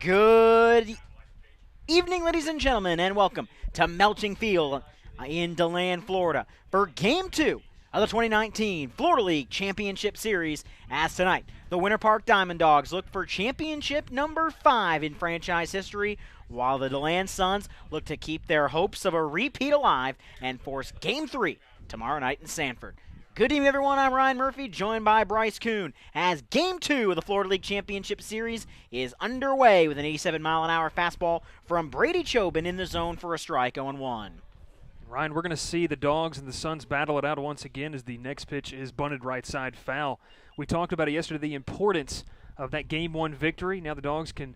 Good evening, ladies and gentlemen, and welcome to Melching Field in DeLand, Florida, for Game 2 of the 2019 Florida League Championship Series. As tonight, the Winter Park Diamond Dogs look for championship number 5 in franchise history, while the DeLand Suns look to keep their hopes of a repeat alive and force Game 3 tomorrow night in Sanford. Good evening, everyone. I'm Ryan Murphy, joined by Bryce Kuhn, as Game 2 of the Florida League Championship Series is underway with an 87-mile-an-hour fastball from Brady Chobin in the zone for a strike, 0-1. Ryan, we're going to see the Dogs and the Suns battle it out once again as the next pitch is bunted right side foul. We talked about it yesterday, the importance of that Game 1 victory. Now the Dogs can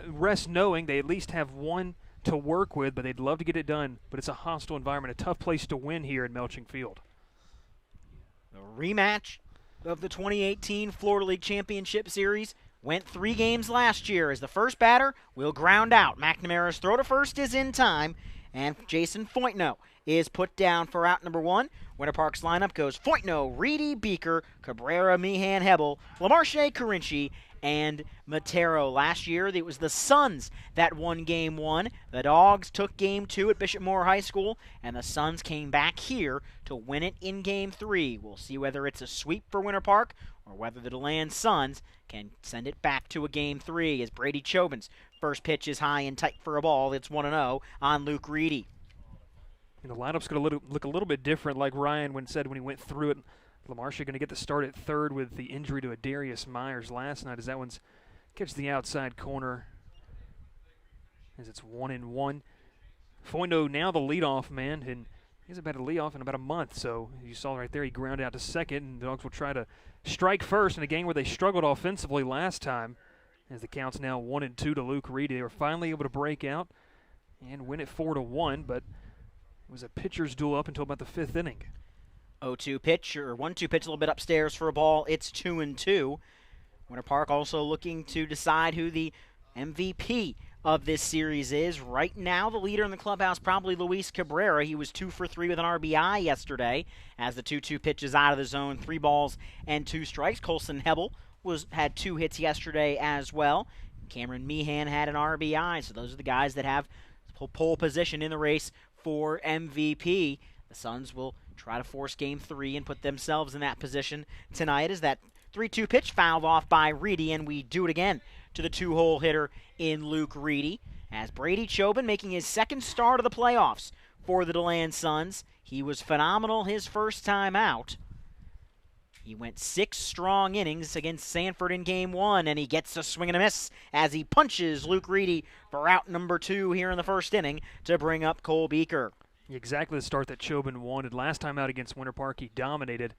rest knowing they at least have one to work with, but they'd love to get it done. But it's a hostile environment, a tough place to win here in Melching Field. The rematch of the 2018 Florida League Championship Series went 3 games last year as the first batter will ground out. McNamara's throw to first is in time, and Jason Foytno is put down for out number 1. Winter Park's lineup goes Foytno, Reedy, Beeker, Cabrera, Meehan, Hebel, LaMarche, Carinci, and Matero. Last year, it was the Suns that won Game 1. The Dogs took Game 2 at Bishop Moore High School, and the Suns came back here to win it in Game 3. We'll see whether it's a sweep for Winter Park or whether the DeLand Suns can send it back to a Game 3 as Brady Chobin's first pitch is high and tight for a ball. It's 1-0 on Luke Reedy. And the lineup's going to look a little bit different, like Ryan said when he went through it. LaMarche going to get the start at third with the injury to Adarius Myers last night as that one's catches the outside corner as it's 1-1. Foyno now the leadoff man, and he hasn't been a leadoff in about a month. So you saw right there he grounded out to second, and the Dogs will try to strike first in a game where they struggled offensively last time. As the count's now 1-2 to Luke Reedy. They were finally able to break out and win it 4-1, but it was a pitcher's duel up until about the 5th inning. 0-2 pitch, or 1-2 pitch a little bit upstairs for a ball. It's 2-2. Winter Park also looking to decide who the MVP of this series is. Right now, the leader in the clubhouse, probably Luis Cabrera. He was 2 for 3 with an RBI yesterday as the 2-2 pitch is out of the zone. 3 balls and 2 strikes. Colson Hebel had 2 hits yesterday as well. Cameron Meehan had an RBI, so those are the guys that have pole position in the race for MVP. The Suns will try to force Game 3 and put themselves in that position tonight as that 3-2 pitch fouled off by Reedy, and we do it again to the 2-hole hitter in Luke Reedy. As Brady Chobin making his second start of the playoffs for the DeLand Suns. He was phenomenal his first time out. He went 6 strong innings against Sanford in Game 1, and he gets a swing and a miss as he punches Luke Reedy for out number 2 here in the first inning to bring up Cole Beeker. Exactly the start that Chobin wanted. Last time out against Winter Park, he dominated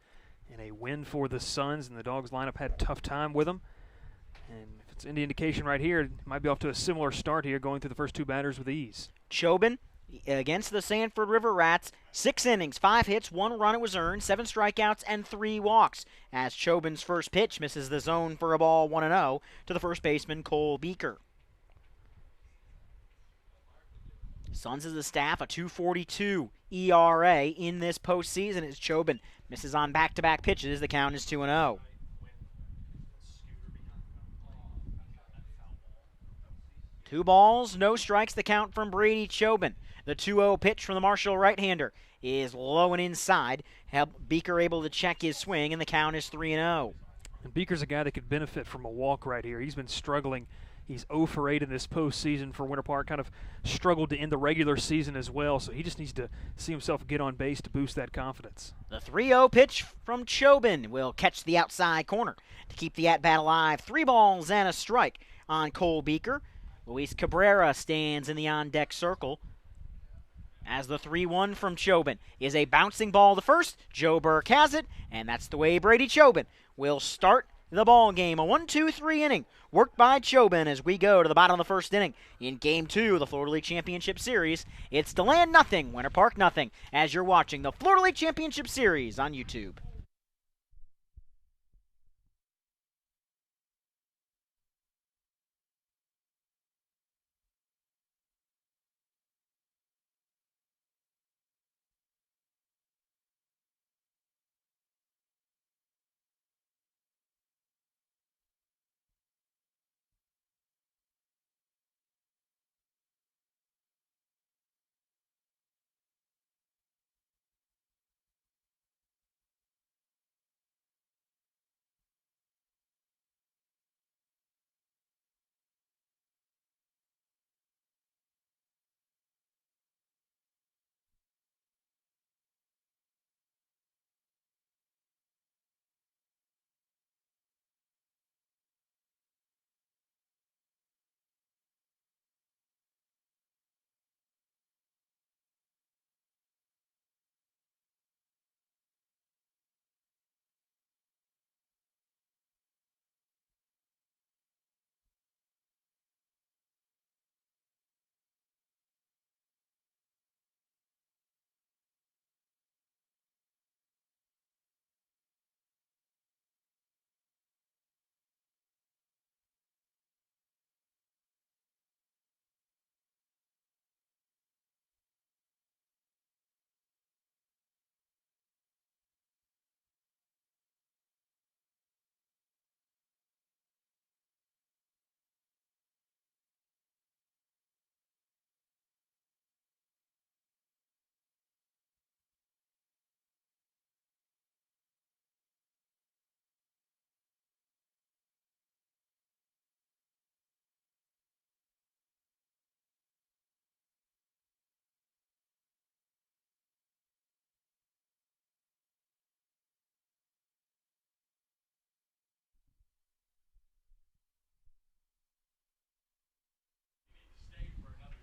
in a win for the Suns, and the Dogs lineup had a tough time with him. And if it's any indication right here, it might be off to a similar start here, going through the first 2 batters with ease. Chobin against the Sanford River Rats, 6 innings, 5 hits, 1 run it was earned, 7 strikeouts, and 3 walks. As Chobin's first pitch misses the zone for a ball, 1-0 to the first baseman, Cole Beeker. Suns as a staff, a 2.42 ERA in this postseason as Chobin misses on back-to-back pitches. The count is 2-0. Two balls, no strikes, the count from Brady Chobin. The 2-0 pitch from the Marshall right-hander is low and inside. Beeker able to check his swing, and the count is 3-0. And Beeker's a guy that could benefit from a walk right here. He's been struggling. He's 0 for 8 in this postseason for Winter Park, kind of struggled to end the regular season as well, so he just needs to see himself get on base to boost that confidence. The 3-0 pitch from Chobin will catch the outside corner to keep the at-bat alive. 3 balls and a strike on Cole Beeker. Luis Cabrera stands in the on-deck circle as the 3-1 from Chobin is a bouncing ball to first. Joe Burke has it, and that's the way Brady Chobin will start the ball game. A 1-2-3 inning worked by Chobin as we go to the bottom of the first inning in Game 2 of the Florida League Championship Series. It's DeLand nothing, Winter Park nothing, as you're watching the Florida League Championship Series on YouTube.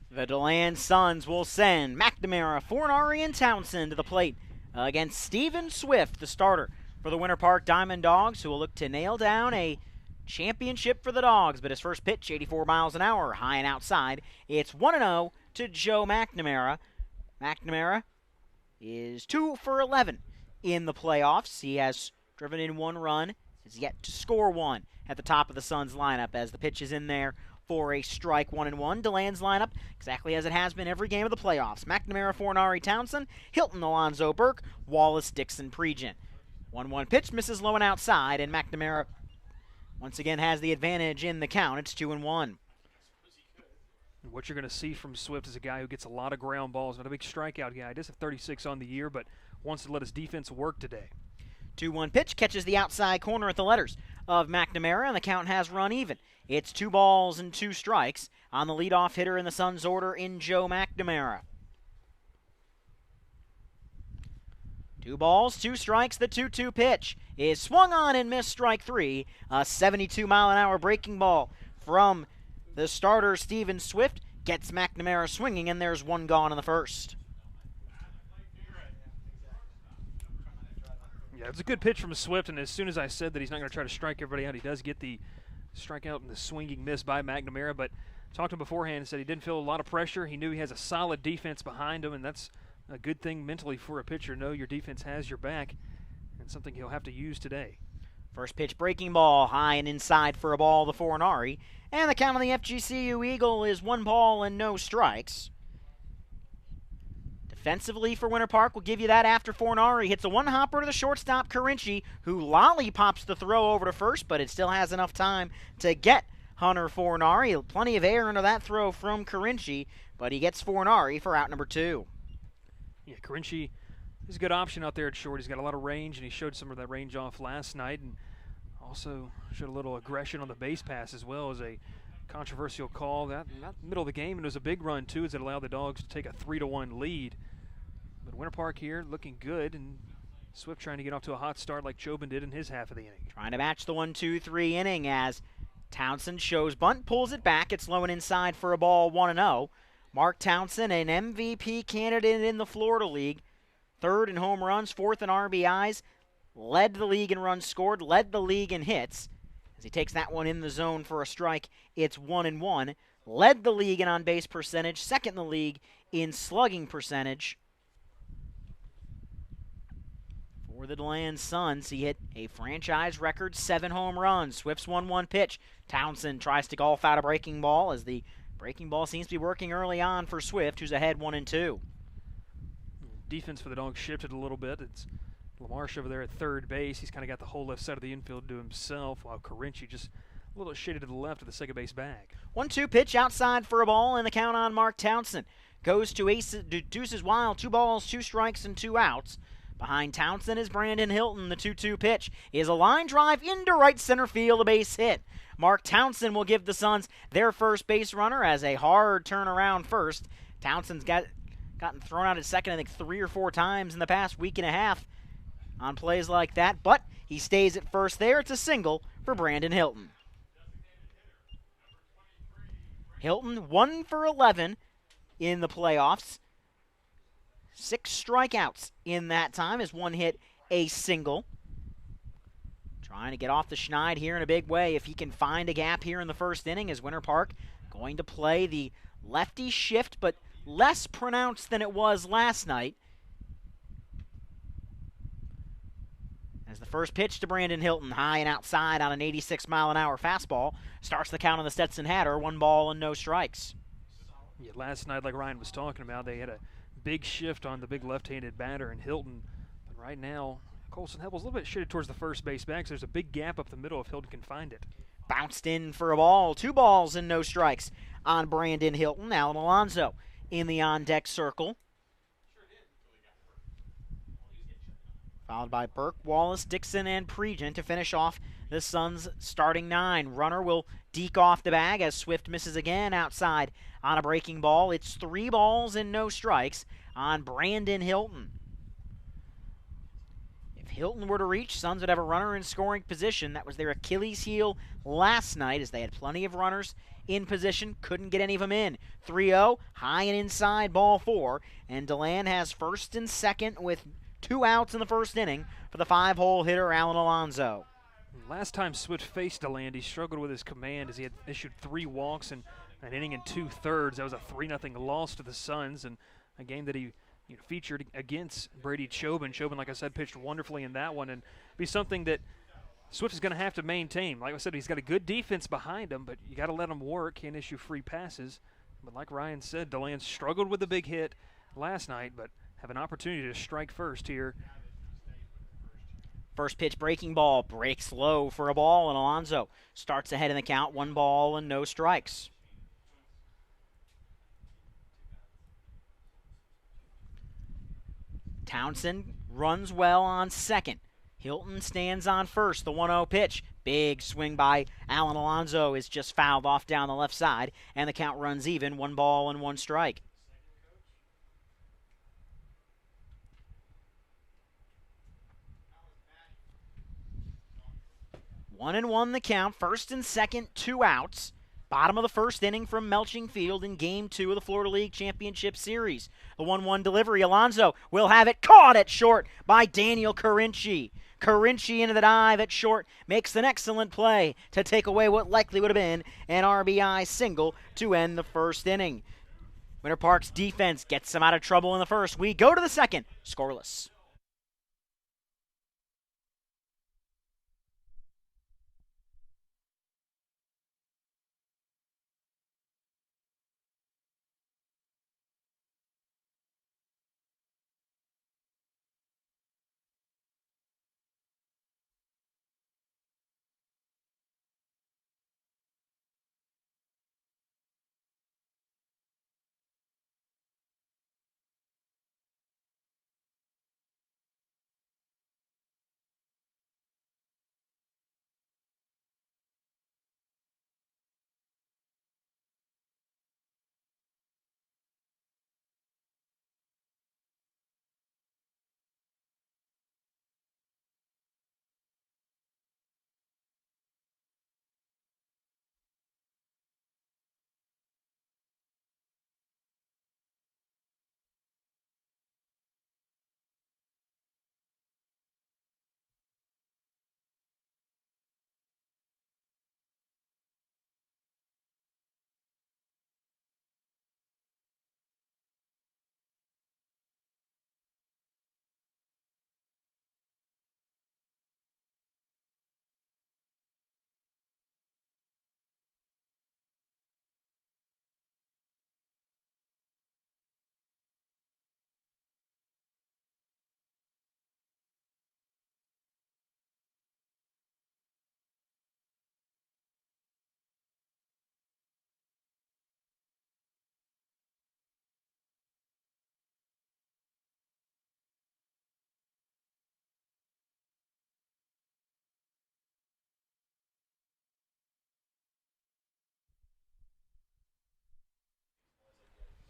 The DeLand Suns will send McNamara, Fornari, and Townsend to the plate against Stephen Swift, the starter for the Winter Park Diamond Dogs, who will look to nail down a championship for the Dogs. But his first pitch, 84 miles an hour, high and outside. It's 1-0 to Joe McNamara. McNamara is 2 for 11 in the playoffs. He has driven in 1 run, has yet to score 1 at the top of the Suns lineup as the pitch is in there for a strike. 1-1. DeLand's lineup, exactly as it has been every game of the playoffs. McNamara, Fornari, Townsend, Hilton, Alonzo, Burke, Wallace, Dixon, Pregent. 1-1 pitch, misses low and outside, and McNamara once again has the advantage in the count. It's 2-1. What you're going to see from Swift is a guy who gets a lot of ground balls, not a big strikeout guy. He does have 36 on the year, but wants to let his defense work today. 2-1 pitch, catches the outside corner at the letters of McNamara, and the count has run even. It's 2 balls and 2 strikes on the leadoff hitter in the Suns order in Joe McNamara. 2 balls, 2 strikes. The 2-2 pitch is swung on and missed, strike 3. A 72-mile-an-hour breaking ball from the starter, Stephen Swift, gets McNamara swinging, and there's 1 gone in the first. Yeah, it's a good pitch from Swift, and as soon as I said that he's not going to try to strike everybody out, he does get the strikeout and the swinging miss by McNamara. But talked to him beforehand and said he didn't feel a lot of pressure. He knew he has a solid defense behind him, and that's a good thing mentally for a pitcher. Know your defense has your back, and something he'll have to use today. First pitch breaking ball, high and inside for a ball to Fornari. And the count on the FGCU Eagle is 1 ball and no strikes. Defensively for Winter Park, will give you that after Fornari hits a 1-hopper to the shortstop, Carinci, who lollipops the throw over to first, but it still has enough time to get Hunter Fornari. Plenty of air under that throw from Carinci, but he gets Fornari for out number 2. Yeah, Carinci is a good option out there at short. He's got a lot of range, and he showed some of that range off last night, and also showed a little aggression on the base pass as well as a controversial call. That middle of the game, and it was a big run too, as it allowed the Dogs to take a 3-1 lead. But Winter Park here looking good, and Swift trying to get off to a hot start like Chobin did in his half of the inning. Trying to match the 1-2-3 inning as Townsend shows bunt, pulls it back. It's low and inside for a ball, 1-0. Mark Townsend, an MVP candidate in the Florida League. 3rd in home runs, 4th in RBIs. Led the league in runs scored, led the league in hits. As he takes that one in the zone for a strike, it's 1-1. Led the league in on-base percentage, 2nd in the league in slugging percentage. For the DeLand Suns, he hit a franchise record 7 home runs. Swift's 1-1 pitch. Townsend tries to golf out a breaking ball as the breaking ball seems to be working early on for Swift, who's ahead 1-2. Defense for the Dogs shifted a little bit. It's LaMarche over there at third base. He's kind of got the whole left side of the infield to himself, while Carinci just a little shaded to the left of the second base bag. 1-2 pitch outside for a ball, and the count on Mark Townsend goes to Deuces Wild. 2 balls, 2 strikes, and 2 outs. Behind Townsend is Brandon Hilton. The 2-2 pitch is a line drive into right center field, a base hit. Mark Townsend will give the Suns their first base runner as a hard turnaround first. Townsend's gotten thrown out at second, I think, 3 or 4 times in the past week and a half on plays like that, but he stays at first there. It's a single for Brandon Hilton. Hilton 1 for 11 in the playoffs. 6 strikeouts in that time, as 1 hit, a single. Trying to get off the schneid here in a big way if he can find a gap here in the first inning, as Winter Park going to play the lefty shift, but less pronounced than it was last night. As the first pitch to Brandon Hilton, high and outside on an 86-mile-an-hour fastball, starts the count on the Stetson Hatter, 1 ball and no strikes. Yeah, last night, like Ryan was talking about, they had a big shift on the big left-handed batter in Hilton. But right now, Colson Heppel's a little bit shaded towards the first base bag, so there's a big gap up the middle if Hilton can find it. Bounced in for a ball, 2 balls and no strikes on Brandon Hilton. Alan Alonzo in the on-deck circle. Followed by Burke, Wallace, Dixon, and Pregent to finish off the Suns' starting 9. Runner will deke off the bag as Swift misses again outside on a breaking ball. It's 3 balls and no strikes on Brandon Hilton. If Hilton were to reach, Suns would have a runner in scoring position. That was their Achilles heel last night, as they had plenty of runners in position, couldn't get any of them in. 3-0, high and inside, ball 4, and DeLand has first and second with 2 outs in the first inning for the 5-hole hitter Alan Alonso. Last time Swift faced DeLand, he struggled with his command as he had issued 3 walks in an inning and 2/3. That was a 3-0 loss to the Suns, and a game that he featured against Brady Chobin. Chobin, like I said, pitched wonderfully in that one, and be something that Swift is going to have to maintain. Like I said, he's got a good defense behind him, but you got to let him work. Can't issue free passes. But like Ryan said, DeLand struggled with the big hit last night, but have an opportunity to strike first here. First pitch breaking ball, breaks low for a ball, and Alonso starts ahead in the count, 1 ball and no strikes. Townsend runs well on second. Hilton stands on first, the 1-0 pitch. Big swing by Alan Alonso is just fouled off down the left side, and the count runs even, 1 ball and 1 strike. One and 1 the count, first and second, 2 outs. Bottom of the first inning from Melching Field in Game 2 of the Florida League Championship Series. The 1-1 delivery, Alonso will have it caught at short by Daniel Carinci. Carinci into the dive at short makes an excellent play to take away what likely would have been an RBI single to end the first inning. Winter Park's defense gets them out of trouble in the first. We go to the second, scoreless.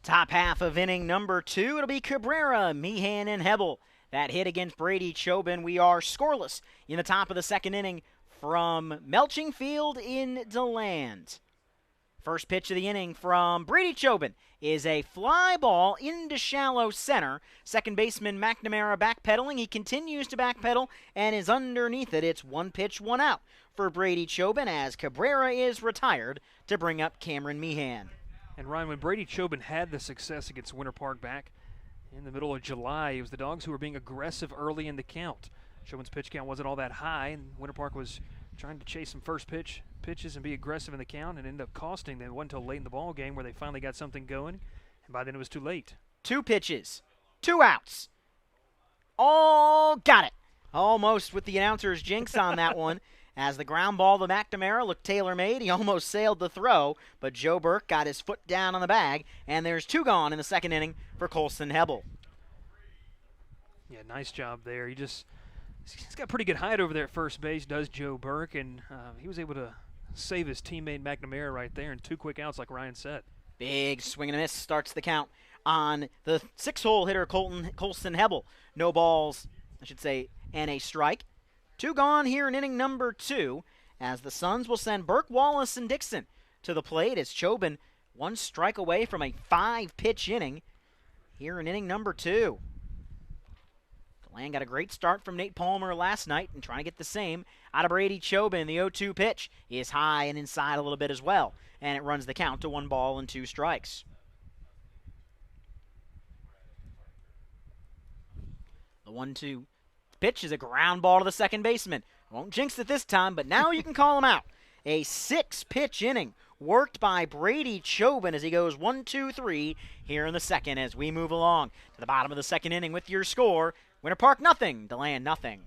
Top half of inning number 2, it'll be Cabrera, Meehan, and Hebel. That hit against Brady Chobin. We are scoreless in the top of the second inning from Melching Field in DeLand. First pitch of the inning from Brady Chobin is a fly ball into shallow center. Second baseman McNamara backpedaling. He continues to backpedal and is underneath it. It's 1 pitch, 1 out for Brady Chobin as Cabrera is retired to bring up Cameron Meehan. And Ryan, when Brady Chobin had the success against Winter Park back in the middle of July, it was the Dogs who were being aggressive early in the count. Chobin's pitch count wasn't all that high, and Winter Park was trying to chase some first pitches and be aggressive in the count, and ended up costing them. It wasn't until late in the ball game where they finally got something going, and by then it was too late. 2 pitches, 2 outs. Oh, got it. Almost with the announcer's jinx on that one. As the ground ball to McNamara looked tailor-made, he almost sailed the throw, but Joe Burke got his foot down on the bag, and there's 2 gone in the second inning for Colson Hebel. Yeah, nice job there. He's got pretty good height over there at first base, does Joe Burke, and he was able to save his teammate McNamara right there in 2 quick outs like Ryan said. Big swing and a miss starts the count on the 6-hole hitter Colson Hebel. No balls, I should say, and a strike. 2 gone here in inning number 2, as the Suns will send Burke, Wallace, and Dixon to the plate as Chobin 1 strike away from a 5-pitch inning here in inning number 2. DeLand got a great start from Nate Palmer last night and trying to get the same out of Brady Chobin. The 0-2 pitch is high and inside a little bit as well, and it runs the count to 1 ball and 2 strikes. The 1-2 pitch is a ground ball to the second baseman. Won't jinx it this time, but now you can call him out. A 6-pitch inning worked by Brady Chobin as he goes 1-2-3 here in the second as we move along to the bottom of the second inning with your score. Winter Park nothing, DeLand nothing.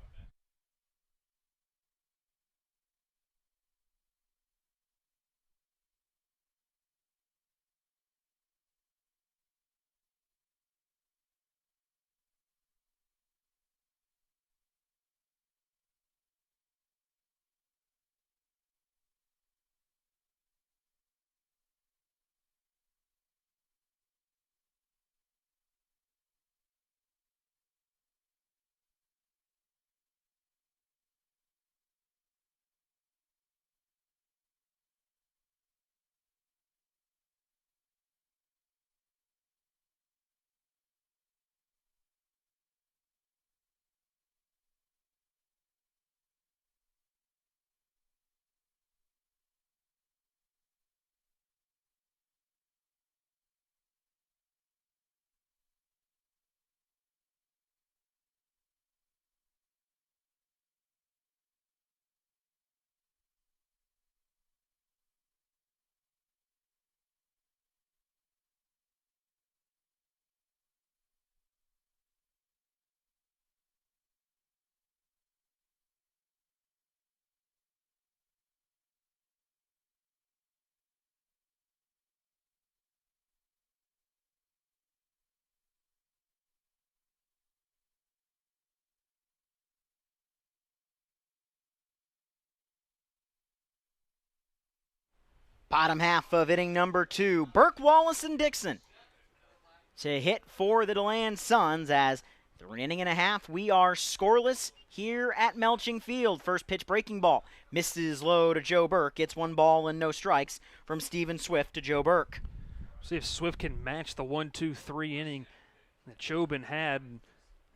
Bottom half of inning number 2, Burke, Wallace, and Dixon to hit for the DeLand Suns as through an inning and a half, we are scoreless here at Melching Field. First pitch breaking ball misses low to Joe Burke. It's 1 ball and no strikes from Steven Swift to Joe Burke. See if Swift can match the 1-2-3 inning that Chobin had.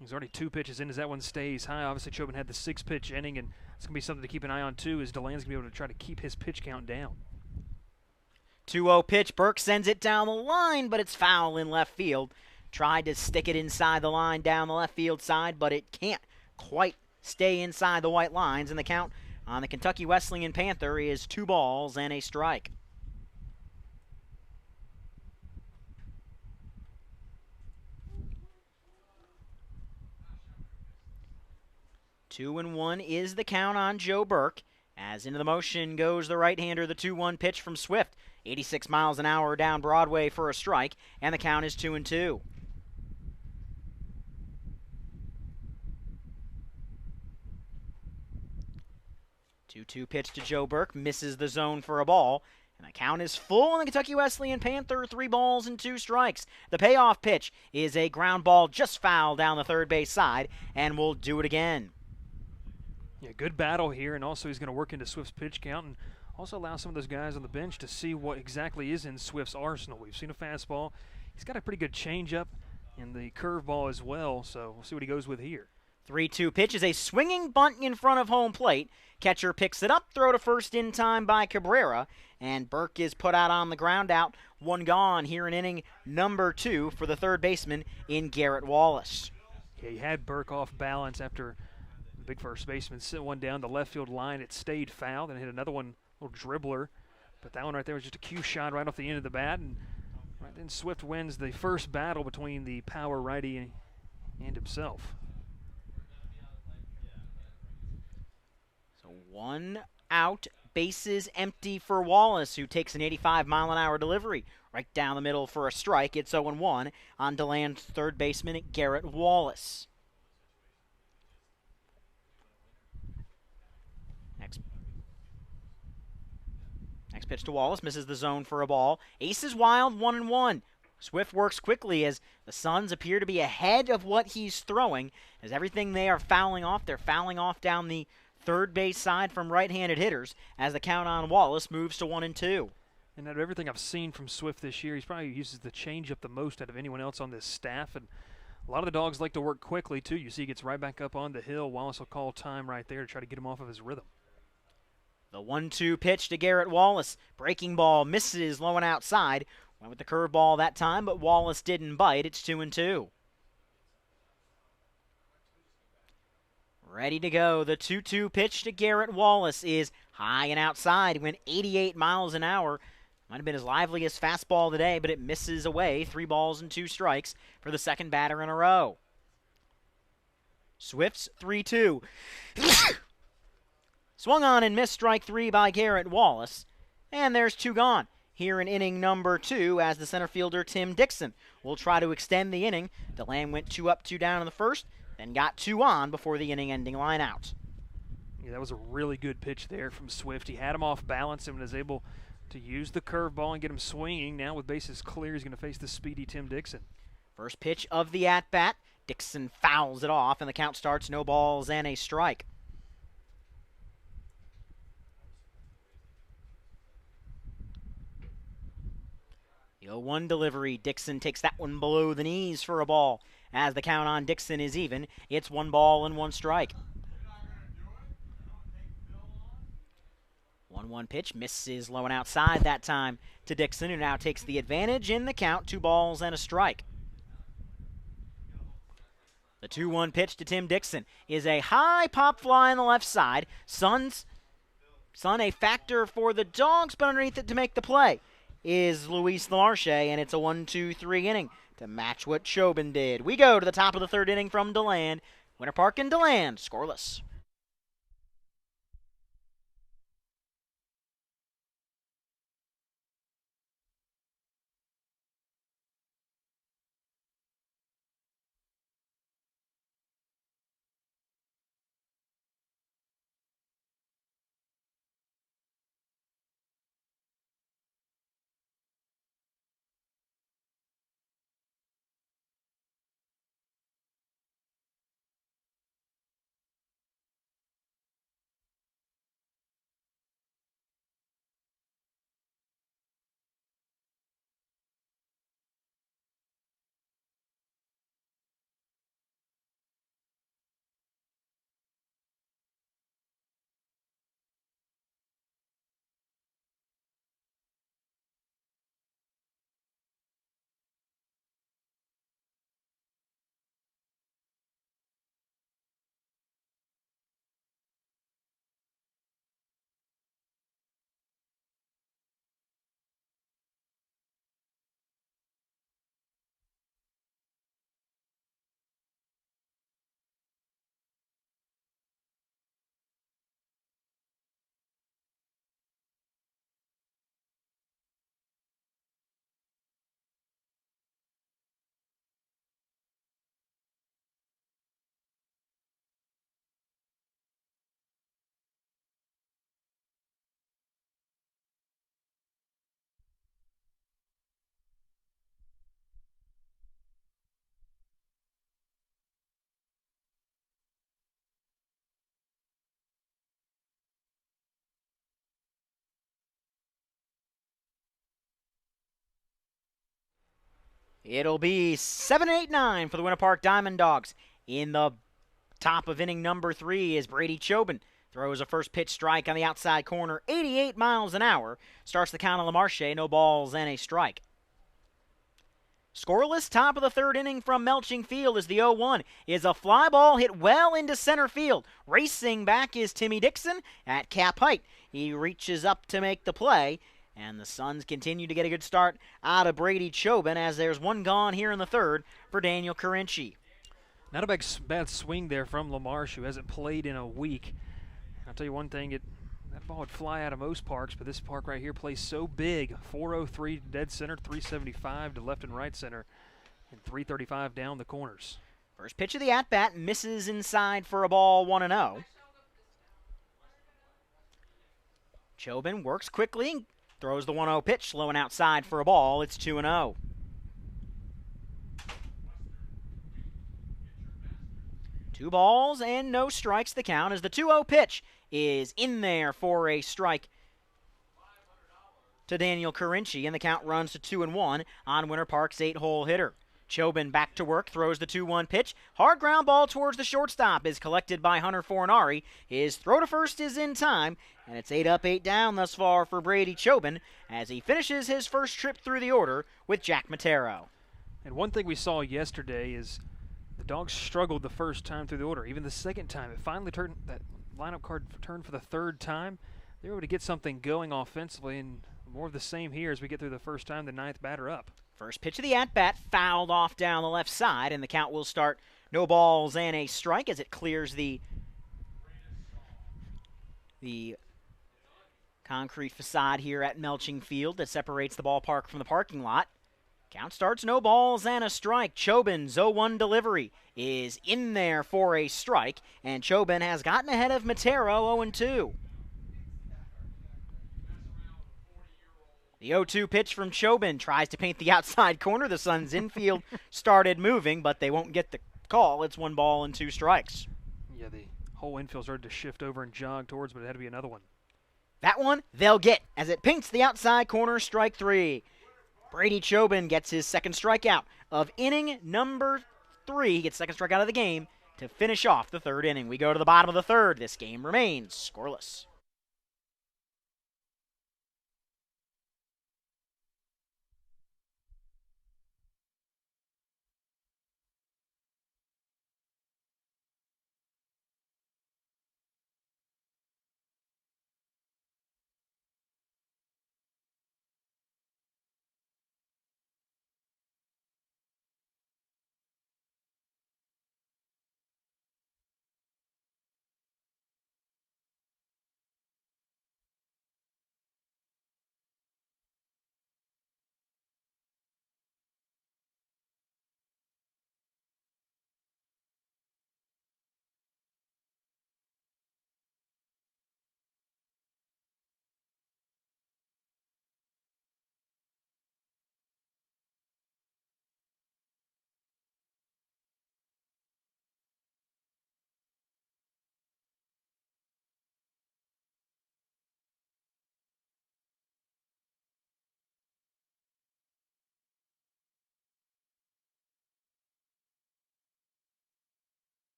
He's already 2 pitches in as that one stays high. Obviously, Chobin had the 6-pitch inning, and it's going to be something to keep an eye on, too, as DeLand's going to be able to try to keep his pitch count down. 2-0 pitch. Burke sends it down the line, but it's foul in left field. Tried to stick it inside the line down the left field side, but it can't quite stay inside the white lines, and the count on the Kentucky Wesleyan Panther is 2 balls and a strike. Two and 1 is the count on Joe Burke. As into the motion goes the right-hander, the 2-1 pitch from Swift. 86 miles an hour down Broadway for a strike, and the count is 2-2. Two pitch to Joe Burke, misses the zone for a ball, and the count is full on the Kentucky Wesleyan Panther, 3 balls and 2 strikes. The payoff pitch is a ground ball just foul down the third base side, and we'll do it again. Yeah, good battle here, and also he's going to work into Swift's pitch count and also allow some of those guys on the bench to see what exactly is in Swift's arsenal. We've seen a fastball. He's got a pretty good changeup and the curveball as well, so we'll see what he goes with here. 3-2 pitch is a swinging bunt in front of home plate. Catcher picks it up, throw to first in time by Cabrera, and Burke is put out on the ground out. 1 gone here in inning number 2 for the third baseman in Garrett Wallace. Yeah, he had Burke off balance after the big first baseman sent one down the left field line. It stayed foul, then hit another one, little dribbler, but that one right there was just a cue shot right off the end of the bat, and right then Swift wins the first battle between the power righty and himself. So 1 out, bases empty for Wallace, who takes an 85-mile-an-hour delivery right down the middle for a strike. It's 0-1 on DeLand's third baseman, Garrett Wallace. Next pitch to Wallace, misses the zone for a ball. Ace is wild, 1-1. Swift works quickly as the Suns appear to be ahead of what he's throwing, as everything they are fouling off, they're fouling off down the third base side from right-handed hitters as the count on Wallace moves to 1-2. And out of everything I've seen from Swift this year, he's probably uses the changeup the most out of anyone else on this staff. And a lot of the Dogs like to work quickly, too. You see he gets right back up on the hill. Wallace will call time right there to try to get him off of his rhythm. The 1-2 pitch to Garrett Wallace. Breaking ball misses low and outside. Went with the curveball that time, but Wallace didn't bite. It's 2-2. Ready to go. The 2-2 pitch to Garrett Wallace is high and outside. Went 88 miles an hour. Might have been his liveliest fastball today, but it misses away. 3 balls and 2 strikes for the second batter in a row. Swift's 3-2. Swung on and missed strike 3 by Garrett Wallace. And there's 2 gone here in inning number 2 as the center fielder Tim Dixon will try to extend the inning. DeLand went 2 up, 2 down in the first, then got 2 on before the inning-ending line out. Yeah, that was a really good pitch there from Swift. He had him off balance and was able to use the curveball and get him swinging. Now with bases clear, he's going to face the speedy Tim Dixon. First pitch of the at-bat. Dixon fouls it off, and the count starts no balls and a strike. The 0-1 delivery. Dixon takes that one below the knees for a ball. As the count on Dixon is even, it's 1 ball and 1 strike. 1-1 pitch misses low and outside that time to Dixon, who now takes the advantage in the count. 2 balls and a strike. The 2-1 pitch to Tim Dixon is a high pop fly on the left side. Sun a factor for the Dogs, but underneath it to make the play is Luis Lamarche, and it's a 1-2-3 inning to match what Chobin did. We go to the top of the third inning from DeLand. Winter Park and DeLand, scoreless. It'll be 7-8-9 for the Winter Park Diamond Dogs. In the top of inning number 3 is Brady Chobin. Throws a first pitch strike on the outside corner, 88 miles an hour. Starts the count on Lamarche, no balls and a strike. Scoreless top of the third inning from Melching Field as the 0-1 is a fly ball hit well into center field. Racing back is Timmy Dixon at cap height. He reaches up to make the play, and the Suns continue to get a good start out of Brady Chobin as there's 1 gone here in the third for Daniel Carinci. Not a bad swing there from Lamarche, who hasn't played in a week. I'll tell you one thing, that ball would fly out of most parks, but this park right here plays so big. 403 dead center, 375 to left and right center, and 335 down the corners. First pitch of the at-bat misses inside for a ball, 1-0. Chobin works quickly and throws the 1-0 pitch low and outside for a ball. It's 2-0. 2 balls and no strikes the count as the 2-0 pitch is in there for a strike to Daniel Carinci, and the count runs to 2-1 on Winter Park's 8-hole hitter. Chobin back to work, throws the 2-1 pitch. Hard ground ball towards the shortstop is collected by Hunter Fornari. His throw to first is in time, and it's 8 up, 8 down thus far for Brady Chobin as he finishes his first trip through the order with Jack Matero. And one thing we saw yesterday is the Dawgs struggled the first time through the order. Even the second time, it finally turned, that lineup card turned for the third time. They were able to get something going offensively, and more of the same here as we get through the first time, the ninth batter up. First pitch of the at-bat fouled off down the left side, and the count will start no balls and a strike as it clears the concrete facade here at Melching Field that separates the ballpark from the parking lot. Count starts no balls and a strike. Chobin's 0-1 delivery is in there for a strike, and Chobin has gotten ahead of Matero 0-2. The 0-2 pitch from Chobin tries to paint the outside corner. The Suns' infield started moving, but they won't get the call. It's 1 ball and 2 strikes. Yeah, the whole infield started to shift over and jog towards, but it had to be another one. That one they'll get as it paints the outside corner, strike 3. Brady Chobin gets his second strikeout of inning number 3. He gets second strikeout of the game to finish off the third inning. We go to the bottom of the third. This game remains scoreless.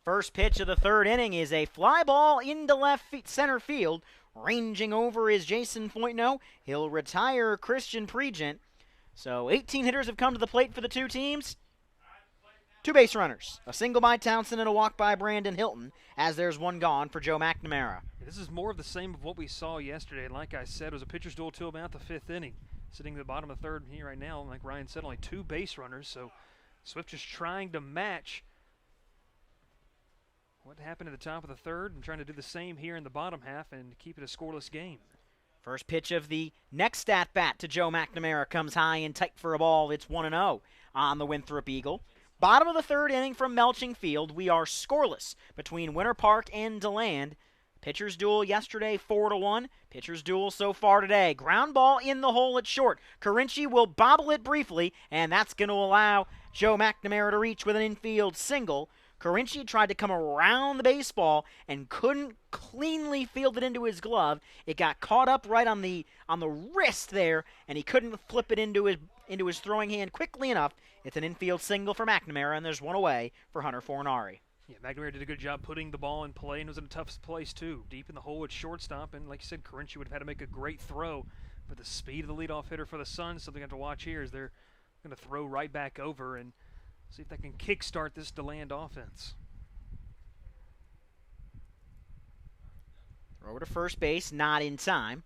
First pitch of the third inning is a fly ball into center field. Ranging over is Jason Foytno. He'll retire Christian Pregent. So 18 hitters have come to the plate for the two teams. 2 base runners, a single by Townsend and a walk by Brandon Hilton, as there's 1 gone for Joe McNamara. This is more of the same of what we saw yesterday. And like I said, it was a pitcher's duel till about the 5th inning. Sitting at the bottom of the third here right now, and like Ryan said, only 2 base runners. So Swift just trying to match what happened at the top of the third and trying to do the same here in the bottom half and keep it a scoreless game. First pitch of the next at-bat to Joe McNamara comes high and tight for a ball. It's 1-0 on the Winthrop Eagle. Bottom of the third inning from Melching Field. We are scoreless between Winter Park and DeLand. Pitcher's duel yesterday, 4-1. Pitcher's duel so far today. Ground ball in the hole at short. Carinci will bobble it briefly, and that's going to allow Joe McNamara to reach with an infield single. Carinci tried to come around the baseball and couldn't cleanly field it into his glove. It got caught up right on the wrist there, and he couldn't flip it into his throwing hand quickly enough. It's an infield single for McNamara, and there's 1 away for Hunter Fornari. Yeah, McNamara did a good job putting the ball in play, and was in a tough place too. Deep in the hole at shortstop, and like you said, Carinci would have had to make a great throw. But the speed of the leadoff hitter for the Suns, something I have to watch here, is they're going to throw right back over and see if they can kickstart this DeLand offense. Throw to first base, not in time.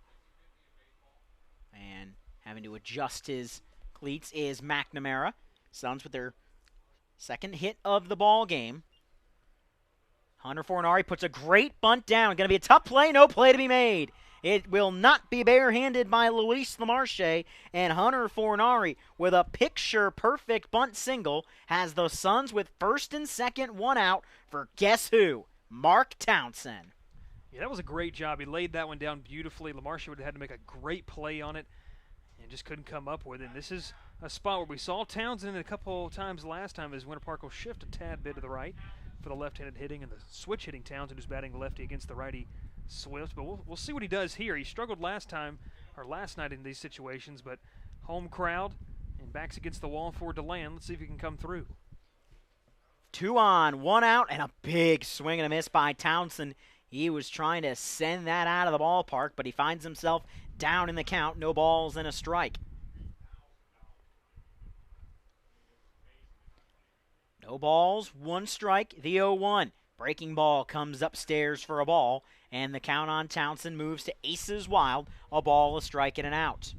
And having to adjust his cleats is McNamara. Suns with their Second hit of the ball game. Hunter Fornari puts a great bunt down. Going to be a tough play, no play to be made. It will not be barehanded by Luis Lamarche, and Hunter Fornari, with a picture-perfect bunt single, has the Suns with first and second, one out for guess who? Mark Townsend. Yeah, that was a great job. He laid that one down beautifully. Lamarche would have had to make a great play on it and just couldn't come up with it. And this is a spot where we saw Townsend a couple times last time as Winter Park will shift a tad bit to the right for the left-handed hitting and the switch hitting Townsend, who's batting lefty against the righty Swift. But we'll see what he does here. He struggled last night in these situations, but home crowd and backs against the wall for DeLand. Let's see if he can come through. 2 on, 1 out, and a big swing and a miss by Townsend. He was trying to send that out of the ballpark, but he finds himself down in the count. No balls and a strike. No balls, 1 strike, the 0-1. Breaking ball comes upstairs for a ball, and the count on Townsend moves to aces wild, a ball, a strike, and an out.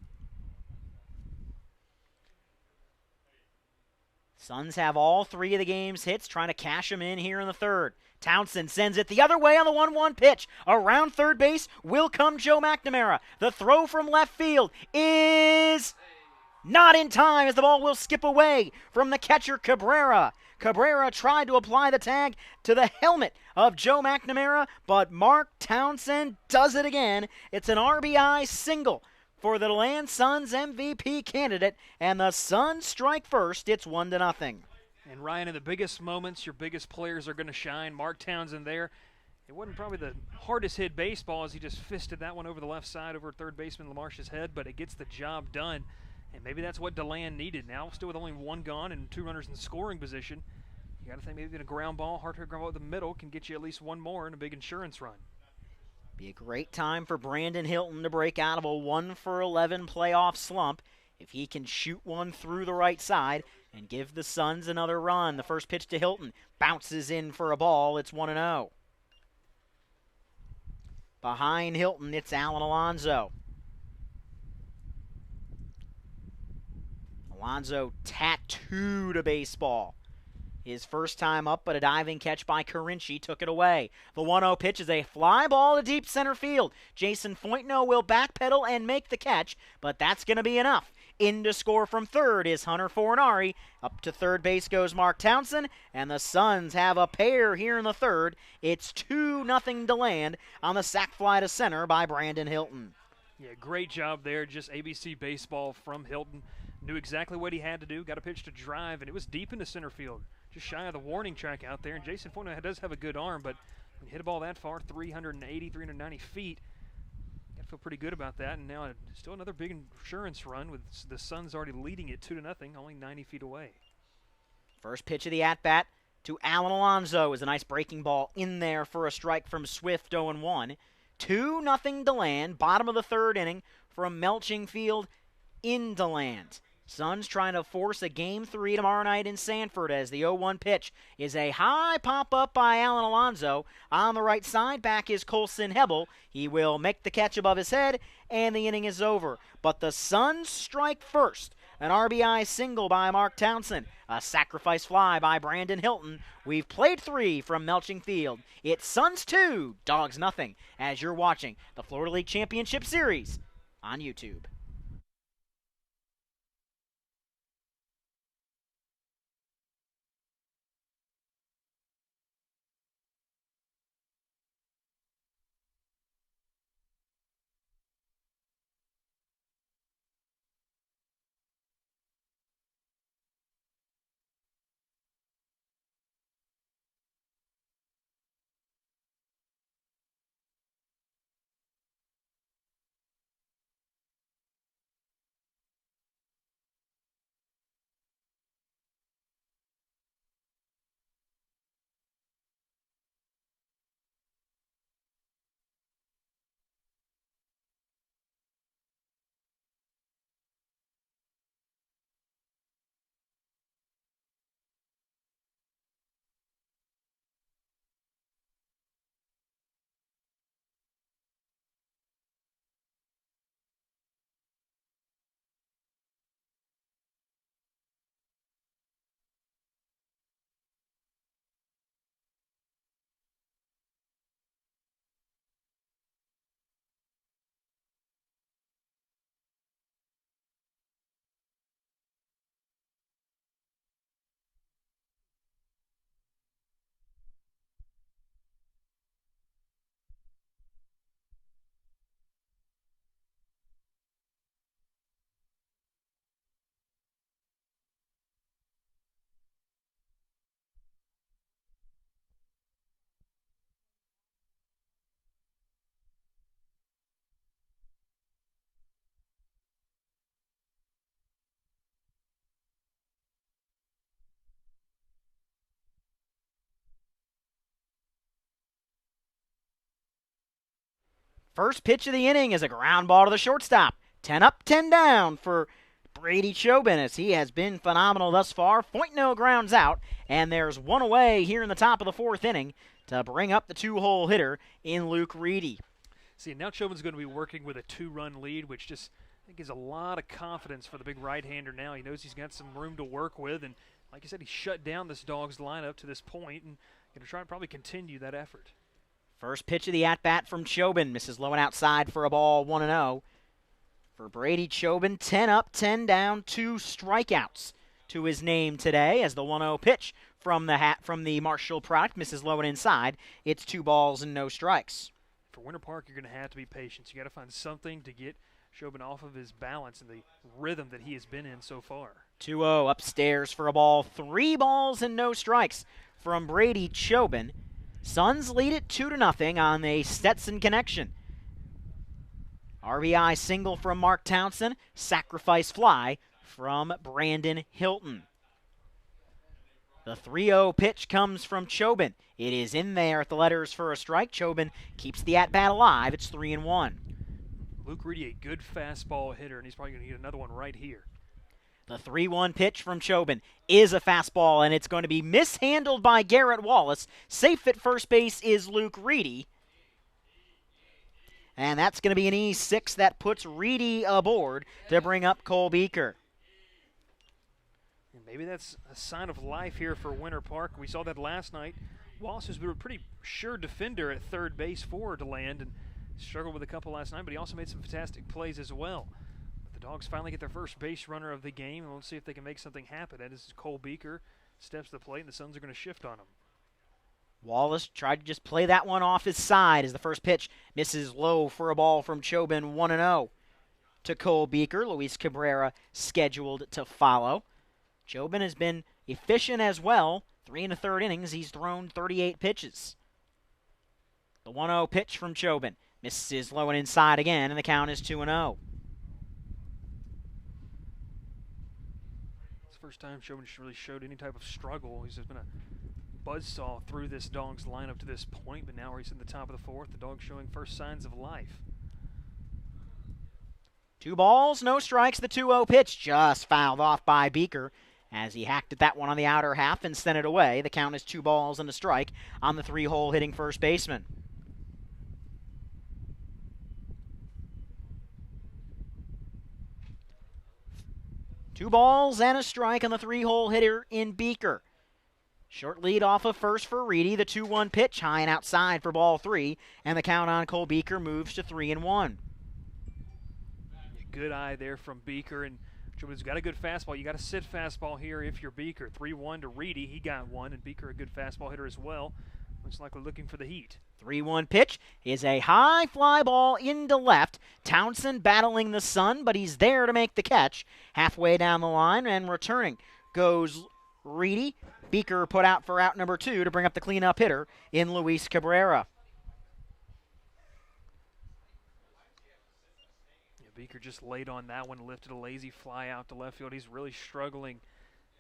Suns have all 3 of the game's hits, trying to cash them in here in the third. Townsend sends it the other way on the 1-1 pitch. Around third base will come Joe McNamara. The throw from left field is not in time as the ball will skip away from the catcher Cabrera. Cabrera tried to apply the tag to the helmet of Joe McNamara, but Mark Townsend does it again. It's an RBI single for the DeLand Suns MVP candidate, and the Suns strike first. It's 1-0. And Ryan, in the biggest moments, your biggest players are going to shine. Mark Townsend there. It wasn't probably the hardest hit baseball as he just fisted that one over the left side over third baseman Lamarche's head, but it gets the job done. And maybe that's what DeLand needed. Now, still with only 1 gone and 2 runners in scoring position, you got to think maybe a ground ball, hard-hit ground ball in the middle can get you at least 1 more and a big insurance run. Be a great time for Brandon Hilton to break out of a 1-for-11 playoff slump if he can shoot one through the right side and give the Suns another run. The first pitch to Hilton bounces in for a ball. It's 1-0. Behind Hilton, it's Alan Alonso. Alonso tattooed a baseball. His first time up, but a diving catch by Carinci took it away. The 1-0 pitch is a fly ball to deep center field. Jason Foytno will backpedal and make the catch, but that's going to be enough. In to score from third is Hunter Fornari. Up to third base goes Mark Townsend, and the Suns have a pair here in the third. It's 2-0 DeLand on the sac fly to center by Brandon Hilton. Yeah, great job there. Just ABC baseball from Hilton. Knew exactly what he had to do. Got a pitch to drive, and it was deep into center field. Just shy of the warning track out there. And Jason Foytno does have a good arm, but when you hit a ball that far, 380, 390 feet, got to feel pretty good about that. And now still another big insurance run with the Suns already leading it 2-0, only 90 feet away. First pitch of the at-bat to Alan Alonso is a nice breaking ball in there for a strike from Swift, 0-1. 2-0 DeLand, bottom of the third inning from Melching Field in DeLand. Suns trying to force a Game 3 tomorrow night in Sanford as the 0-1 pitch is a high pop-up by Alan Alonso. On the right side, back is Colson Hebel. He will make the catch above his head, and the inning is over. But the Suns strike first. An RBI single by Mark Townsend. A sacrifice fly by Brandon Hilton. We've played 3 from Melching Field. It's Suns 2, Dawgs nothing, as you're watching the Florida League Championship Series on YouTube. First pitch of the inning is a ground ball to the shortstop. 10 up, 10 down for Brady Chobin, as he has been phenomenal thus far. 0.0 grounds out, and there's one away here in the top of the fourth inning to bring up the two-hole hitter in Luke Reedy. See, now Chobin's going to be working with a 2-run lead, which just I think gives a lot of confidence for the big right-hander now. He knows he's got some room to work with, and like I said, he shut down this Dawgs lineup to this point, and going to try and probably continue that effort. First pitch of the at-bat from Chobin. Misses low and outside for a ball, 1-0. For Brady Chobin, 10 up, 10 down, 2 strikeouts to his name today as the 1-0 pitch from the Marshall product misses low and inside. It's 2 balls and no strikes. For Winter Park, you're going to have to be patient. You got to find something to get Chobin off of his balance and the rhythm that he has been in so far. 2-0 upstairs for a ball, 3 balls and no strikes from Brady Chobin. Suns lead it 2-0 on a Stetson connection. RBI single from Mark Townsend, sacrifice fly from Brandon Hilton. The 3-0 pitch comes from Chobin. It is in there at the letters for a strike. Chobin keeps the at-bat alive. It's 3-1. Luke Reedy, a good fastball hitter, and he's probably going to get another one right here. The 3-1 pitch from Chobin is a fastball, and it's going to be mishandled by Garrett Wallace. Safe at first base is Luke Reedy. And that's going to be an E6 that puts Reedy aboard to bring up Cole Beaker. Maybe that's a sign of life here for Winter Park. We saw that last night. Wallace has been a pretty sure defender at third base for DeLand and struggled with a couple last night, but he also made some fantastic plays as well. But the Dawgs finally get their first base runner of the game, and we'll see if they can make something happen. That is Cole Beaker, steps to the plate, and the Suns are going to shift on him. Wallace tried to just play that one off his side as the first pitch misses low for a ball from Chobin, 1-0 to Cole Beaker. Luis Cabrera scheduled to follow. Chobin has been efficient as well. 3 1/3 innings, he's thrown 38 pitches. The 1-0 pitch from Chobin misses low and inside again, and the count is 2-0. It's the first time Chobin really showed any type of struggle. He's just been a buzzsaw through this Dawgs lineup to this point, but now where he's in the top of the fourth, the Dawgs showing first signs of life. 2 balls, no strikes. The 2-0 pitch just fouled off by Beaker as he hacked at that one on the outer half and sent it away. The count is 2 balls and a strike on the 3-hole hitting first baseman. Two balls and a strike on the 3-hole hitter in Beaker. Short lead off of first for Reedy. The 2-1 pitch high and outside for ball 3, and the count on Cole Beaker moves to 3-1. Good eye there from Beaker, and Chobin's got a good fastball. You got to sit fastball here if you're Beaker. 3-1 to Reedy. He got one, and Beaker a good fastball hitter as well. Looks like we're looking for the heat. 3-1 pitch is a high fly ball into left. Townsend battling the sun, but he's there to make the catch. Halfway down the line and returning goes Reedy. Beaker put out for out number 2 to bring up the cleanup hitter in Luis Cabrera. Beaker just laid on that one, lifted a lazy fly out to left field. He's really struggling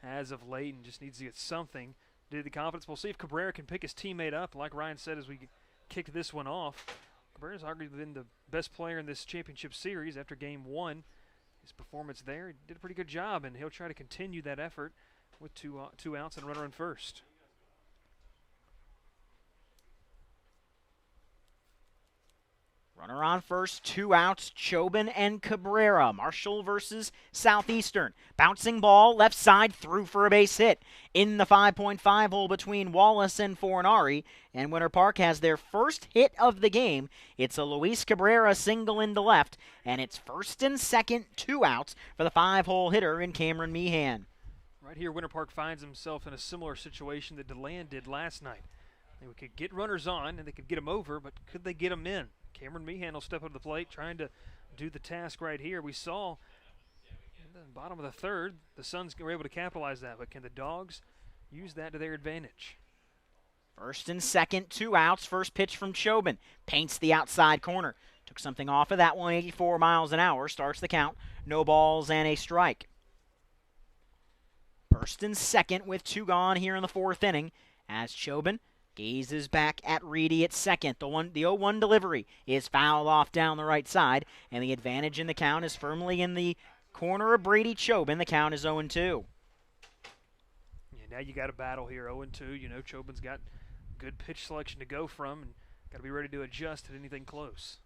as of late and just needs to get something. Did the confidence. We'll see if Cabrera can pick his teammate up. Like Ryan said as we kicked this one off, Cabrera's arguably been the best player in this championship series after game 1. His performance there, he did a pretty good job, and he'll try to continue that effort with two outs and a runner on first. Runner on first, 2 outs, Chobin and Cabrera. Marshall versus Southeastern. Bouncing ball, left side, through for a base hit. In the 5.5 hole between Wallace and Fornari. And Winter Park has their first hit of the game. It's a Luis Cabrera single into left. And it's first and second, 2 outs for the 5-hole hitter in Cameron Meehan. Right here, Winter Park finds himself in a similar situation that DeLand did last night. They could get runners on, and they could get them over, but could they get them in? Cameron Meehan will step up to the plate, trying to do the task right here. We saw in the bottom of the third, the Suns were able to capitalize that, but can the Dawgs use that to their advantage? First and second, 2 outs. First pitch from Chobin. Paints the outside corner. Took something off of that one, 84 miles an hour. Starts the count. No balls and a strike. First and second with 2 gone here in the 4th inning as Chobin Gazes back at Reedy at second. The 0-1 delivery is fouled off down the right side, and the advantage in the count is firmly in the corner of Brady Chobin. The count is 0-2. Yeah, now you got a battle here, 0-2. You know, Chobin's got good pitch selection to go from, and got to be ready to adjust at anything close.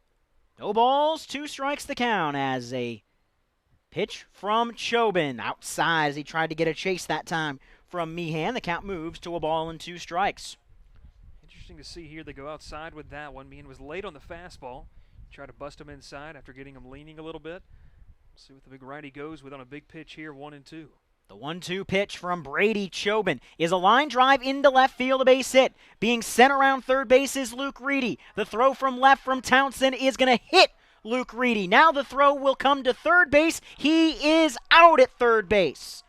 No balls, 2 strikes the count as a pitch from Chobin. Outside as he tried to get a chase that time from Meehan. The count moves to 1-2 strikes. Interesting to see here they go outside with that one. Meehan was late on the fastball. Try to bust him inside after getting him leaning a little bit. We'll see what the big righty goes with on a big pitch here, 1-2. The 1-2 pitch from Brady Chobin is a line drive into left field, a base hit. Being sent around third base is Luke Reedy. The throw from left from Townsend is going to hit Luke Reedy. Now the throw will come to third base. He is out at third base.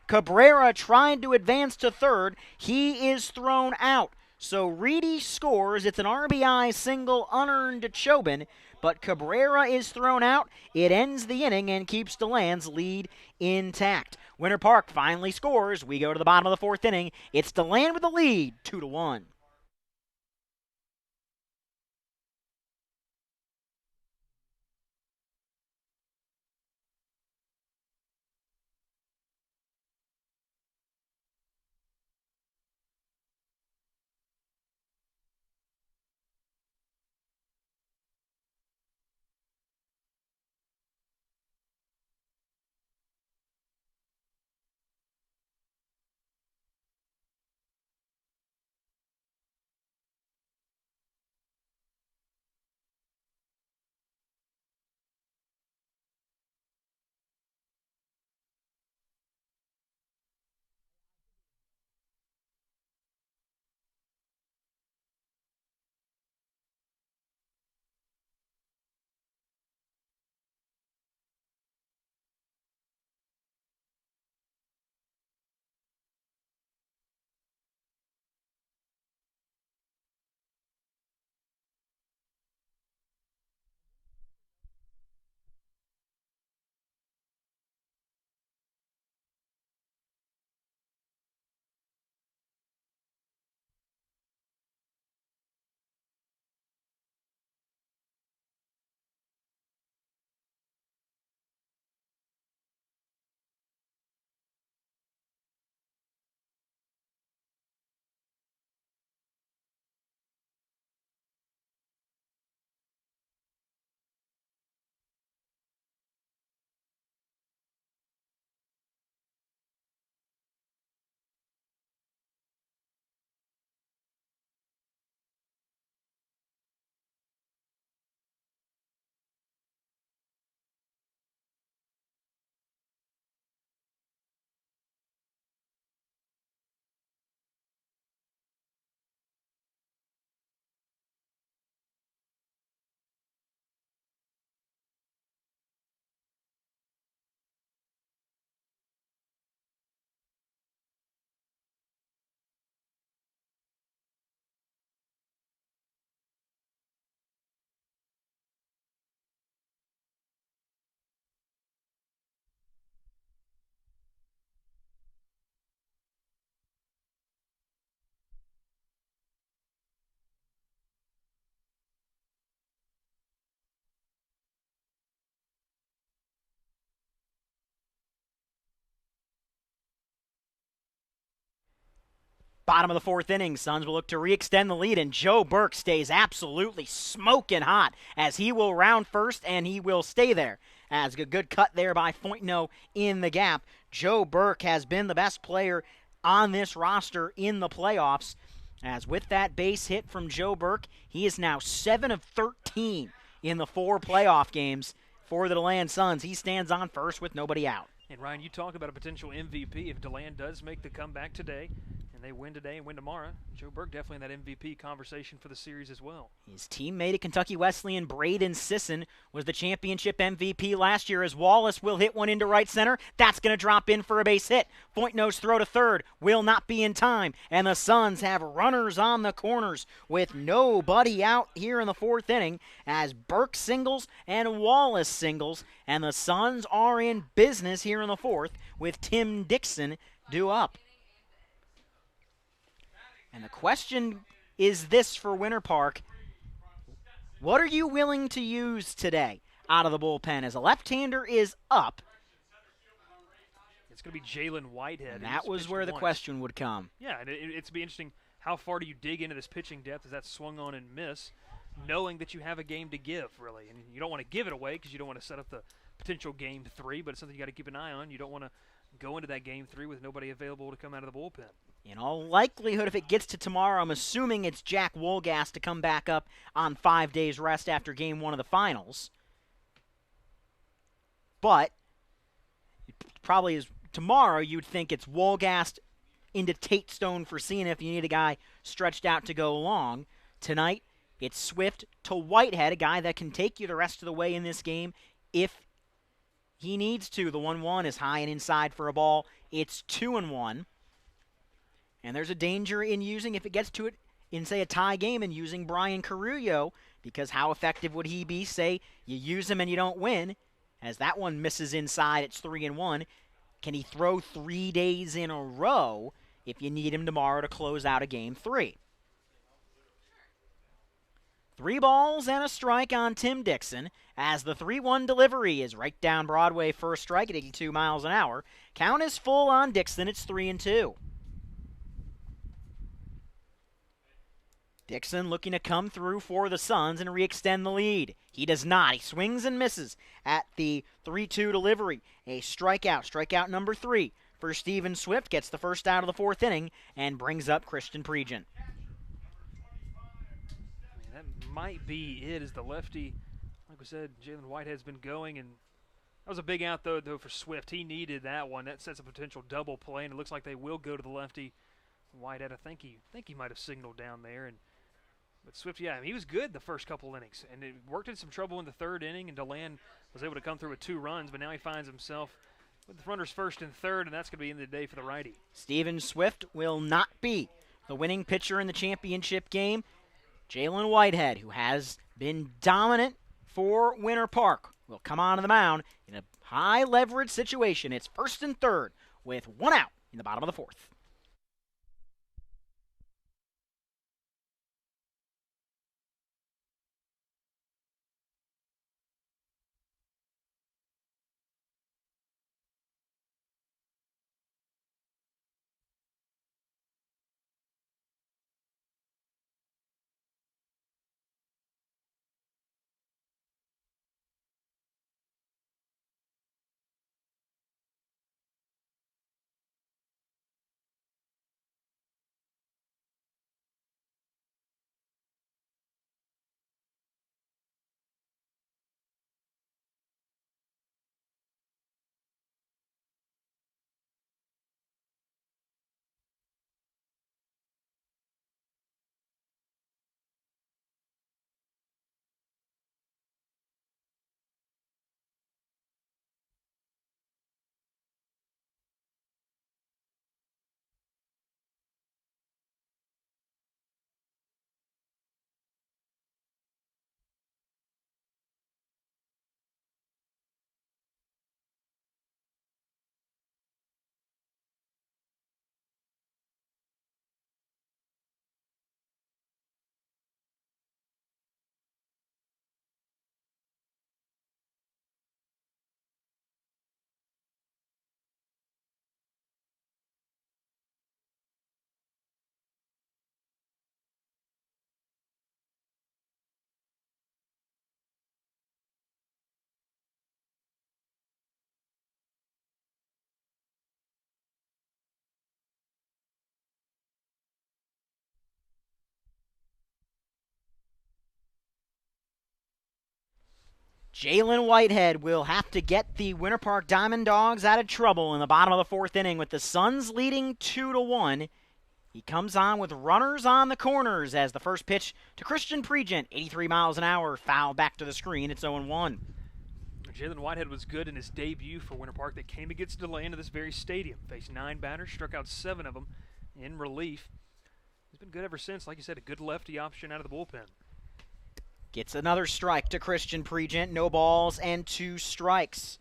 Cabrera trying to advance to third. He is thrown out. So Reedy scores. It's an RBI single unearned to Chobin, but Cabrera is thrown out. It ends the inning and keeps DeLand's lead intact. Winter Park finally scores. We go to the bottom of the 4th inning. It's DeLand with the lead, 2-1. Bottom of the 4th inning, Suns will look to re-extend the lead, and Joe Burke stays absolutely smoking hot as he will round first, and he will stay there. As a good cut there by Foytno in the gap. Joe Burke has been the best player on this roster in the playoffs, as with that base hit from Joe Burke, he is now 7 of 13 in the 4 playoff games for the DeLand Suns. He stands on first with nobody out. And Ryan, you talk about a potential MVP if DeLand does make the comeback today, and they win today and win tomorrow. Joe Burke definitely in that MVP conversation for the series as well. His teammate at Kentucky Wesleyan, Braden Sisson, was the championship MVP last year as Wallace will hit one into right center. That's going to drop in for a base hit. Foytno's throw to third will not be in time, and the Suns have runners on the corners with nobody out here in the 4th inning as Burke singles and Wallace singles, and the Suns are in business here in the 4th with Tim Dixon due up. And the question is this for Winter Park. What are you willing to use today out of the bullpen as a left-hander is up? It's going to be Jalen Whitehead. And that was where the question would come. Yeah, and it's be interesting. How far do you dig into this pitching depth? Is that swung on and miss, knowing that you have a game to give, really? And you don't want to give it away because you don't want to set up the potential game 3, but it's something you got to keep an eye on. You don't want to go into that game 3 with nobody available to come out of the bullpen. In all likelihood, if it gets to tomorrow, I'm assuming it's Jack Wolgast to come back up on 5 days rest after game 1 of the finals. But it probably is tomorrow. You'd think it's Wolgast into Tate Stone for seeing if you need a guy stretched out to go long. Tonight, it's Swift to Whitehead, a guy that can take you the rest of the way in this game if he needs to. The 1-1 is high and inside for a ball. It's 2-1. And there's a danger in using, if it gets to it in, say, a tie game, and using Brian Carrillo, because how effective would he be? Say you use him and you don't win, as that one misses inside, it's 3-1. Can he throw 3 days in a row if you need him tomorrow to close out a game 3? 3 balls and a strike on Tim Dixon as the 3-1 delivery is right down Broadway for a strike at 82 miles an hour. Count is full on Dixon. It's 3-2. Dixon looking to come through for the Suns and re-extend the lead. He does not. He swings and misses at the 3-2 delivery. A strikeout number 3 for Steven Swift. Gets the first out of the 4th inning and brings up Christian Pregent. That might be it, as the lefty, like we said, Jalen Whitehead's been going, and that was a big out, though for Swift. He needed that one. That sets a potential double play, and it looks like they will go to the lefty. Whitehead, I think he might have signaled down there, but Swift, yeah, he was good the first couple innings, and it worked into some trouble in the 3rd inning, and DeLand was able to come through with 2 runs, but now he finds himself with the runners 1st and 3rd, and that's going to be the end of the day for the righty. Steven Swift will not be the winning pitcher in the championship game. Jalen Whitehead, who has been dominant for Winter Park, will come onto the mound in a high-leverage situation. It's 1st and 3rd with 1 out in the bottom of the 4th. Jalen Whitehead will have to get the Winter Park Diamond Dogs out of trouble in the bottom of the 4th inning with the Suns leading 2-1. He comes on with runners on the corners as the first pitch to Christian Pregent, 83 miles an hour, foul back to the screen. It's 0-1. Jalen Whitehead was good in his debut for Winter Park. That came against DeLand to this very stadium. Faced 9 batters, struck out 7 of them in relief. He's been good ever since. Like you said, a good lefty option out of the bullpen. Gets another strike to Christian Pregent. No balls and 2 strikes.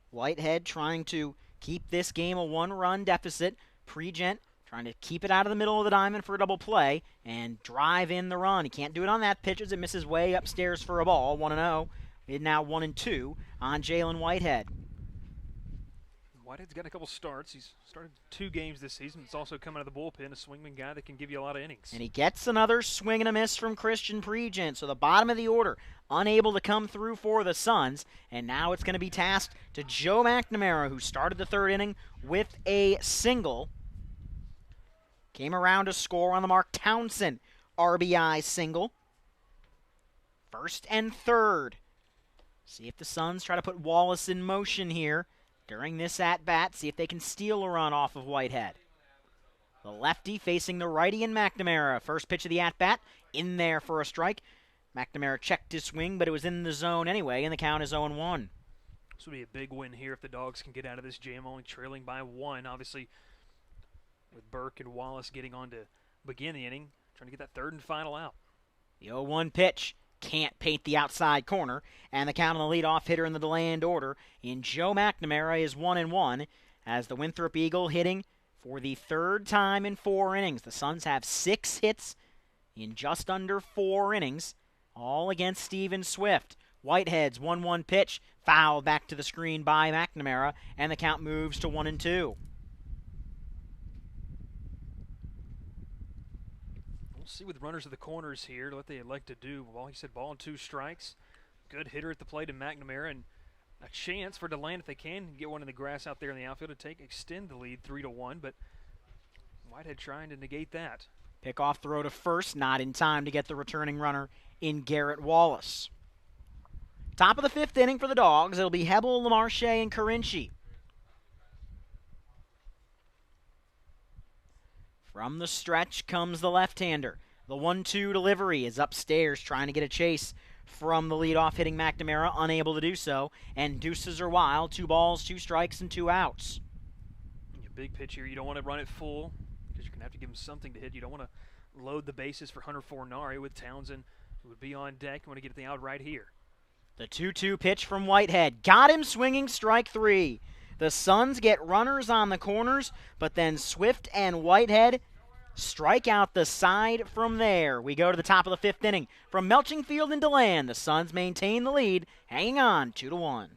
Whitehead trying to keep this game a 1-run deficit. Pregent trying to keep it out of the middle of the diamond for a double play and drive in the run. He can't do it on that pitch as it misses way upstairs for a ball. 1-0. It now 1-2 on Jalen Whitehead. Whitehead's got a couple starts. He's started 2 games this season. It's also come out of the bullpen, a swingman guy that can give you a lot of innings. And he gets another swing and a miss from Christian Pregent. So the bottom of the order, unable to come through for the Suns. And now it's going to be tasked to Joe McNamara, who started the 3rd inning with a single. Came around to score on the Mark Townsend RBI single. 1st and 3rd. See if the Suns try to put Wallace in motion here during this at-bat. See if they can steal a run off of Whitehead. The lefty facing the righty in McNamara. First pitch of the at-bat, in there for a strike. McNamara checked his swing, but it was in the zone anyway, and the count is 0-1. This would be a big win here if the Dogs can get out of this jam, only trailing by 1. Obviously, with Burke and Wallace getting on to begin the inning, trying to get that 3rd and final out. The 0-1 pitch can't paint the outside corner, and the count on the leadoff hitter in the DeLand order in Joe McNamara is 1-1 as the Winthrop Eagle hitting for the 3rd time in 4 innings. The Suns have 6 hits in just under 4 innings, all against Steven Swift. Whitehead's 1-1 pitch fouled back to the screen by McNamara, and the count moves to 1-2. We'll see with runners at the corners here what they elect to do. Well, he said ball and 2 strikes. Good hitter at the plate in McNamara, and a chance for DeLand if they can get one in the grass out there in the outfield to extend the lead 3-1, but Whitehead trying to negate that. Pickoff throw to first, not in time to get the returning runner in Garrett Wallace. Top of the 5th inning for the Dogs. It'll be Hebel, LaMarche, and Carinci. From the stretch comes the left-hander. The 1-2 delivery is upstairs trying to get a chase from the leadoff hitting McNamara, unable to do so, and deuces are wild. 2 balls, 2 strikes, and 2 outs. Your big pitch here, you don't want to run it full because you're going to have to give him something to hit. You don't want to load the bases for Hunter Fornari with Townsend, who would be on deck. You want to get the out right here. The 2-2 pitch from Whitehead got him swinging, strike 3. The Suns get runners on the corners, but then Swift and Whitehead strike out the side from there. We go to the top of the 5th inning. From Melching Field and DeLand, the Suns maintain the lead, hanging on 2-1.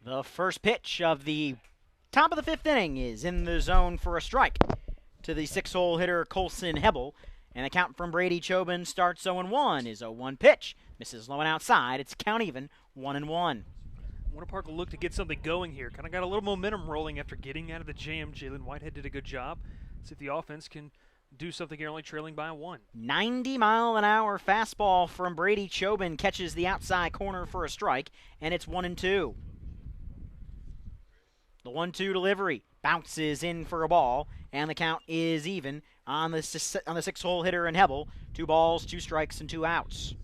The first pitch of the top of the 5th inning is in the zone for a strike to the 6-hole hitter Colson Hebel. And the count from Brady Chobin starts 0-1 is 0-1 pitch. Misses low and outside. It's count even 1-1. Winter Park will look to get something going here. Kind of got a little momentum rolling after getting out of the jam. Jalen Whitehead did a good job. See if the offense can do something here, only trailing by 1. 90-mile-an-hour fastball from Brady Chobin catches the outside corner for a strike, and it's 1-2. The 1-2 delivery bounces in for a ball, and the count is even on the 6-hole hitter in Hebel. 2 balls, 2 strikes, and 2 outs.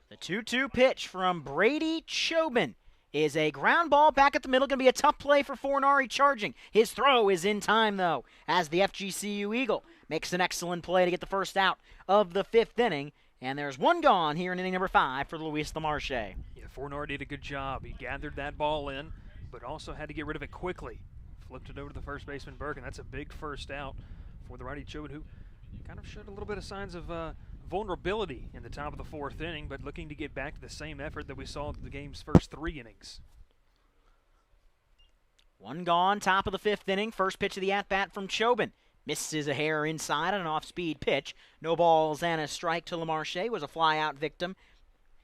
The 2-2 pitch from Brady Chobin is a ground ball back at the middle. Going to be a tough play for Fornari charging. His throw is in time, though, as the FGCU Eagle makes an excellent play to get the first out of the 5th inning. And there's 1 gone here in inning number 5 for Luis LaMarche. Yeah, Fornari did a good job. He gathered that ball in, but also had to get rid of it quickly. Flipped it over to the first baseman, Burke, and that's a big first out for the righty Chobin, who kind of showed a little bit of signs of vulnerability in the top of the 4th inning, but looking to get back to the same effort that we saw in the game's first 3 innings. 1 gone, top of the 5th inning. First pitch of the at-bat from Chobin. Misses a hair inside on an off-speed pitch. No balls and a strike to LaMarche. Was a fly-out victim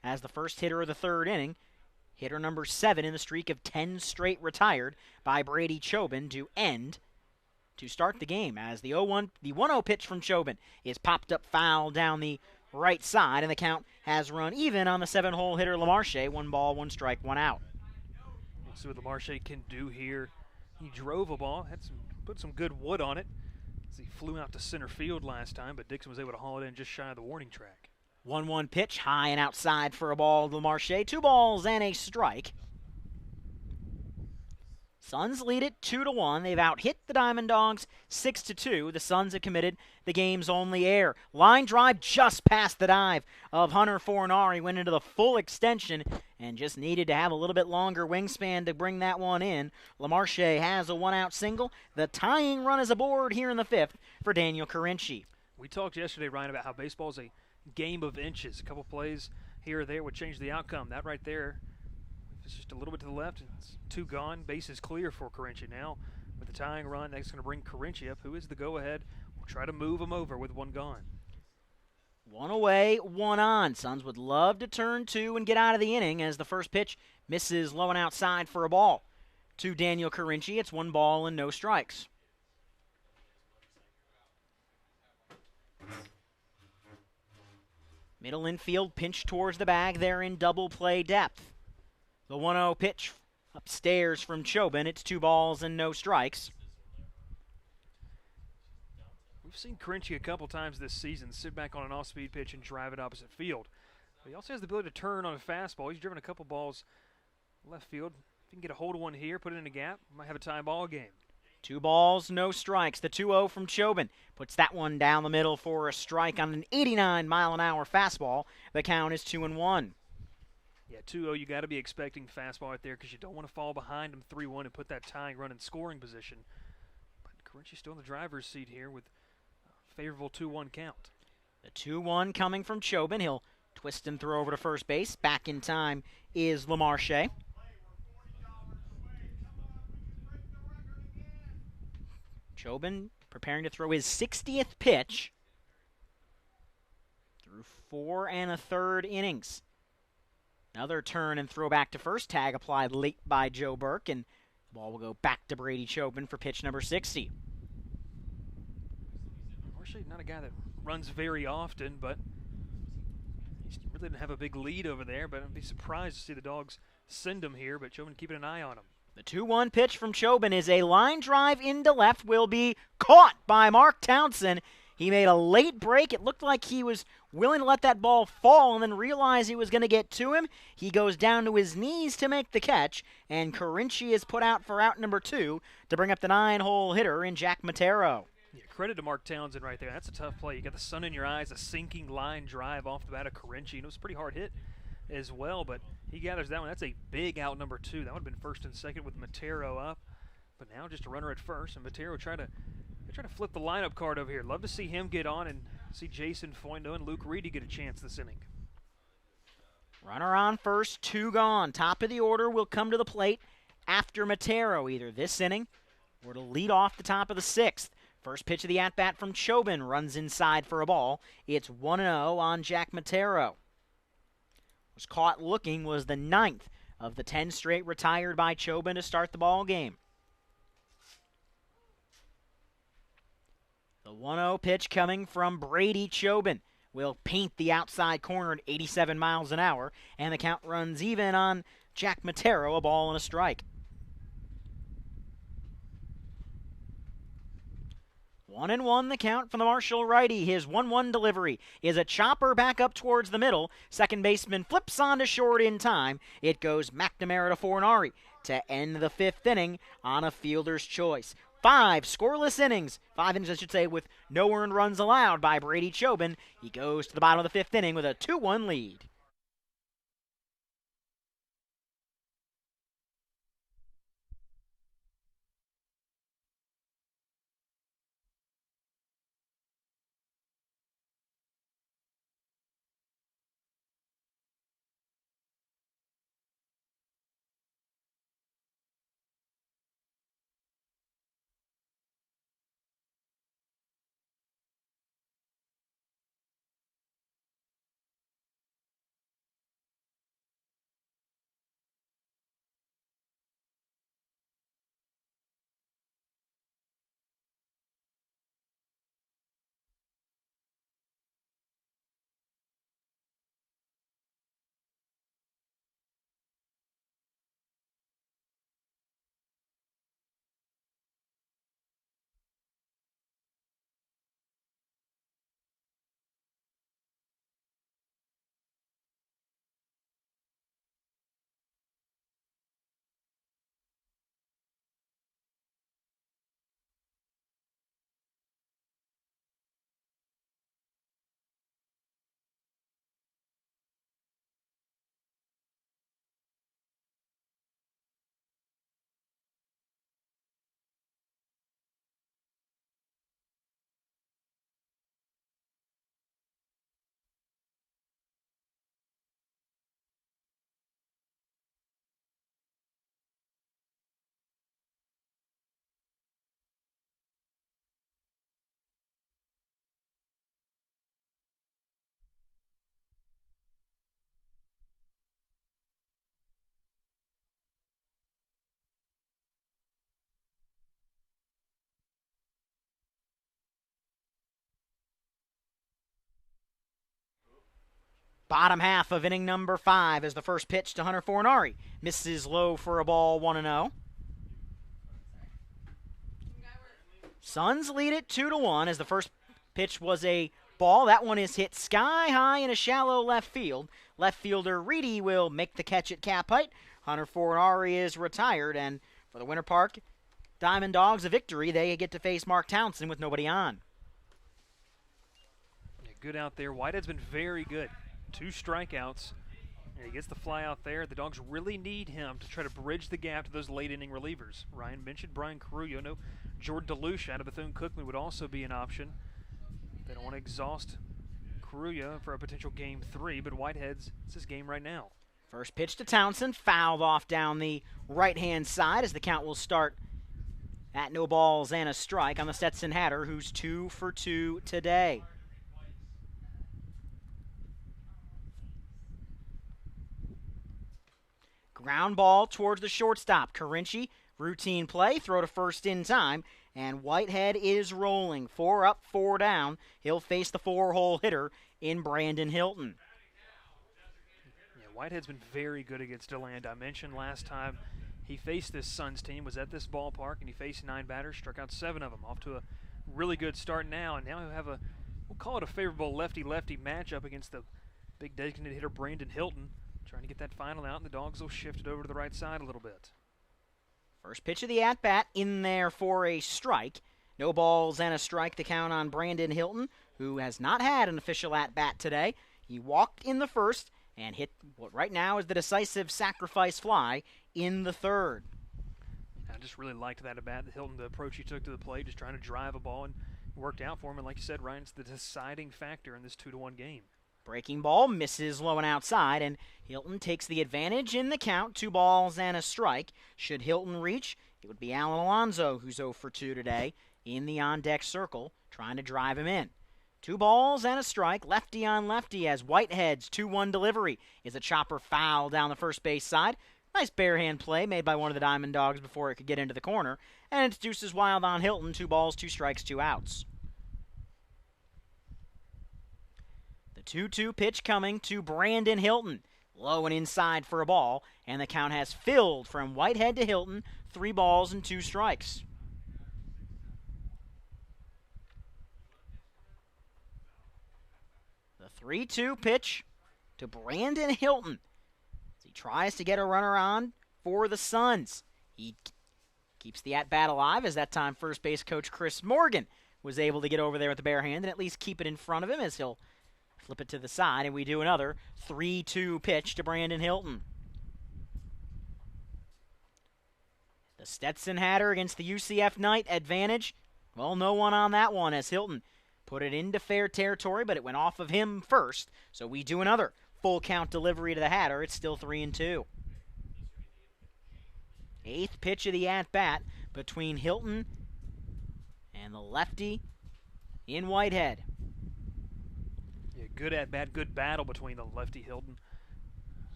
as the first hitter of the 3rd inning. Hitter number 7 in the streak of 10 straight retired by Brady Chobin to start the game, as the 1-0 pitch from Chobin is popped up foul down the right side, and the count has run even on the 7-hole hitter LaMarche. 1 ball, 1 strike, 1 out. We'll see what LaMarche can do here. He drove a ball, put some good wood on it, as he flew out to center field last time, but Dixon was able to haul it in just shy of the warning track. 1-1 pitch, high and outside for a ball to LaMarche. 2 balls and a strike. Suns lead it 2-1. They've out-hit the Diamond Dogs 6-2. The Suns have committed the game's only error. Line drive just past the dive of Hunter Fornari. Went into the full extension and just needed to have a little bit longer wingspan to bring that one in. LaMarche has a 1-out single. The tying run is aboard here in the 5th for Daniel Carinci. We talked yesterday, Ryan, about how baseball is a game of inches. A couple plays here or there would change the outcome. That right there, it's just a little bit to the left. It's 2 gone. Base is clear for Carinci now. With the tying run, that's going to bring Carinci up, who is the go-ahead. We'll try to move him over with 1 gone. 1 away, 1 on. Suns would love to turn 2 and get out of the inning as the first pitch misses low and outside for a ball. To Daniel Carinci, it's 1 ball and no strikes. Middle infield pinch towards the bag. They're in double play depth. The 1-0 pitch upstairs from Chobin. It's 2 balls and no strikes. We've seen Carinci a couple times this season sit back on an off-speed pitch and drive it opposite field. But he also has the ability to turn on a fastball. He's driven a couple balls left field. If he can get a hold of one here, put it in a gap, might have a tie ball game. 2 balls, no strikes. The 2-0 from Chobin puts that one down the middle for a strike on an 89-mile-an-hour fastball. The count is 2-1. Yeah, 2-0, you got to be expecting fastball right there because you don't want to fall behind him 3-1 and put that tying run in scoring position. But Carinci still in the driver's seat here with a favorable 2-1 count. The 2-1 coming from Chobin. He'll twist and throw over to first base. Back in time is LaMarche. Chobin preparing to throw his 60th pitch through 4 1/3 innings. Another turn and throw back to first. Tag applied late by Joe Burke, and the ball will go back to Brady Chobin for pitch number 60. Marche, not a guy that runs very often, but he really didn't have a big lead over there, but I'd be surprised to see the Dogs send him here, but Chobin keeping an eye on him. The 2-1 pitch from Chobin is a line drive into left, will be caught by Mark Townsend. He made a late break. It looked like he was willing to let that ball fall and then realized he was going to get to him. He goes down to his knees to make the catch, and Carinci is put out for out number 2 to bring up the 9-hole hitter in Jack Matero. Yeah, credit to Mark Townsend right there. That's a tough play. You got the sun in your eyes, a sinking line drive off the bat of Carinci, and it was a pretty hard hit as well, but he gathers that one. That's a big out number 2. That would have been first and second with Matero up, but now just a runner at first, and Matero try to flip the lineup card over here. Love to see him get on and see Jason Foyndo and Luke Reedy get a chance this inning. Runner on first, 2 gone. Top of the order will come to the plate after Matero, either this inning or to lead off the top of the 6th. First pitch of the at-bat from Chobin runs inside for a ball. It's 1-0 on Jack Matero. Was caught looking, was the 9th of the 10 straight retired by Chobin to start the ball game. 1-0 pitch coming from Brady Chobin will paint the outside corner at 87 miles an hour, and the count runs even on Jack Matero, a ball and a strike. 1-1 the count from the Marshall righty. His 1-1 delivery is a chopper back up towards the middle. Second baseman flips on to short in time. It goes McNamara to Fornari to end the 5th inning on a fielder's choice. 5 scoreless innings, 5 innings I should say, with no earned runs allowed by Brady Chobin. He goes to the bottom of the 5th inning with a 2-1 lead. Bottom half of inning number 5 is the first pitch to Hunter Fornari. Misses low for a ball, 1-0. Suns lead it 2-1 as the first pitch was a ball. That one is hit sky high in a shallow left field. Left fielder Reedy will make the catch at cap height. Hunter Fornari is retired, and for the Winter Park Diamond Dogs a victory. They get to face Mark Townsend with nobody on. Yeah, good out there. Whitehead's been very good. 2 strikeouts. And he gets the fly out there. The Dogs really need him to try to bridge the gap to those late inning relievers. Ryan mentioned Brian Carullo. No, Jordan DeLucia out of Bethune-Cookman would also be an option. They don't want to exhaust Carullo for a potential game 3, but Whitehead's it's his game right now. First pitch to Townsend, fouled off down the right-hand side as the count will start at no balls and a strike on the Stetson Hatter, who's 2 for 2 today. Ground ball towards the shortstop. Carinci, routine play, throw to first in time, and Whitehead is rolling. 4 up, 4 down. He'll face the 4-hole hitter in Brandon Hilton. Yeah, Whitehead's been very good against DeLand. I mentioned last time he faced this Suns team, was at this ballpark, and he faced 9 batters, struck out 7 of them. Off to a really good start now, and now he'll have we'll call it a favorable lefty-lefty matchup against the big designated hitter Brandon Hilton. Trying to get that final out, and the Dogs will shift it over to the right side a little bit. First pitch of the at-bat in there for a strike. No balls and a strike to count on Brandon Hilton, who has not had an official at-bat today. He walked in the first and hit what right now is the decisive sacrifice fly in the 3rd. I just really liked that at-bat. Hilton, the approach he took to the plate, just trying to drive a ball, and it worked out for him. And like you said, Ryan, it's the deciding factor in this 2-1 game. Breaking ball misses low and outside, and Hilton takes the advantage in the count. 2 balls and a strike. Should Hilton reach, it would be Alan Alonso, who's 0 for 2 today, in the on-deck circle, trying to drive him in. 2 balls and a strike, lefty on lefty, as Whitehead's 2-1 delivery is a chopper foul down the first base side. Nice barehand play made by one of the Diamond Dogs before it could get into the corner, and it's deuces wild on Hilton. 2 balls, 2 strikes, 2 outs. The 2-2 pitch coming to Brandon Hilton. Low and inside for a ball, and the count has filled from Whitehead to Hilton, 3 balls and 2 strikes. The 3-2 pitch to Brandon Hilton as he tries to get a runner on for the Suns. He keeps the at-bat alive, as that time first base coach Chris Morgan was able to get over there with the bare hand and at least keep it in front of him as he'll flip it to the side, and we do another 3-2 pitch to Brandon Hilton. The Stetson Hatter against the UCF Knight advantage. Well, no one on that one as Hilton put it into fair territory, but it went off of him first. So we do another full count delivery to the Hatter. It's still 3-2. 8th pitch of the at-bat between Hilton and the lefty in Whitehead. Yeah, good at-bat, good battle between the lefty Hilton.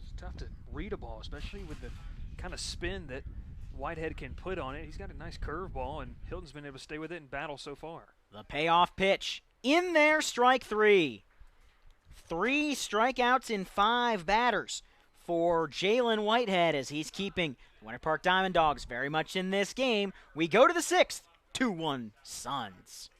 It's tough to read a ball, especially with the kind of spin that Whitehead can put on it. He's got a nice curveball, and Hilton's been able to stay with it in battle so far. The payoff pitch. In there, strike 3. 3 strikeouts in 5 batters for Jalen Whitehead as he's keeping the Winter Park Diamond Dogs very much in this game. We go to the 6th, 2-1 Suns.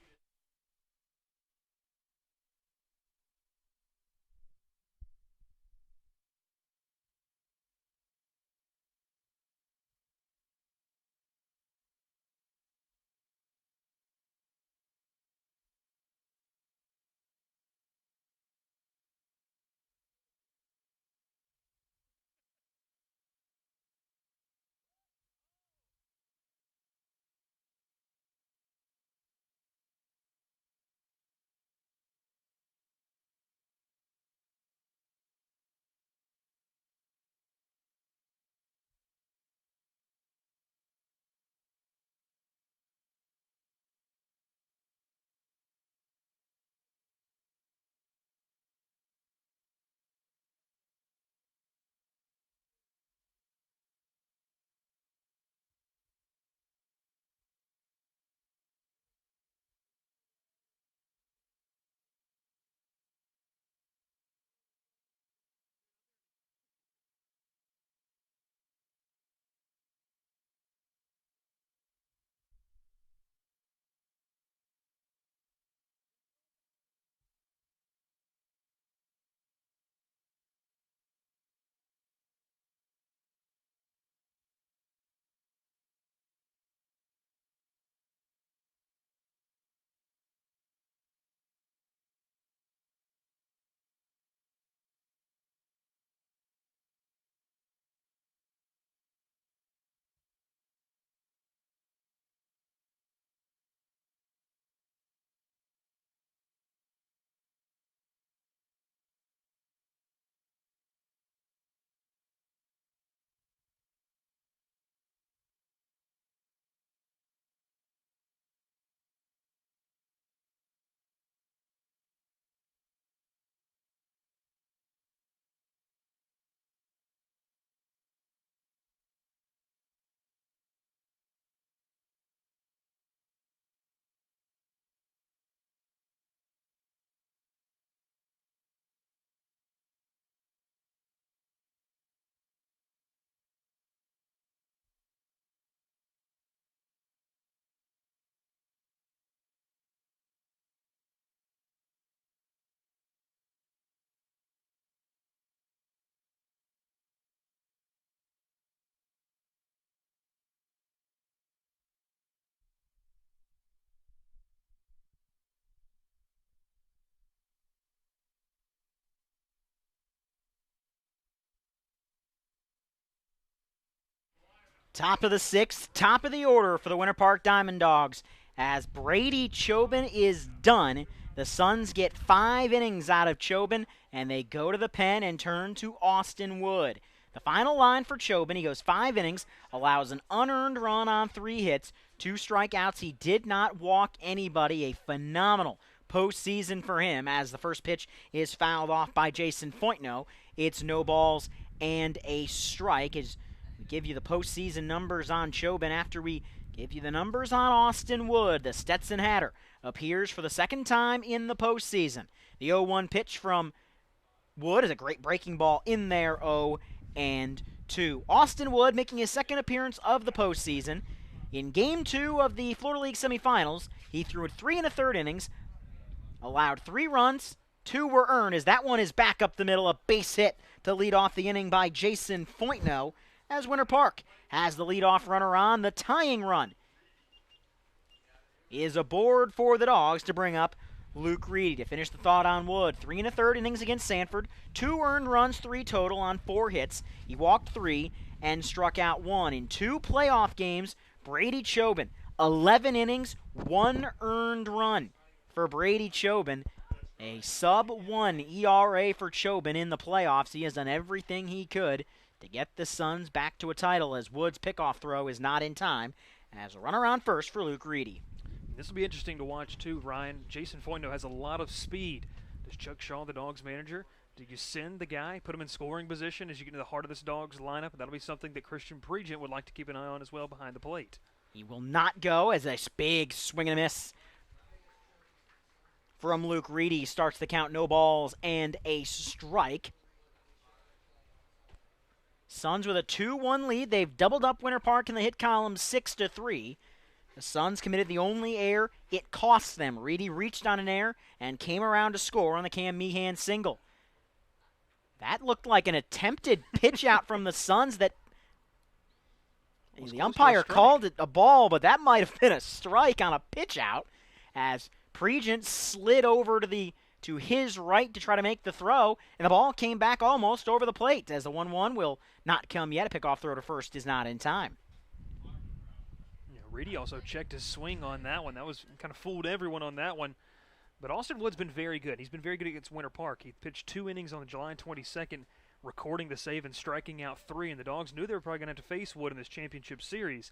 Top of the 6th, top of the order for the Winter Park Diamond Dogs. As Brady Chobin is done, the Suns get 5 innings out of Chobin, and they go to the pen and turn to Austin Wood. The final line for Chobin, he goes 5 innings, allows an unearned run on 3 hits, 2 strikeouts. He did not walk anybody. A phenomenal postseason for him as the first pitch is fouled off by Jason Foytno. It's no balls and a strike. As we give you the postseason numbers on Chobin after we give you the numbers on Austin Wood, the Stetson Hatter appears for the second time in the postseason. The 0-1 pitch from Wood is a great breaking ball in there, 0-2. Austin Wood making his second appearance of the postseason. In Game 2 of the Florida League semifinals, he threw in 3 1/3 innings, allowed 3 runs, 2 were earned, as that one is back up the middle, a base hit to lead off the inning by Jason Foytno, as Winter Park has the leadoff runner on. The tying run is aboard for the Dogs to bring up Luke Reedy. To finish the thought on Wood, 3 1/3 innings against Sanford, 2 earned runs, 3 total on 4 hits. He walked 3 and struck out 1. In 2 playoff games, Brady Chobin, 11 innings, 1 earned run for Brady Chobin. A sub-1 ERA for Chobin in the playoffs. He has done everything he could to get the Suns back to a title, as Wood's pickoff throw is not in time, as a runner on first for Luke Reedy. This will be interesting to watch too, Ryan. Jason Foytno has a lot of speed. Does Chuck Shaw, the Dogs manager, do you send the guy, put him in scoring position as you get into the heart of this Dogs lineup? That'll be something that Christian Pregent would like to keep an eye on as well behind the plate. He will not go, as a big swing and a miss from Luke Reedy starts the count, no balls and a strike. Suns with a 2-1 lead. They've doubled up Winter Park in the hit column 6-3. The Suns committed the only error it cost them. Reedy reached on an error and came around to score on the Cam Meehan single. That looked like an attempted pitch out from the Suns that the umpire called it a ball, but that might have been a strike on a pitch out, as Pregent slid over to his right to try to make the throw, and the ball came back almost over the plate, as the 1-1 will not come yet. A pickoff throw to first is not in time. Reedy also checked his swing on that one. That was kind of fooled everyone on that one. But Austin Wood's been very good. He's been very good against Winter Park. He pitched 2 innings on July 22nd, recording the save and striking out 3, and the Dogs knew they were probably going to have to face Wood in this championship series.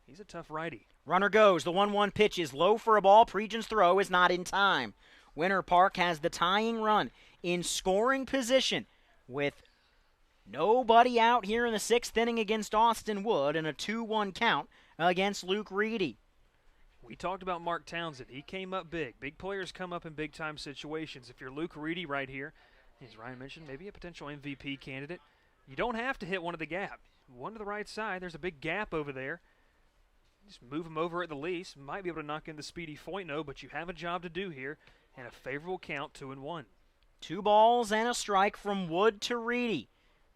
He's a tough righty. Runner goes. The 1-1 pitch is low for a ball. Pregent's throw is not in time. Winter Park has the tying run in scoring position with nobody out here in the 6th inning against Austin Wood, and a 2-1 count against Luke Reedy. We talked about Mark Townsend. He came up big. Big players come up in big-time situations. If you're Luke Reedy right here, as Ryan mentioned, maybe a potential MVP candidate, you don't have to hit one to the gap. One to the right side. There's a big gap over there. Just move him over at the least. Might be able to knock in the speedy Foytno, but you have a job to do here, and a favorable count, 2-1. 2 balls and a strike from Wood to Reedy.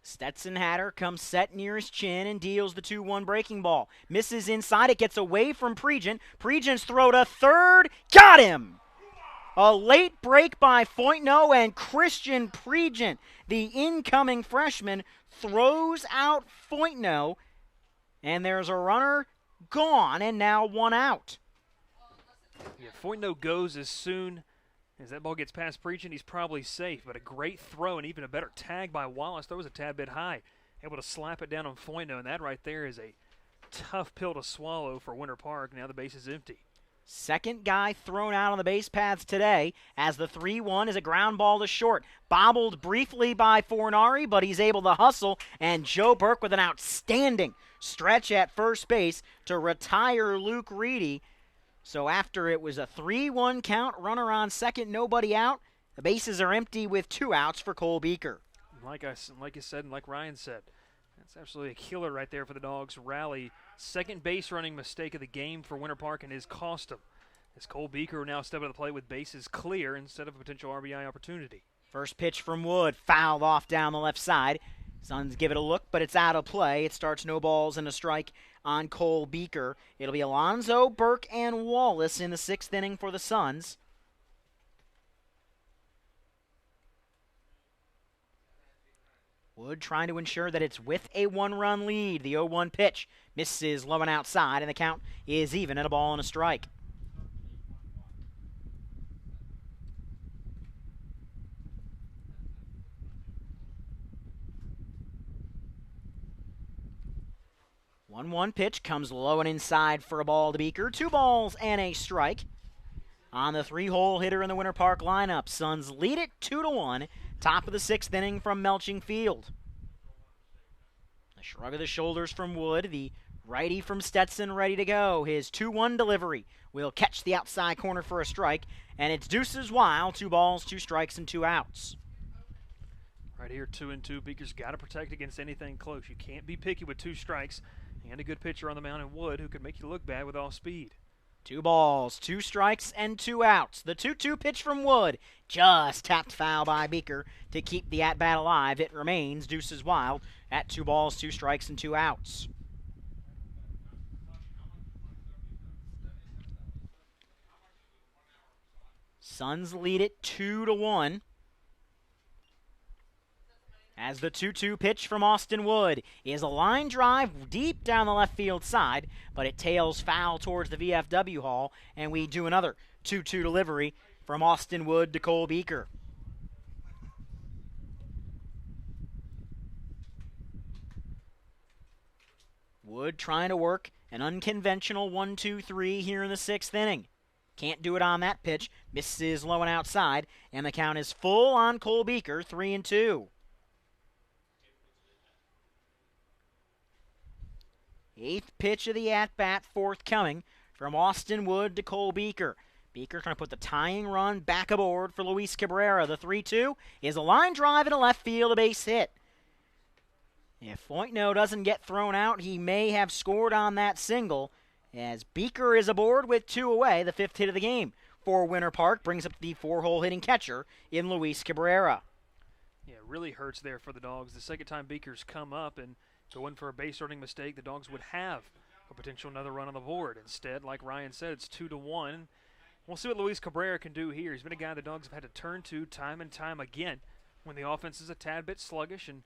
Stetson Hatter comes set near his chin and deals the 2-1 breaking ball. Misses inside. It gets away from Pregent. Pregent's throw to third. Got him! A late break by Foytno, and Christian Pregent, the incoming freshman, throws out Foytno. And there's a runner gone, and now 1 out. Yeah, Foytno goes as soon as that ball gets past Pregent. He's probably safe, but a great throw and even a better tag by Wallace. Throw was a tad bit high. Able to slap it down on Foytno, and that right there is a tough pill to swallow for Winter Park. Now the base is empty. Second guy thrown out on the base paths today, as the 3-1 is a ground ball to short. Bobbled briefly by Fornari, but he's able to hustle, and Joe Burke with an outstanding stretch at first base to retire Luke Reedy. So after it was a 3-1 count, runner on second, nobody out, the bases are empty with 2 outs for Cole Beaker. Like you said and like Ryan said, that's absolutely a killer right there for the Dogs. Rally, second base running mistake of the game for Winter Park, and has cost them, as Cole Beaker will now step to the plate with bases clear instead of a potential RBI opportunity. First pitch from Wood, fouled off down the left side. Suns give it a look, but it's out of play. It starts no balls and a strike on Cole Beaker. It'll be Alonzo, Burke, and Wallace in the 6th inning for the Suns. Wood trying to ensure that it's with a 1-run lead. The 0-1 pitch misses low and outside, and the count is even at a ball and a strike. The 1-1 pitch comes low and inside for a ball to Beaker. 2 balls and a strike. On the 3-hole hitter in the Winter Park lineup, Suns lead it 2-1. Top of the 6th inning from Melching Field. A shrug of the shoulders from Wood. The Righty from Stetson ready to go. His 2-1 delivery will catch the outside corner for a strike, and it's deuces wild. 2 balls, 2 strikes, and 2 outs. Right here, 2-2. Beaker's got to protect against anything close. You can't be picky with 2 strikes and a good pitcher on the mound in Wood who could make you look bad with off speed. 2 balls, 2 strikes, and 2 outs. The 2-2 pitch from Wood just tapped foul by Beaker to keep the at-bat alive. It remains deuces wild at 2 balls, 2 strikes, and 2 outs. Suns lead it 2-1. As the 2-2 pitch from Austin Wood is a line drive deep down the left field side, but it tails foul towards the VFW hall, and we do another 2-2 delivery from Austin Wood to Cole Beaker. Wood trying to work an unconventional 1-2-3 here in the 6th inning. Can't do it on that pitch, misses low and outside, and the count is full on Cole Beaker, 3-2. 8th pitch of the at-bat forthcoming from Austin Wood to Cole Beaker. Beaker trying to put the tying run back aboard for Luis Cabrera. The 3-2 is a line drive into left field, a base hit. If Foytno doesn't get thrown out, he may have scored on that single, as Beaker is aboard with 2 away, the 5th hit of the game for Winter Park. Brings up the 4-hole hitting catcher in Luis Cabrera. Yeah, it really hurts there for the Dogs. The second time Beaker's come up and going for a base running mistake, the Dogs would have a potential another run on the board. Instead, like Ryan said, it's 2-1. We'll see what Luis Cabrera can do here. He's been a guy the Dogs have had to turn to time and time again when the offense is a tad bit sluggish, and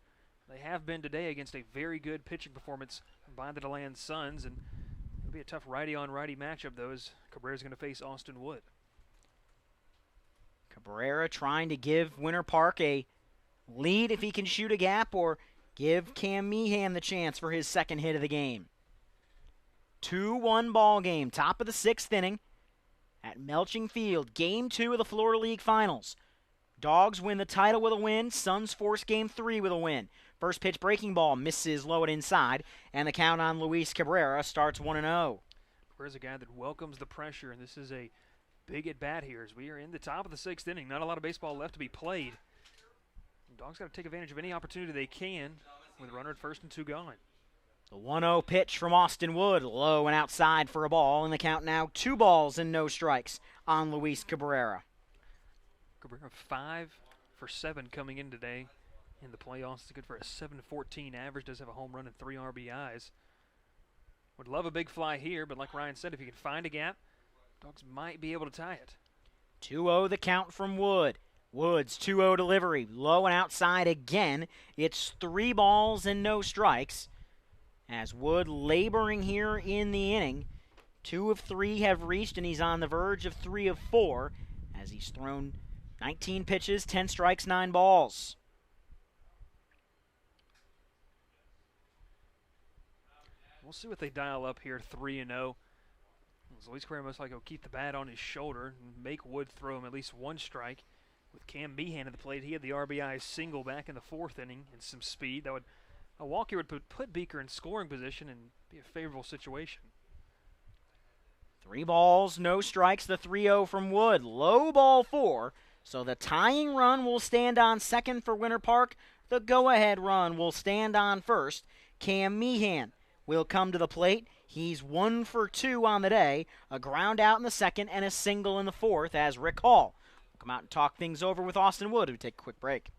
they have been today against a very good pitching performance by the DeLand Suns. And it'll be a tough righty-on-righty matchup, though, as Cabrera's going to face Austin Wood. Cabrera trying to give Winter Park a lead if he can shoot a gap, or give Cam Meehan the chance for his 2nd hit of the game. 2-1 ball game, top of the 6th inning at Melching Field, Game 2 of the Florida League Finals. Dogs win the title with a win. Suns force Game 3 with a win. First pitch breaking ball misses low and inside, and the count on Luis Cabrera starts 1-0. Cabrera's a guy that welcomes the pressure, and this is a big at-bat here as we are in the top of the 6th inning. Not a lot of baseball left to be played. Dogs got to take advantage of any opportunity they can with a runner at first and 2 gone. The 1-0 pitch from Austin Wood, low and outside for a ball, and the count now 2 balls and no strikes on Luis Cabrera. Cabrera 5 for 7 coming in today in the playoffs. It's good for a 7.14 average. Does have a home run and 3 RBIs. Would love a big fly here, but like Ryan said, if you can find a gap, Dogs might be able to tie it. 2-0 the count from Wood. Wood's 2-0 delivery, low and outside again. It's 3 balls and no strikes. As Wood laboring here in the inning. 2 of 3 have reached, and he's on the verge of 3 of 4 as he's thrown 19 pitches, 10 strikes, 9 balls. We'll see what they dial up here, 3-0. Luis Cabrera most likely will keep the bat on his shoulder and make Wood throw him at least 1 strike. With Cam Meehan at the plate, he had the RBI single back in the 4th inning and some speed. A walk here would put Beaker in scoring position and be a favorable situation. 3 balls, no strikes, the 3-0 from Wood. Low ball 4, so the tying run will stand on second for Winter Park. The go-ahead run will stand on first. Cam Meehan will come to the plate. He's 1 for 2 on the day. A ground out in the 2nd and a single in the 4th as Rick Hall will come out and talk things over with Austin Wood, who take a quick break.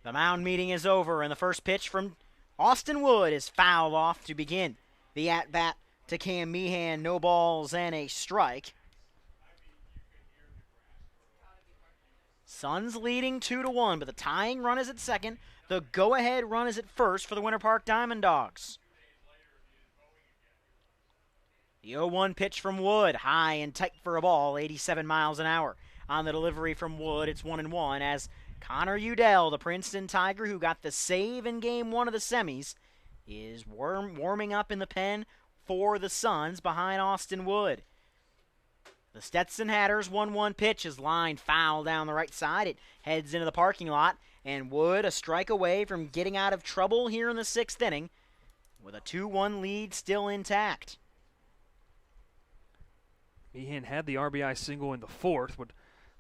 The mound meeting is over, and the first pitch from Austin Wood is fouled off to begin the at-bat to Cam Meehan. No balls and a strike. Suns leading 2-1, but the tying run is at second. The go-ahead run is at first for the Winter Park Diamond Dogs. The 0-1 pitch from Wood, high and tight for a ball, 87 miles an hour. On the delivery from Wood, it's 1-1 as Connor Udell, the Princeton Tiger who got the save in Game 1 of the semis, is warming up in the pen for the Suns behind Austin Wood. The Stetson Hatters 1-1 pitch is lined foul down the right side. It heads into the parking lot, and Wood a strike away from getting out of trouble here in the 6th inning with a 2-1 lead still intact. Meehan had the RBI single in the 4th. Would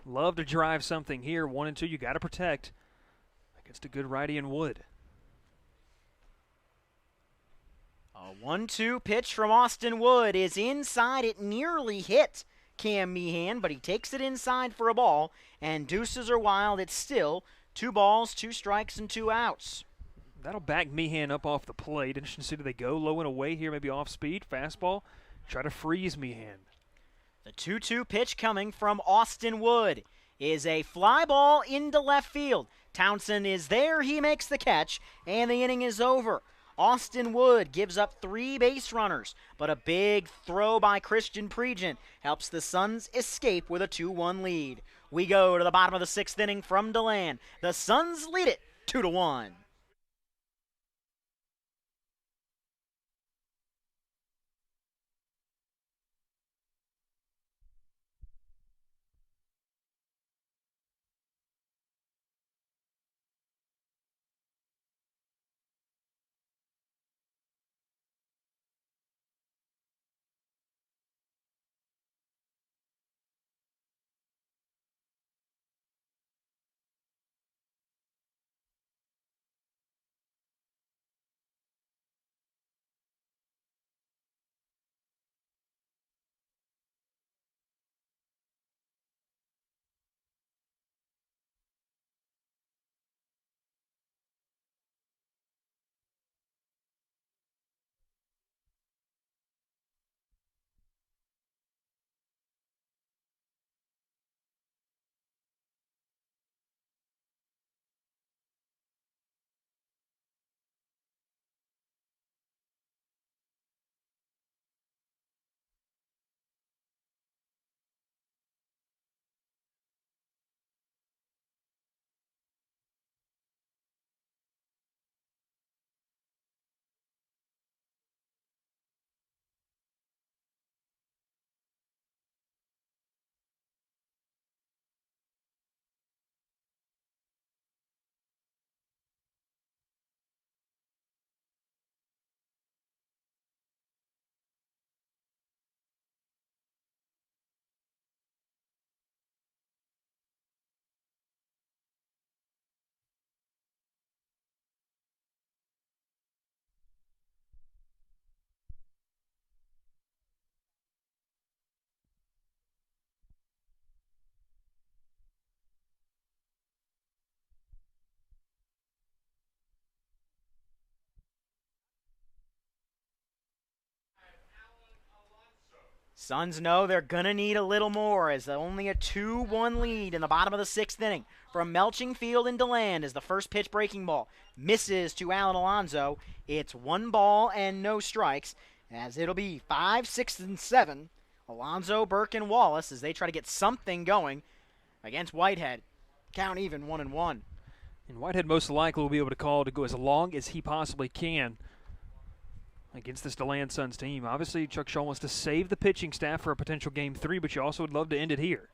love to drive something here. 1 and 2, you got to protect against a good righty in Wood. A 1-2 pitch from Austin Wood is inside. It nearly hit Cam Meehan, but he takes it inside for a ball, and deuces are wild. It's still 2 balls, 2 strikes, and 2 outs. That'll back Meehan up off the plate. Interesting to see, do they go low and away here, maybe off speed, fastball, try to freeze Meehan. The 2-2 pitch coming from Austin Wood is a fly ball into left field. Townsend is there, he makes the catch, and the inning is over. Austin Wood gives up 3 base runners, but a big throw by Christian Pregent helps the Suns escape with a 2-1 lead. We go to the bottom of the 6th inning from DeLand. The Suns lead it 2-1. Suns know they're going to need a little more as only a 2-1 lead in the bottom of the 6th inning from Melching Field in DeLand as the first pitch breaking ball misses to Alan Alonso. It's 1 ball and no strikes as it'll be 5, 6, and 7. Alonso, Burke, and Wallace as they try to get something going against Whitehead. Count even 1-1. And Whitehead most likely will be able to call to go as long as he possibly can against this DeLand Suns team. Obviously, Chuck Shaw wants to save the pitching staff for a potential Game 3, but you also would love to end it here.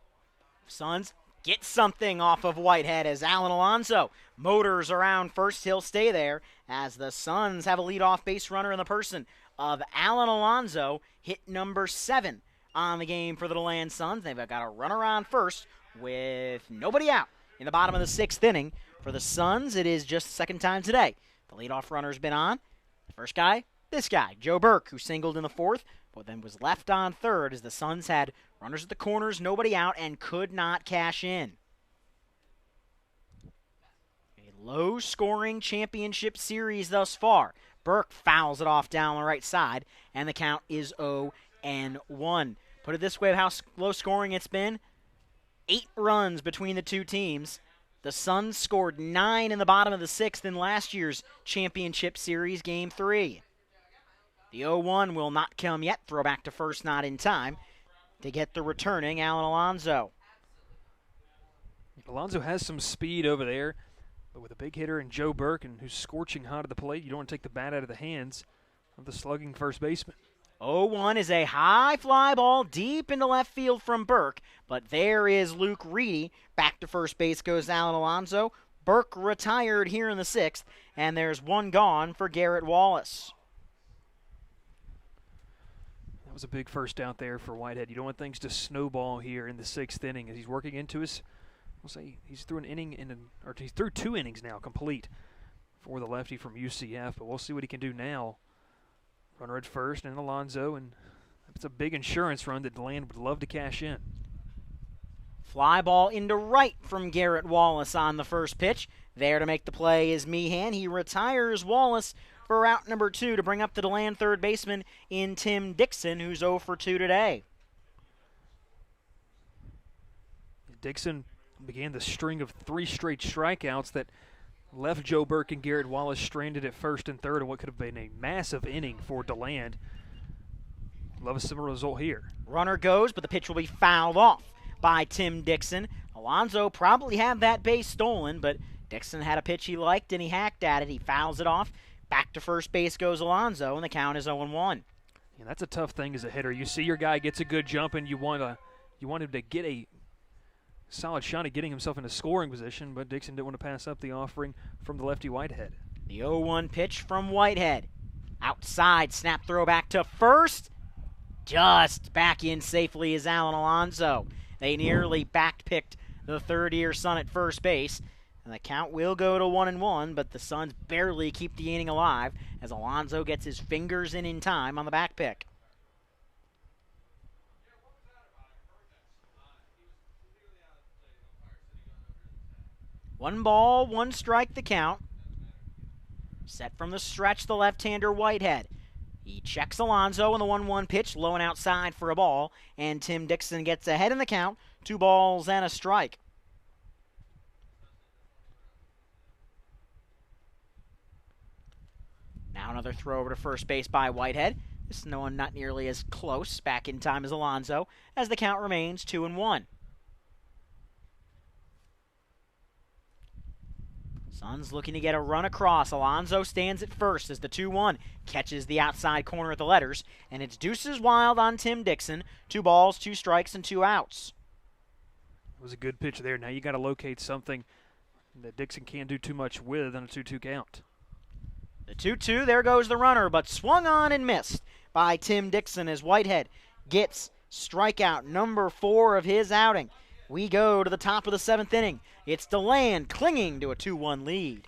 Suns get something off of Whitehead as Alan Alonso motors around first. He'll stay there as the Suns have a leadoff base runner in the person of Alan Alonso, hit number 7 on the game for the DeLand Suns. They've got a runner on first with nobody out in the bottom of the 6th inning. For the Suns, it is just the second time today the leadoff runner's been on. The first guy, this guy, Joe Burke, who singled in the 4th, but then was left on 3rd as the Suns had runners at the corners, nobody out, and could not cash in. A Low-scoring championship series thus far. Burke fouls it off down the right side, and the count is 0-1. Put it this way, how low-scoring it's been. 8 runs between the two teams. The Suns scored 9 in the bottom of the 6th in last year's championship series, Game 3. The 0-1 will not come yet. Throw back to first, not in time to get the returning Alan Alonso. Alonso has some speed over there, but with a big hitter in Joe Burke, and who's scorching hot at the plate, you don't want to take the bat out of the hands of the slugging first baseman. 0-1 is a high fly ball deep into left field from Burke, but there is Luke Reedy. Back to first base goes Alan Alonso. Burke retired here in the 6th, and there's one gone for Garrett Wallace. That was a big first out there for Whitehead. You don't want things to snowball here in the 6th inning as he's working into his, we'll say he's through an inning, or he's through 2 innings now complete for the lefty from UCF, but we'll see what he can do now. Runner at first and Alonso, and it's a big insurance run that DeLand would love to cash in. Fly ball into right from Garrett Wallace on the first pitch. There to make the play is Meehan. He retires Wallace for out number 2 to bring up the DeLand third baseman in Tim Dixon, who's 0 for 2 today. Dixon began the string of 3 straight strikeouts that left Joe Burke and Garrett Wallace stranded at first and third in what could have been a massive inning for DeLand. Love a similar result here. Runner goes, but the pitch will be fouled off by Tim Dixon. Alonso probably had that base stolen, but Dixon had a pitch he liked and he hacked at it. He fouls it off. Back to first base goes Alonso, and the count is 0-1. Yeah, that's a tough thing as a hitter. You see your guy gets a good jump, and you want him to get a solid shot at getting himself in a scoring position, but Dixon didn't want to pass up the offering from the lefty Whitehead. The 0-1 pitch from Whitehead. Outside, snap throw back to first. Just back in safely is Alan Alonso. They nearly backpicked the third-year son at first base. And the count will go to 1-1, but the Suns barely keep the inning alive as Alonso gets his fingers in time on the back pick. One ball, one strike the count. Set from the stretch, the left-hander Whitehead. He checks Alonso on the 1-1 pitch, low and outside for a ball, and Tim Dixon gets ahead in the count, 2 balls and a strike. Now another throw over to first base by Whitehead. This one not nearly as close, back in time as Alonso, as the count remains 2-1. Suns looking to get a run across. Alonso stands at first as the 2-1 catches the outside corner at the letters, and it's deuces wild on Tim Dixon. 2 balls, 2 strikes, and 2 outs. It was a good pitch there. Now you got to locate something that Dixon can't do too much with on a 2-2 count. The 2-2, there goes the runner, but swung on and missed by Tim Dixon as Whitehead gets strikeout number 4 of his outing. We go to the top of the 7th inning. It's DeLand clinging to a 2-1 lead.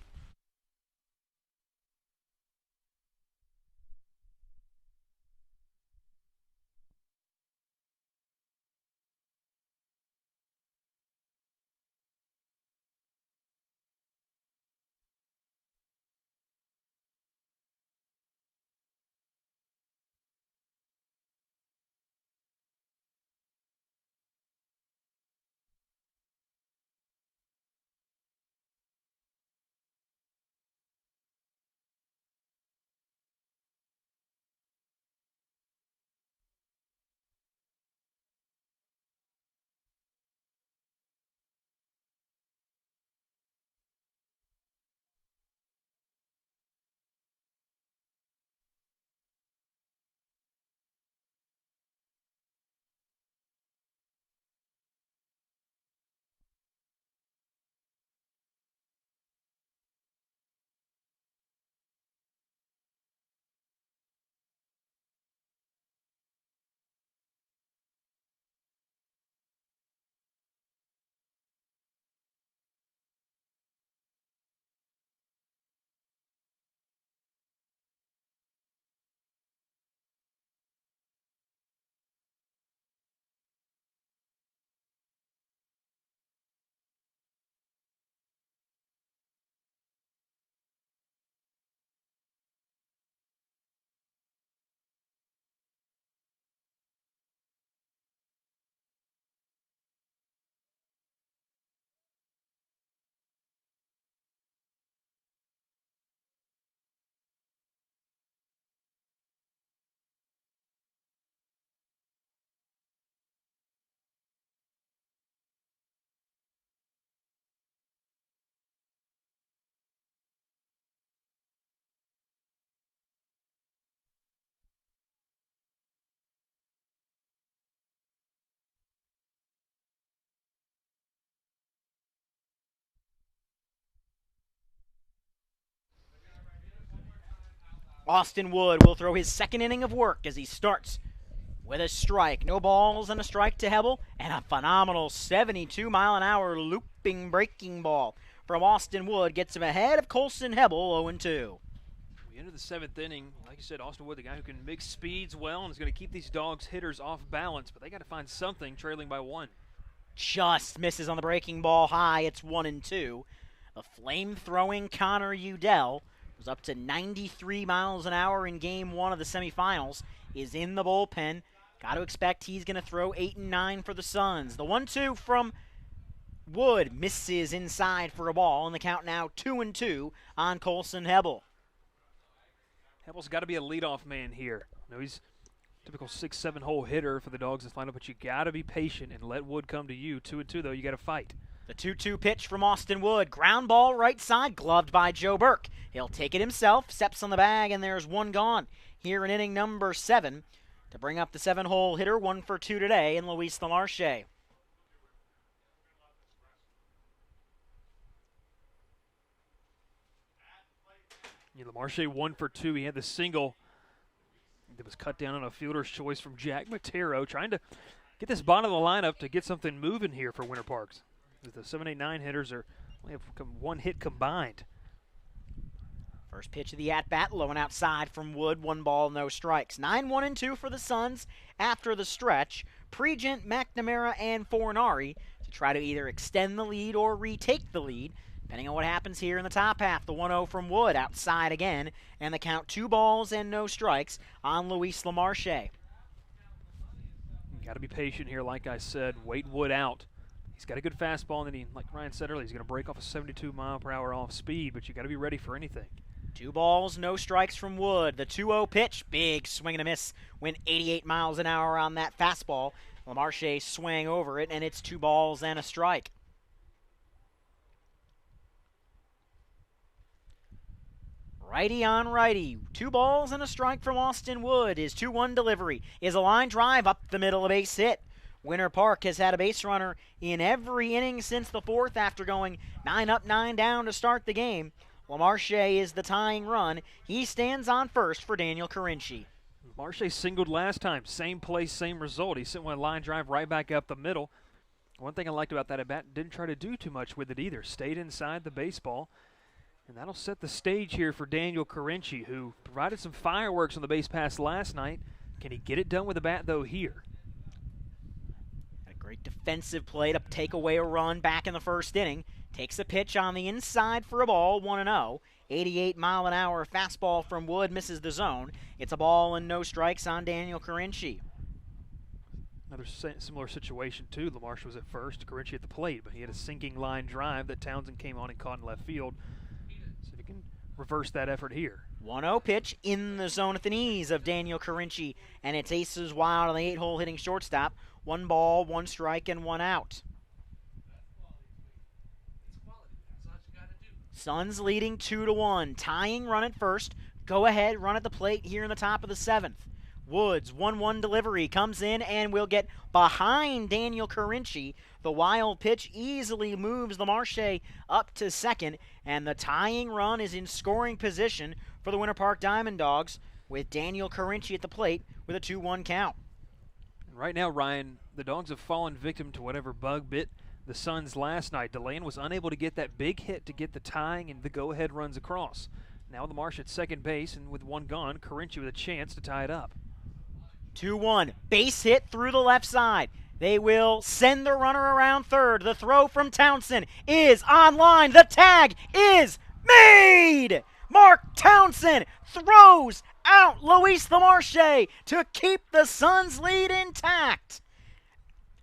Austin Wood will throw his second inning of work as he starts with a strike. No balls and a strike to Hebel, and a phenomenal 72-mile-an-hour looping breaking ball from Austin Wood gets him ahead of Colson Hebel 0-2. We enter the 7th inning. Like you said, Austin Wood, the guy who can mix speeds well and is going to keep these Dawgs hitters off balance, but they got to find something trailing by 1. Just misses on the breaking ball high. It's 1-2. A flame-throwing Connor Udell was up to 93 miles an hour in Game 1 of the semifinals, is in the bullpen. Got to expect he's going to throw 8 and 9 for the Suns. The 1-2 from Wood misses inside for a ball, and the count now 2-2 on Colson Hebel. Hebel's got to be a leadoff man here. I know he's a typical 6-7 hole hitter for the Dawgs' lineup, but you got to be patient and let Wood come to you. 2-2 though, you got to fight. The 2-2 pitch from Austin Wood. Ground ball right side, gloved by Joe Burke. He'll take it himself, steps on the bag, and there's one gone here in inning number 7 to bring up the 7-hole hitter, 1 for 2 today in Luis Lamarche. Yeah, Lamarche 1 for 2. He had the single that was cut down on a fielder's choice from Jack Matero, trying to get this bottom of the lineup to get something moving here for Winter Parks. The 7, 8, 9 hitters only have 1 hit combined. First pitch of the at-bat, low and outside from Wood, 1 ball, no strikes. 9-1-2 for the Suns after the stretch. Pregent, McNamara, and Fornari to try to either extend the lead or retake the lead, depending on what happens here in the top half. The 1-0 from Wood, outside again, and the count 2 balls and no strikes on Luis Lamarche. Got to be patient here, like I said. Wait Wood out. He's got a good fastball, and then like Ryan said earlier, he's going to break off a 72-mile-per-hour off speed, but you got to be ready for anything. 2 balls, no strikes from Wood. The 2-0 pitch, big swing and a miss. Went 88 miles an hour on that fastball. Lamarche swang over it, and it's 2 balls and a strike. Righty on righty. 2 balls and a strike from Austin Wood. His 2-1 delivery is a line drive up the middle, a base hit. Winter Park has had a base runner in every inning since the 4th after going 9 up, 9 down to start the game. Lamarche is the tying run. He stands on first for Daniel Carinci. Lamarche singled last time. Same place, same result. He sent one line drive right back up the middle. One thing I liked about that at-bat, didn't try to do too much with it either. Stayed inside the baseball. And that'll set the stage here for Daniel Carinci, who provided some fireworks on the base pass last night. Can he get it done with the bat, though, here? A great defensive play to take away a run back in the first inning. Takes a pitch on the inside for a ball, 1-0. 88-mile-an-hour fastball from Wood misses the zone. It's a ball and no strikes on Daniel Carinci. Another similar situation, too. Lamarche was at first, Carinci at the plate, but he had a sinking line drive that Townsend came on and caught in left field. So if he can reverse that effort here. 1-0 pitch in the zone at the knees of Daniel Carinci, and it's aces wild on the 8-hole hitting shortstop. 1 ball, 1 strike, and 1 out. Suns leading 2-1. Tying run at first. Go ahead, run at the plate here in the top of the 7th. Woods, 1-1 delivery, comes in and will get behind Daniel Carinci. The wild pitch easily moves Lamarche up to second, and the tying run is in scoring position for the Winter Park Diamond Dogs with Daniel Carinci at the plate with a 2-1 count. Right now, Ryan, the Dogs have fallen victim to whatever bug bit the Suns last night. DeLand was unable to get that big hit to get the tying and the go-ahead runs across. Now Lamarche at second base, and with 1 gone, Carinci with a chance to tie it up. 2-1, base hit through the left side. They will send the runner around third. The throw from Townsend is on line. The tag is made! Mark Townsend throws out Luis Lamarche to keep the Suns' lead intact.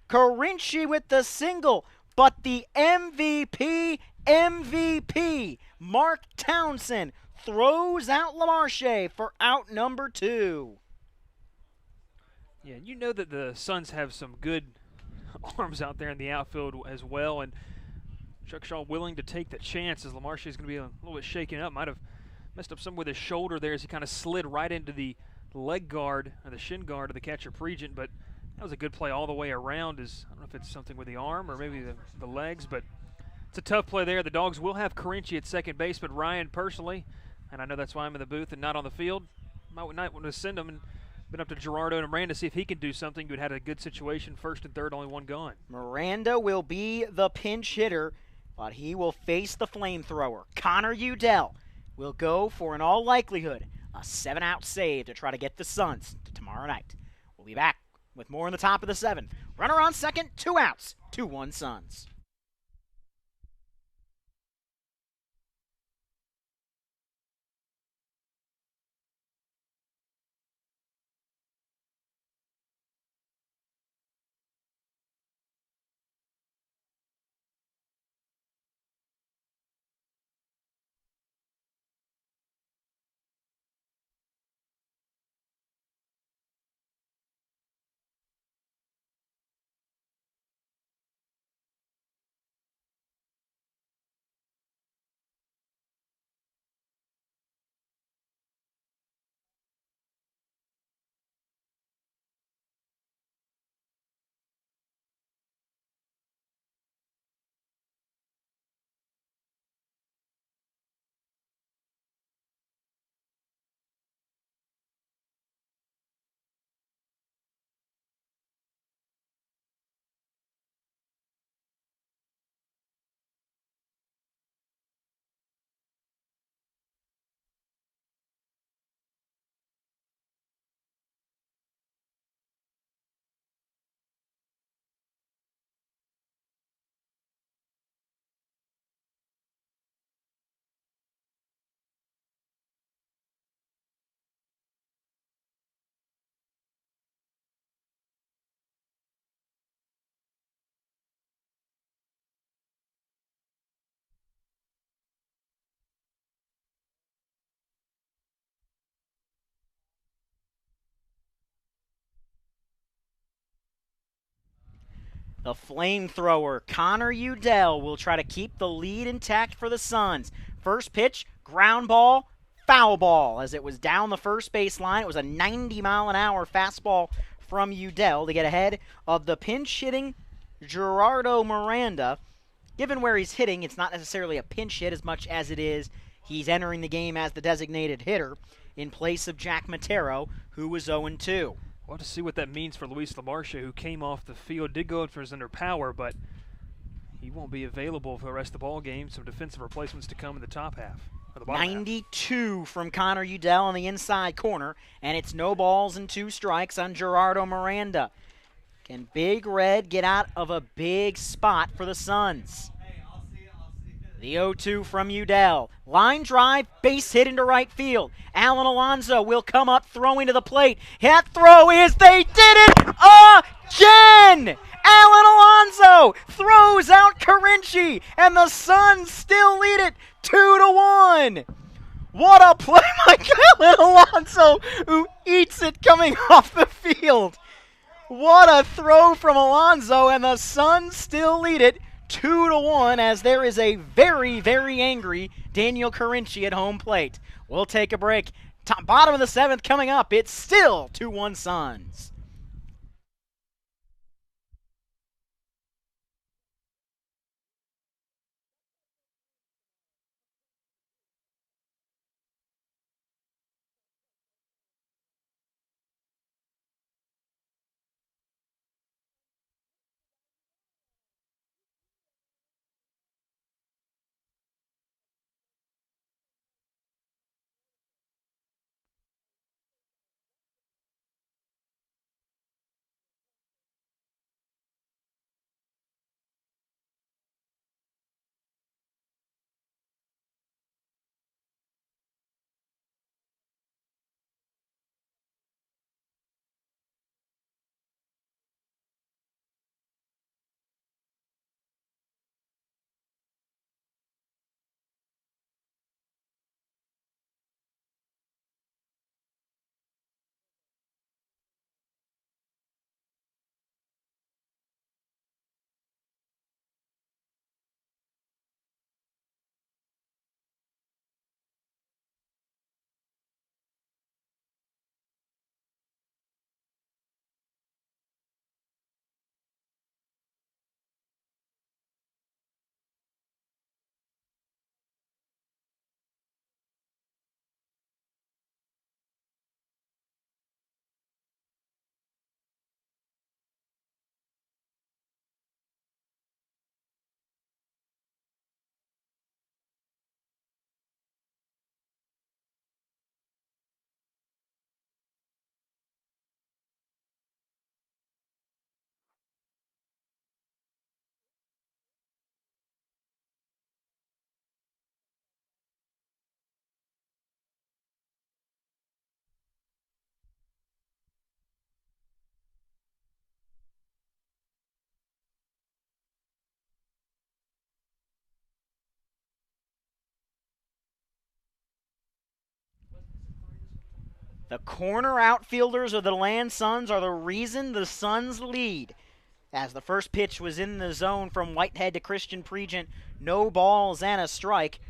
Carinci with the single, but the MVP, Mark Townsend, throws out Lamarche for out number 2. Yeah, you know that the Suns have some good arms out there in the outfield as well, and Chuck Shaw willing to take the chance as Lamarche is going to be a little bit shaken up. Might have messed up some with his shoulder there as he kind of slid right into the leg guard, or the shin guard of the catcher Pregent, but that was a good play all the way around. I don't know if it's something with the arm or maybe the legs, but it's a tough play there. The Dogs will have Carinci at second base, but Ryan, personally, and I know that's why I'm in the booth and not on the field. Might not want to send him and been up to Gerardo and Miranda to see if he can do something. You'd had a good situation, first and third, only one gone. Miranda will be the pinch hitter, but he will face the flamethrower. Connor Udell will go for, in all likelihood, a 7-out save to try to get the Suns to tomorrow night. We'll be back with more in the top of the 7th. Runner on second, 2 outs, 2-1 Suns. The flamethrower, Connor Udell, will try to keep the lead intact for the Suns. First pitch, ground ball, foul ball. As it was down the first base line, it was a 90-mile-an-hour fastball from Udell to get ahead of the pinch-hitting Gerardo Miranda. Given where he's hitting, it's not necessarily a pinch hit as much as it is he's entering the game as the designated hitter in place of Jack Matero, who was 0-2. We'll have to see what that means for Luis LaMarche, who came off the field, did go in for his under power, but he won't be available for the rest of the ball game. Some defensive replacements to come in the top half. Or the bottom 92 half. from Connor Udell on the inside corner, and it's no balls and 2 strikes on Gerardo Miranda. Can Big Red get out of a big spot for the Suns? The 0-2 from Udell. Line drive, base hit into right field. Alan Alonso will come up throwing to the plate. That throw is, they did it again! Alan Alonso throws out Carinci, and the Suns still lead it 2-1. What a play by Alan Alonso, who eats it coming off the field. What a throw from Alonso, and the Suns still lead it 2-1 as there is a very, very angry Daniel Carinci at home plate. We'll take a break. Bottom of the 7th coming up. It's still 2-1 Suns. The corner outfielders of the DeLand Suns are the reason the Suns lead. As the first pitch was in the zone from Whitehead to Christian Pregent, no balls and a strike.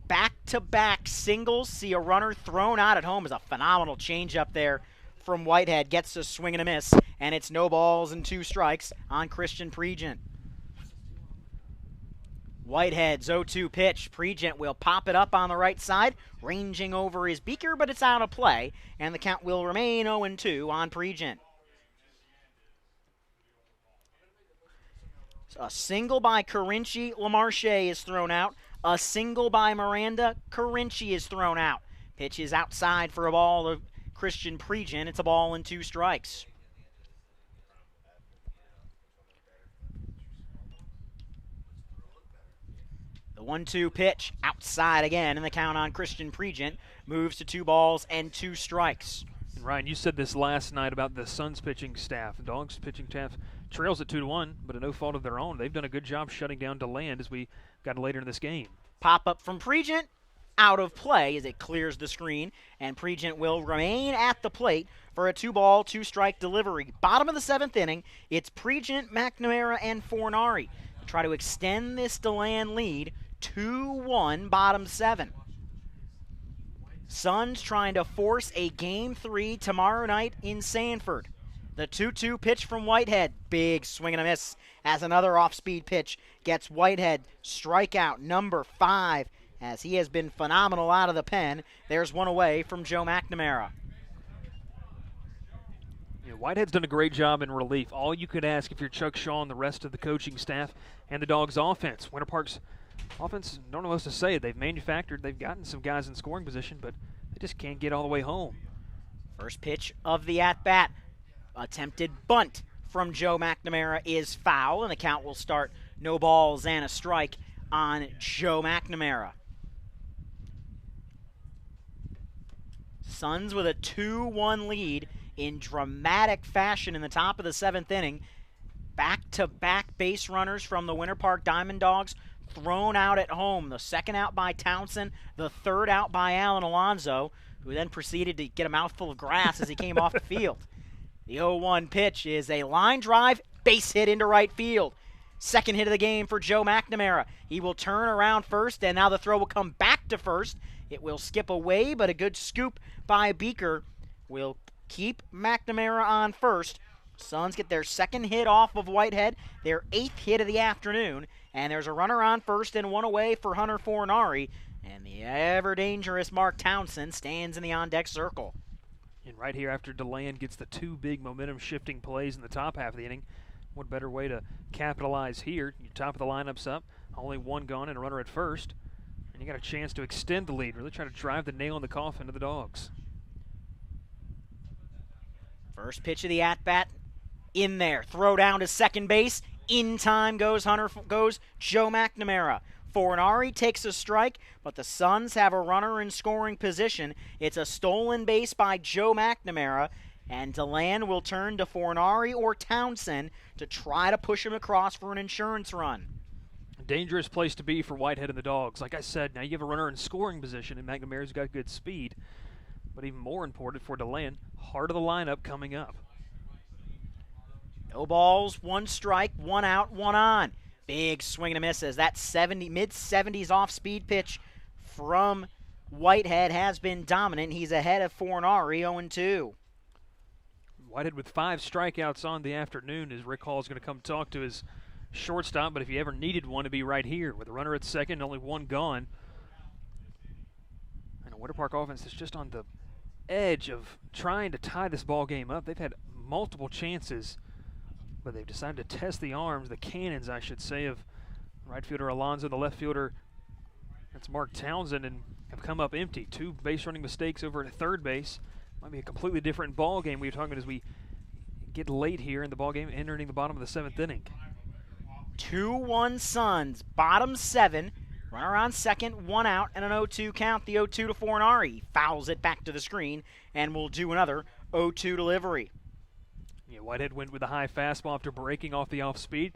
Back-to-back singles, see a runner thrown out at home is a phenomenal changeup there from Whitehead. Gets a swing and a miss, and it's no balls and 2 strikes on Christian Pregent. Whitehead's 0-2 pitch. Pregent will pop it up on the right side, ranging over his beaker, but it's out of play, and the count will remain 0-2 on Pregent. A single by Carinci, LaMarche is thrown out. A single by Miranda, Carinci is thrown out. Pitch is outside for a ball to Christian Pregent. It's a ball and 2 strikes. The 1-2 pitch outside again, and the count on Christian Pregent moves to 2 balls and 2 strikes. And Ryan, you said this last night about the Suns pitching staff. The Dawgs pitching staff trails at 2-1, but at no fault of their own. They've done a good job shutting down DeLand as we got later in this game. Pop up from Pregent, out of play as it clears the screen, and Pregent will remain at the plate for a 2-ball, 2-strike delivery. Bottom of the 7th inning, it's Pregent, McNamara, and Fornari to try to extend this DeLand lead. 2-1, bottom 7. Suns trying to force a Game 3 tomorrow night in Sanford. The 2-2 pitch from Whitehead. Big swing and a miss as another off-speed pitch gets Whitehead strikeout number 5 as he has been phenomenal out of the pen. There's one away from Joe McNamara. Yeah, Whitehead's done a great job in relief. All you could ask if you're Chuck Shaw and the rest of the coaching staff and the Dawgs offense. Winter Park's offense, don't know what else to say. They've manufactured, they've gotten some guys in scoring position, but they just can't get all the way home. First pitch of the at-bat. Attempted bunt from Joe McNamara is foul, and the count will start no balls and a strike on Joe McNamara. Suns with a 2-1 lead in dramatic fashion in the top of the 7th inning. Back-to-back base runners from the Winter Park Diamond Dogs thrown out at home. The second out by Townsend, the third out by Alan Alonso, who then proceeded to get a mouthful of grass as he came off the field. The 0-1 pitch is a line drive, base hit into right field. Second hit of the game for Joe McNamara. He will turn around first, and now the throw will come back to first. It will skip away, but a good scoop by Beaker will keep McNamara on first. Suns get their second hit off of Whitehead, their 8th hit of the afternoon, and there's a runner on first and one away for Hunter Fornari, and the ever-dangerous Mark Townsend stands in the on-deck circle. And right here after DeLand gets the 2 big momentum-shifting plays in the top half of the inning, what better way to capitalize here? Your top of the lineup's up, only 1 gone and a runner at first, and you got a chance to extend the lead, really try to drive the nail in the coffin of the Dawgs. First pitch of the at-bat, in there, throw down to second base, in time goes Joe McNamara. Fornari takes a strike, but the Suns have a runner in scoring position. It's a stolen base by Joe McNamara, and DeLand will turn to Fornari or Townsend to try to push him across for an insurance run. A dangerous place to be for Whitehead and the Dawgs. Like I said, now you have a runner in scoring position, and McNamara's got good speed. But even more important for DeLand, heart of the lineup coming up. No balls, 1 strike, 1 out, 1 on. Big swing and a miss as that mid-70s off-speed pitch from Whitehead has been dominant. He's ahead of Fornari, 0-2. Whitehead with 5 strikeouts on the afternoon as Rick Hall is going to come talk to his shortstop, but if he ever needed one, to be right here with a runner at second, only 1 gone. And a Winter Park offense that's just on the edge of trying to tie this ball game up. They've had multiple chances, but they've decided to test the arms, the cannons, I should say, of right fielder Alonso, the left fielder, that's Mark Townsend, and have come up empty. 2 base running mistakes over at third base. Might be a completely different ball game we were talking about as we get late here in the ball game, entering the bottom of the 7th inning. 2-1 Suns, bottom 7. Runner on second, 1 out, and an 0-2 count. The 0-2 to Fornari. Fouls it back to the screen, and will do another 0-2 delivery. Yeah, Whitehead went with a high fastball after breaking off the off-speed.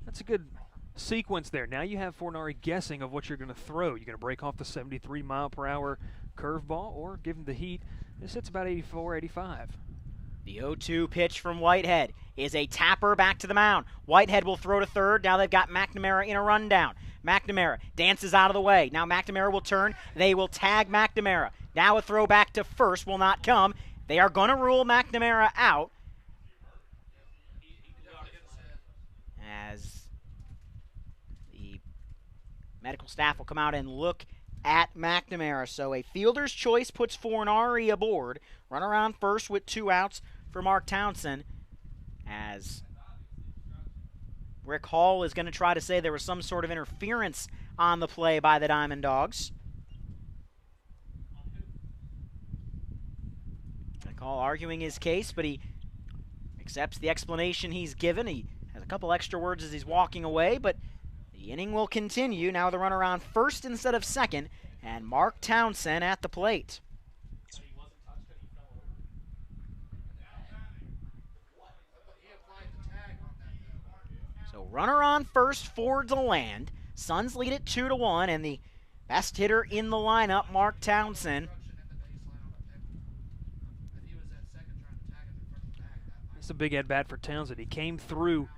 That's a good sequence there. Now you have Fornari guessing of what you're going to throw. You're going to break off the 73-mile-per-hour curveball or give him the heat This hits about 84, 85. The 0-2 pitch from Whitehead is a tapper back to the mound. Whitehead will throw to third. Now they've got McNamara in a rundown. McNamara dances out of the way. Now McNamara will turn. They will tag McNamara. Now a throw back to first will not come. They are going to rule McNamara out as the medical staff will come out and look at McNamara. So a fielder's choice puts Fornari aboard. Run around first with 2 outs for Mark Townsend, as Rick Hall is going to try to say there was some sort of interference on the play by the Diamond Dogs. Rick Hall arguing his case, but he accepts the explanation he's given. He has a couple extra words as he's walking away, but the inning will continue. Now the runner on first instead of second, and Mark Townsend at the plate. So runner on first for DeLand. Suns lead it 2-1, and the best hitter in the lineup, Mark Townsend. It's a big at-bat for Townsend. He came through.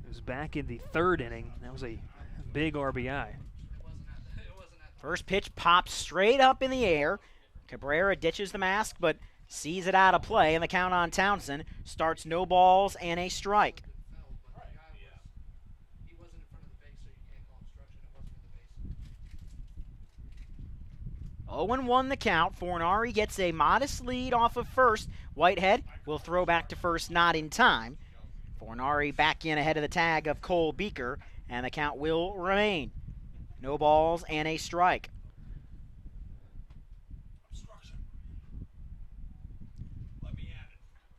It was back in the 3rd inning. That was a big RBI. First pitch pops straight up in the air. Cabrera ditches the mask, but sees it out of play, and the count on Townsend starts no balls and a strike. 0-1 the count. Fornari gets a modest lead off of first. Whitehead will throw back to first, not in time. Fornari back in ahead of the tag of Cole Beaker, and the count will remain. No balls and a strike.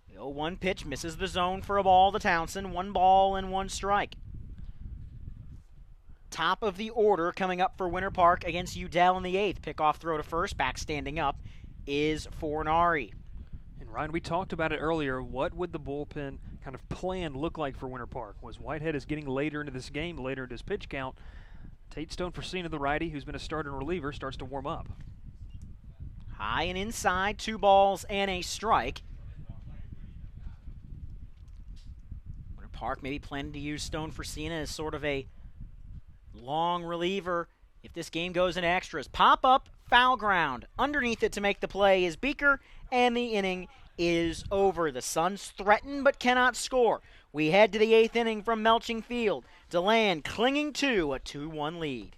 The 0-1 pitch misses the zone for a ball to Townsend. 1 ball and 1 strike. Top of the order coming up for Winter Park against Udell in the 8th. Pickoff throw to first, back standing up is Fornari. And Ryan, we talked about it earlier. What would the bullpen kind of plan look like for Winter Park? Was Whitehead is getting later into this game, later into his pitch count. Tate Stone-Forsina, the righty, who's been a starter and reliever, starts to warm up. High and inside, 2 balls and a strike. Winter Park maybe planning to use Stone-Forsina as sort of a long reliever if this game goes in extras. Pop up, foul ground. Underneath it to make the play is Beaker, and the inning is over. The Suns threaten but cannot score. We head to the 8th inning from Melching Field. DeLand clinging to a 2-1 lead.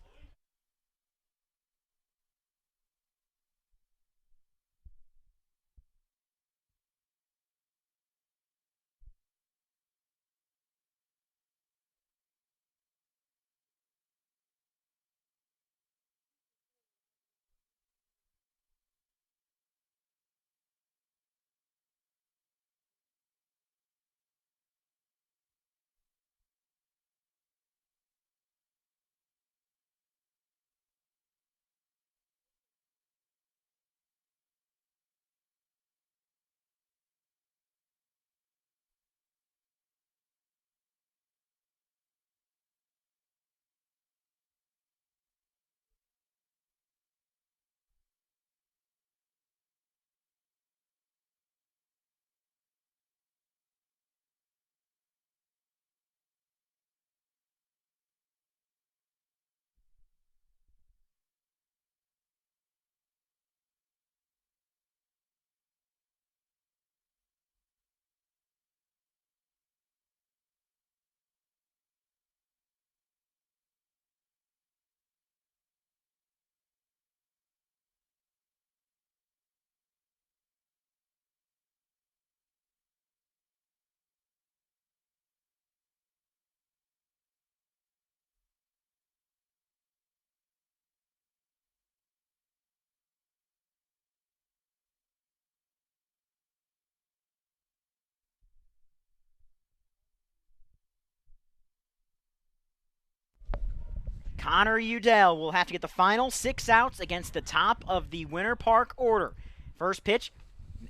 Connor Udell will have to get the final 6 outs against the top of the Winter Park order. First pitch,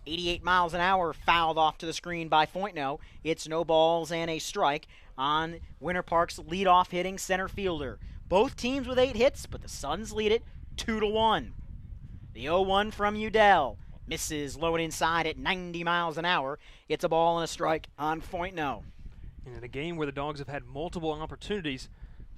88 miles an hour, fouled off to the screen by Foytno. It's no balls and a strike on Winter Park's leadoff hitting center fielder. Both teams with 8 hits, but the Suns lead it 2-1. The 0-1 from Udell. Misses low and inside at 90 miles an hour. It's a ball and a strike on Foytno. And in a game where the Dogs have had multiple opportunities,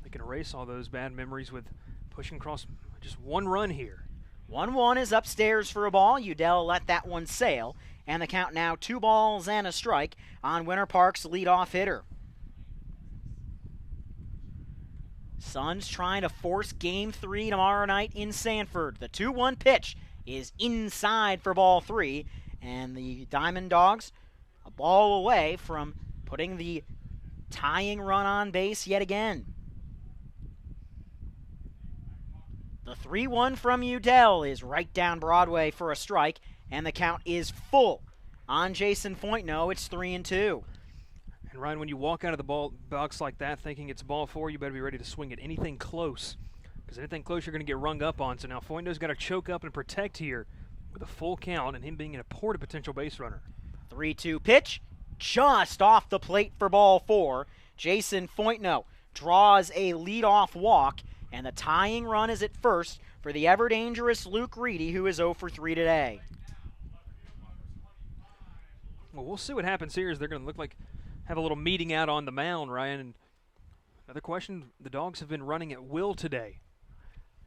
they can erase all those bad memories with pushing across just one run here. 1-1 is upstairs for a ball. Udell let that one sail. And the count now 2 balls and a strike on Winter Park's leadoff hitter. Suns trying to force Game 3 tomorrow night in Sanford. The 2-1 pitch is inside for ball 3. And the Diamond Dogs a ball away from putting the tying run on base yet again. The 3-1 from Udell is right down Broadway for a strike, and the count is full on Jason Foytno. It's 3-2. And Ryan, when you walk out of the box like that thinking it's ball 4, you better be ready to swing at anything close. Because anything close you're going to get rung up on. So now Foytno's got to choke up and protect here with a full count and him being a poor potential base runner. 3-2 pitch, just off the plate for ball 4. Jason Foytno draws a leadoff walk, and the tying run is at first for the ever-dangerous Luke Reedy, who is 0 for 3 today. Well, we'll see what happens here as they're going to look like have a little meeting out on the mound, Ryan. And another question, the Dogs have been running at will today.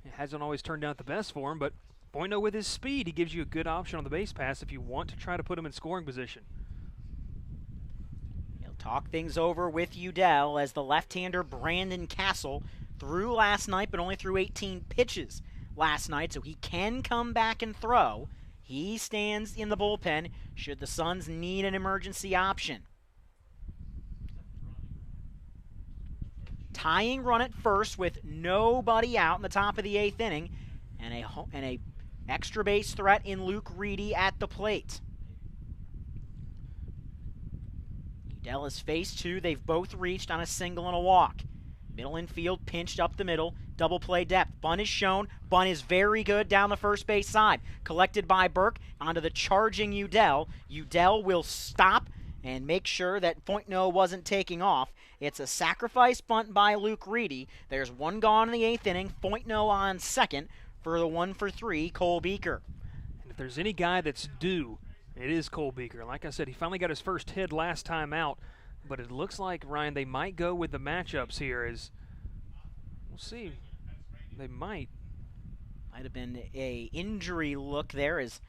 It hasn't always turned out the best for him, but Foytno with his speed, he gives you a good option on the base pass if you want to try to put him in scoring position. He'll talk things over with Udell as the left-hander Brandon Castle threw last night, but only threw 18 pitches last night, so he can come back and throw. He stands in the bullpen should the Suns need an emergency option. Tying run at first with nobody out in the top of the 8th inning, and a extra base threat in Luke Reedy at the plate. Udell has faced 2. They've both reached on a single and a walk. Middle infield pinched up the middle. Double play depth. Bunt is shown. Bunt is very good down the first base side. Collected by Burke onto the charging Udell. Udell will stop and make sure that Foytno wasn't taking off. It's a sacrifice bunt by Luke Reedy. There's 1 gone in the 8th inning. Foytno on second for the 1 for 3, Cole Beaker. And if there's any guy that's due, it is Cole Beaker. Like I said, he finally got his first hit last time out. But it looks like, Ryan, they might go with the matchups here. As we'll see. They might. Might have been a injury look there as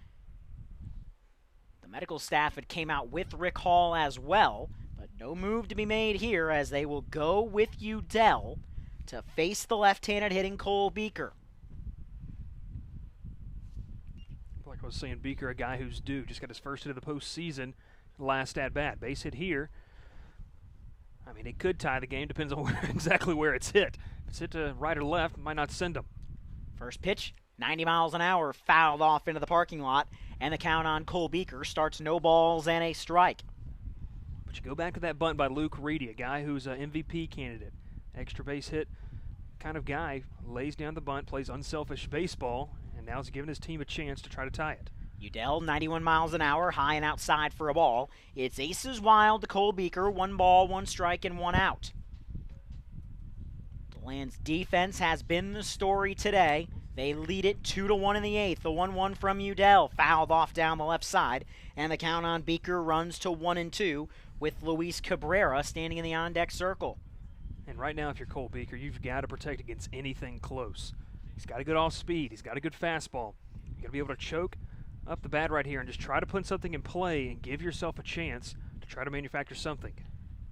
the medical staff had came out with Rick Hall as well. But no move to be made here as they will go with Udell to face the left-handed hitting Cole Beaker. Like I was saying, Beaker, a guy who's due. Just got his first hit of the postseason last at-bat. Base hit here. I mean, it could tie the game. Depends on exactly where it's hit. If it's hit to right or left, might not send them. First pitch, 90 miles an hour, fouled off into the parking lot, and the count on Cole Beaker starts no balls and a strike. But you go back to that bunt by Luke Reedy, a guy who's an MVP candidate. Extra base hit kind of guy, lays down the bunt, plays unselfish baseball, and now he's giving his team a chance to try to tie it. Udell, 91 miles an hour, high and outside for a ball. It's aces wild to Cole Beaker, 1 ball, 1 strike, and 1 out. DeLand's defense has been the story today. They lead it 2-1 in the 8th. The 1-1 from Udell, fouled off down the left side, and the count on Beaker runs to 1-2 with Luis Cabrera standing in the on-deck circle. And right now, if you're Cole Beaker, you've got to protect against anything close. He's got a good off-speed. He's got a good fastball. You got to be able to choke up the bat right here and just try to put something in play and give yourself a chance to try to manufacture something.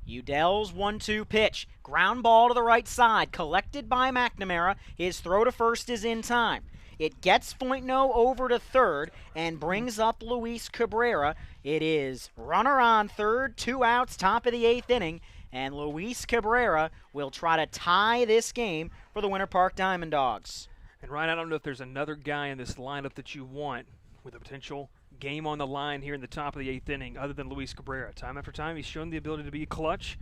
Udell's 1-2 pitch. Ground ball to the right side. Collected by McNamara. His throw to first is in time. It gets Foytno over to third and brings up Luis Cabrera. It is runner on third, 2 outs, top of the 8th inning, and Luis Cabrera will try to tie this game for the Winter Park Diamond Dogs. And Ryan, I don't know if there's another guy in this lineup that you want with a potential game on the line here in the top of the 8th inning other than Luis Cabrera. Time after time, he's shown the ability to be clutch.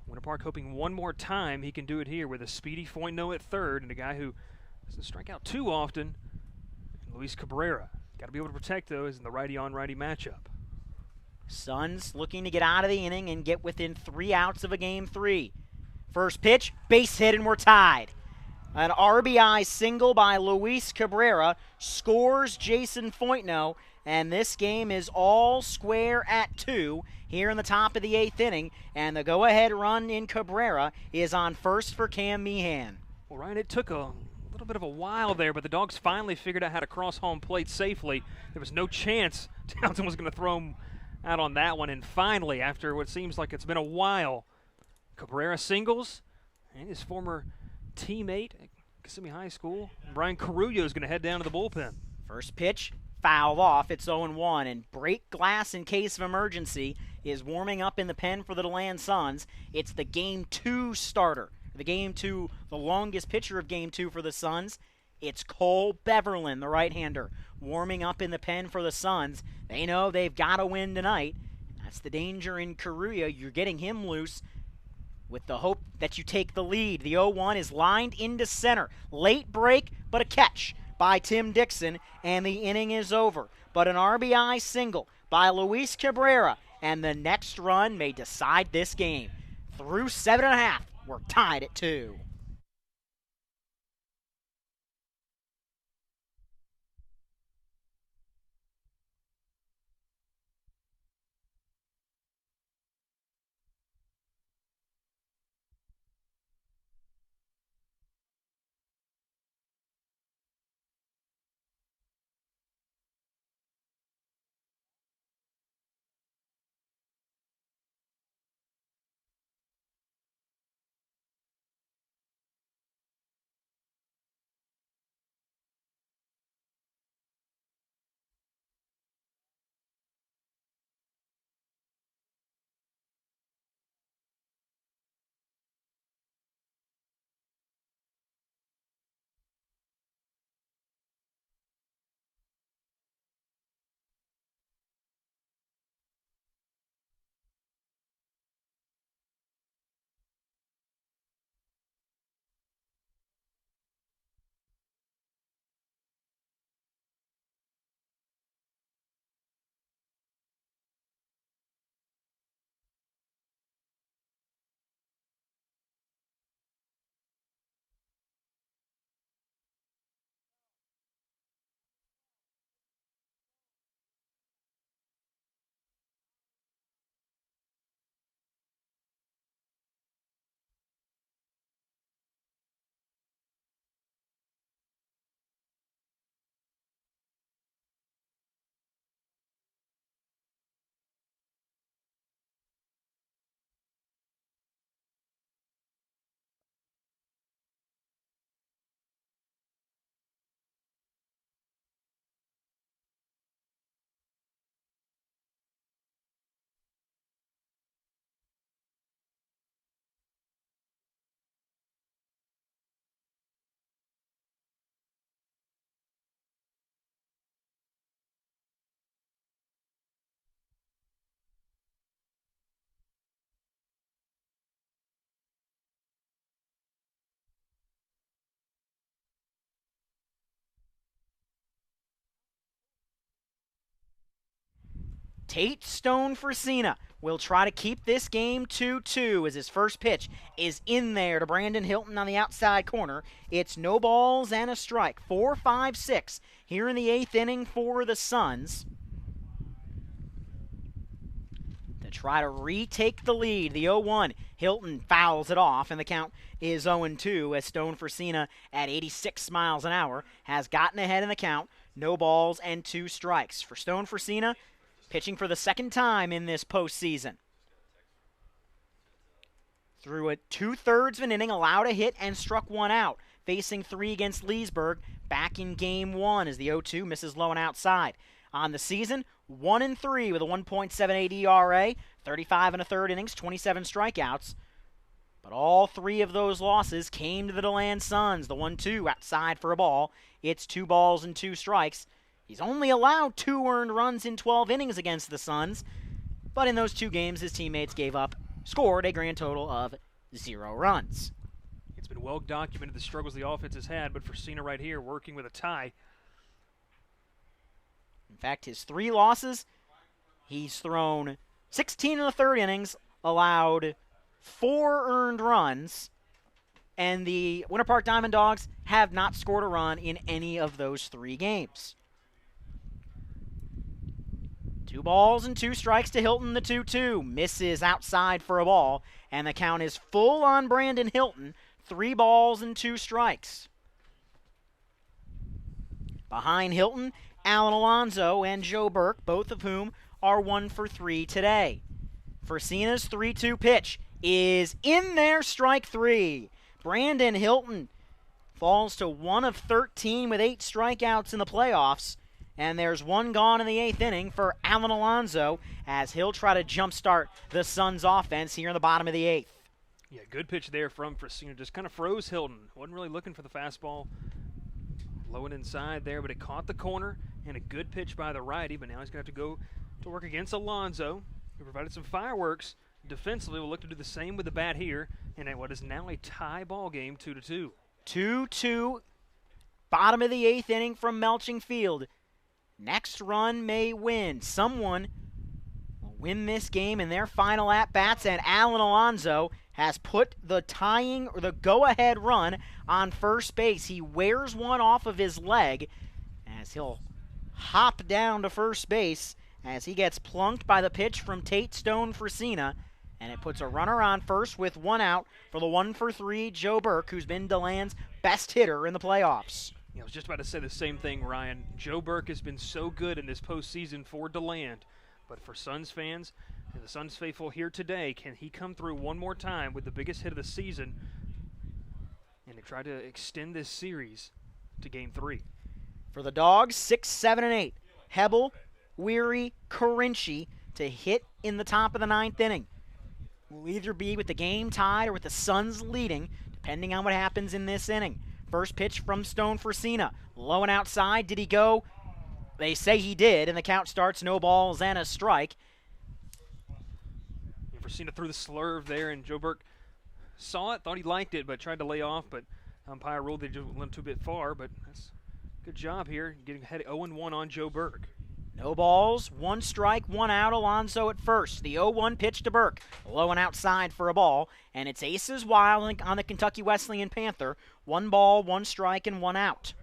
Winter Park hoping one more time he can do it here with a speedy Foytno at third and a guy who doesn't strike out too often, Luis Cabrera. Got to be able to protect, though, as in the righty-on-righty matchup. Suns looking to get out of the inning and get within 3 outs of a Game 3. First pitch, base hit, and we're tied. An RBI single by Luis Cabrera scores Jason Foytno, and this game is all square at 2 here in the top of the 8th inning, and the go-ahead run in Cabrera is on first for Cam Meehan. Well, Ryan, it took a little bit of a while there, but the Dogs finally figured out how to cross home plate safely. There was no chance Townsend was going to throw him out on that one, and finally, after what seems like it's been a while, Cabrera singles, and his former teammate at Kissimmee High School, Brian Carullo, is going to head down to the bullpen. First pitch, fouled off. It's 0-1, and break glass in case of emergency is warming up in the pen for the DeLand Suns. It's the Game 2 starter, the longest pitcher of Game 2 for the Suns. It's Cole Beverlin, the right-hander, warming up in the pen for the Suns. They know they've got to win tonight. That's the danger in Carullo. You're getting him loose with the hope that you take the lead. The 0-1 is lined into center. Late break, but a catch by Tim Dixon, and the inning is over. But an RBI single by Luis Cabrera, and the next run may decide this game. Through 7.5, we're tied at 2. Tate Stone Fresina will try to keep this game 2-2 as his first pitch is in there to Brandon Hilton on the outside corner. It's no balls and a strike. 4-5-6 here in the 8th inning for the Suns to try to retake the lead. The 0-1, Hilton fouls it off, and the count is 0-2 as Stone Fresina at 86 miles an hour has gotten ahead in the count. No balls and 2 strikes. For Stone Fresina, pitching for the second time in this postseason. Through a 2/3 of an inning, allowed a hit and struck 1 out, facing 3 against Leesburg back in Game 1 as the 0-2 misses low and outside. On the season, 1-3 with a 1.78 ERA, 35 1/3 innings, 27 strikeouts. But all 3 of those losses came to the DeLand Suns. The 1-2 outside for a ball. It's 2 balls and 2 strikes. He's only allowed 2 earned runs in 12 innings against the Suns, but in those 2 games, his teammates scored a grand total of 0 runs. It's been well documented the struggles the offense has had, but Fresina right here working with a tie. In fact, his 3 losses, he's thrown 16 1/3 innings, allowed 4 earned runs, and the Winter Park Diamond Dogs have not scored a run in any of those 3 games. 2 balls and 2 strikes to Hilton, the 2-2. Misses outside for a ball, and the count is full on Brandon Hilton. 3 balls and 2 strikes. Behind Hilton, Alan Alonso and Joe Burke, both of whom are 1 for 3 today. Fresina's 3-2 pitch is in there, strike 3. Brandon Hilton falls to 1 of 13 with 8 strikeouts in the playoffs. And there's 1 gone in the 8th inning for Alan Alonso as he'll try to jumpstart the Suns' offense here in the bottom of the 8th. Yeah, good pitch there from Fresina. Just kind of froze Hilton. Wasn't really looking for the fastball. Low and inside there, but it caught the corner, and a good pitch by the righty, but now he's going to have to go to work against Alonso, who provided some fireworks defensively. We'll look to do the same with the bat here, and at what is now a tie ball game, 2-2. 2-2, bottom of the 8th inning from Melching Field. Next run may win. Someone will win this game in their final at-bats, and Alan Alonso has put the tying or the go-ahead run on first base. He wears one off of his leg as he'll hop down to first base as he gets plunked by the pitch from Tate Stone Fresina, and it puts a runner on first with 1 out for the 1 for 3 Joe Burke, who's been DeLand's best hitter in the playoffs. Yeah, I was just about to say the same thing, Ryan. Joe Burke has been so good in this postseason for DeLand, but for Suns fans and the Suns faithful here today, can he come through one more time with the biggest hit of the season and to try to extend this series to Game 3? For the Dawgs, 6, 7, and 8. Hebel, Weary, Corinci to hit in the top of the 9th inning. Will either be with the game tied or with the Suns leading, depending on what happens in this inning. First pitch from Stone Fresina. Low and outside. Did he go? They say he did, and the count starts no balls and a strike. Fresina threw the slurve there, and Joe Burke saw it, thought he liked it, but tried to lay off, but umpire ruled they just went too bit far, but that's a good job here, getting ahead 0-1 on Joe Burke. No balls, 1 strike, 1 out. Alonso at first. The 0-1 pitch to Burke. Low and outside for a ball, and it's aces wild on the Kentucky Wesleyan Panther. 1 ball, 1 strike, and 1 out.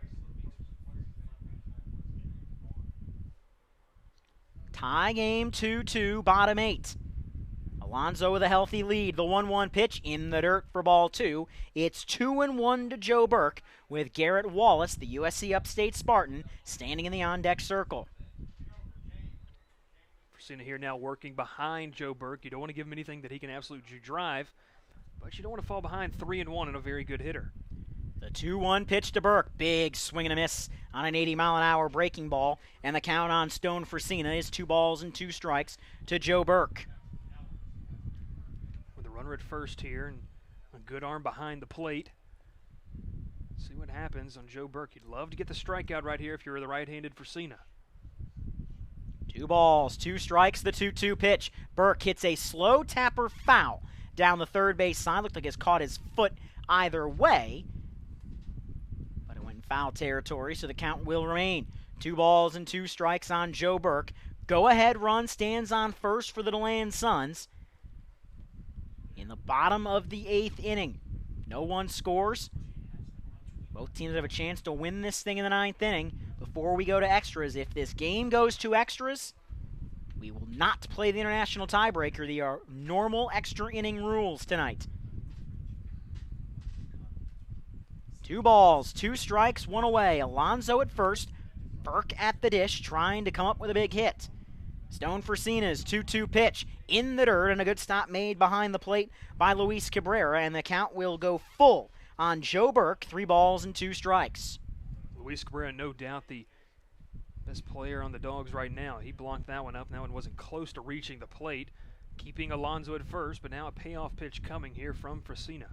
Tie game 2-2, bottom 8. Alonso with a healthy lead. The 1-1 pitch in the dirt for ball 2. It's 2-1 to Joe Burke with Garrett Wallace, the USC Upstate Spartan, standing in the on-deck circle. Fresina here now working behind Joe Burke. You don't want to give him anything that he can absolutely drive, but you don't want to fall behind 3-1 and a very good hitter. The 2-1 pitch to Burke. Big swing and a miss on an 80-mile-an-hour breaking ball, and the count on Stone Fresina is 2 balls and 2 strikes to Joe Burke. Runner at first here, and a good arm behind the plate. See what happens on Joe Burke. You'd love to get the strikeout right here if you're the right-handed Fresina. 2 balls, 2 strikes, the 2-2 pitch. Burke hits a slow tapper foul down the third base side. Looked like it's caught his foot either way, but it went in foul territory, so the count will remain. 2 balls and 2 strikes on Joe Burke. Go-ahead run stands on first for the DeLand Suns. In the bottom of the 8th inning, no one scores. Both teams have a chance to win this thing in the 9th inning before we go to extras. If this game goes to extras, we will not play the international tiebreaker. The normal extra inning rules tonight. 2 balls, 2 strikes, 1 away. Alonso at first, Burke at the dish, trying to come up with a big hit. Stone Fresina's 2-2 pitch in the dirt, and a good stop made behind the plate by Luis Cabrera, and the count will go full on Joe Burke, 3 balls and 2 strikes. Luis Cabrera, no doubt the best player on the Dawgs right now. He blocked that one up. That one wasn't close to reaching the plate, keeping Alonso at first, but now a payoff pitch coming here from Fresina.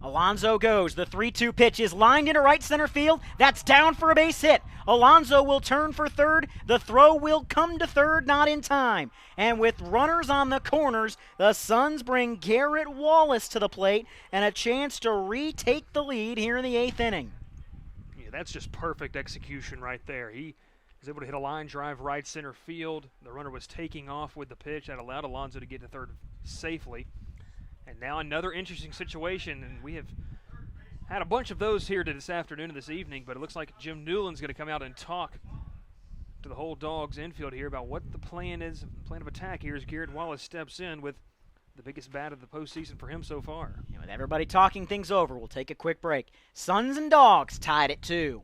Alonso goes. The 3-2 pitch is lined into right center field. That's down for a base hit. Alonso will turn for third. The throw will come to third, not in time. And with runners on the corners, the Suns bring Garrett Wallace to the plate and a chance to retake the lead here in the 8th inning. Yeah, that's just perfect execution right there. He was able to hit a line drive right center field. The runner was taking off with the pitch. That allowed Alonso to get to third safely. And now another interesting situation, and we have had a bunch of those here this afternoon and this evening, but it looks like Jim Newland's going to come out and talk to the whole Dawgs infield here about what the plan is, plan of attack here as Garrett Wallace steps in with the biggest bat of the postseason for him so far. And with everybody talking things over, we'll take a quick break. Suns and Dawgs tied at 2.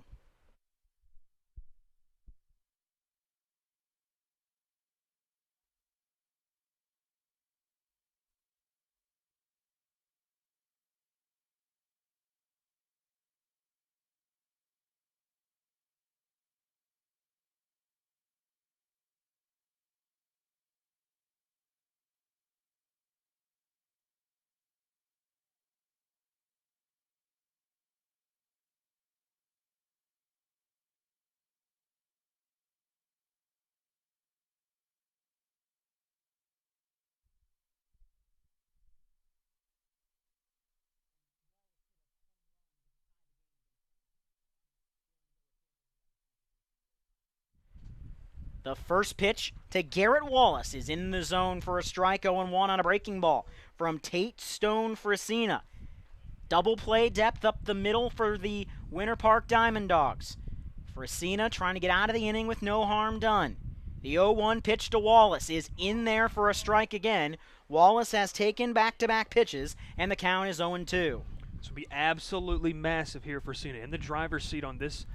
The first pitch to Garrett Wallace is in the zone for a strike, 0-1 on a breaking ball from Tate Stone Frasina. Double play depth up the middle for the Winter Park Diamond Dogs. Frasina trying to get out of the inning with no harm done. The 0-1 pitch to Wallace is in there for a strike again. Wallace has taken back-to-back pitches, and the count is 0-2. This will be absolutely massive here for Frasina in the driver's seat on this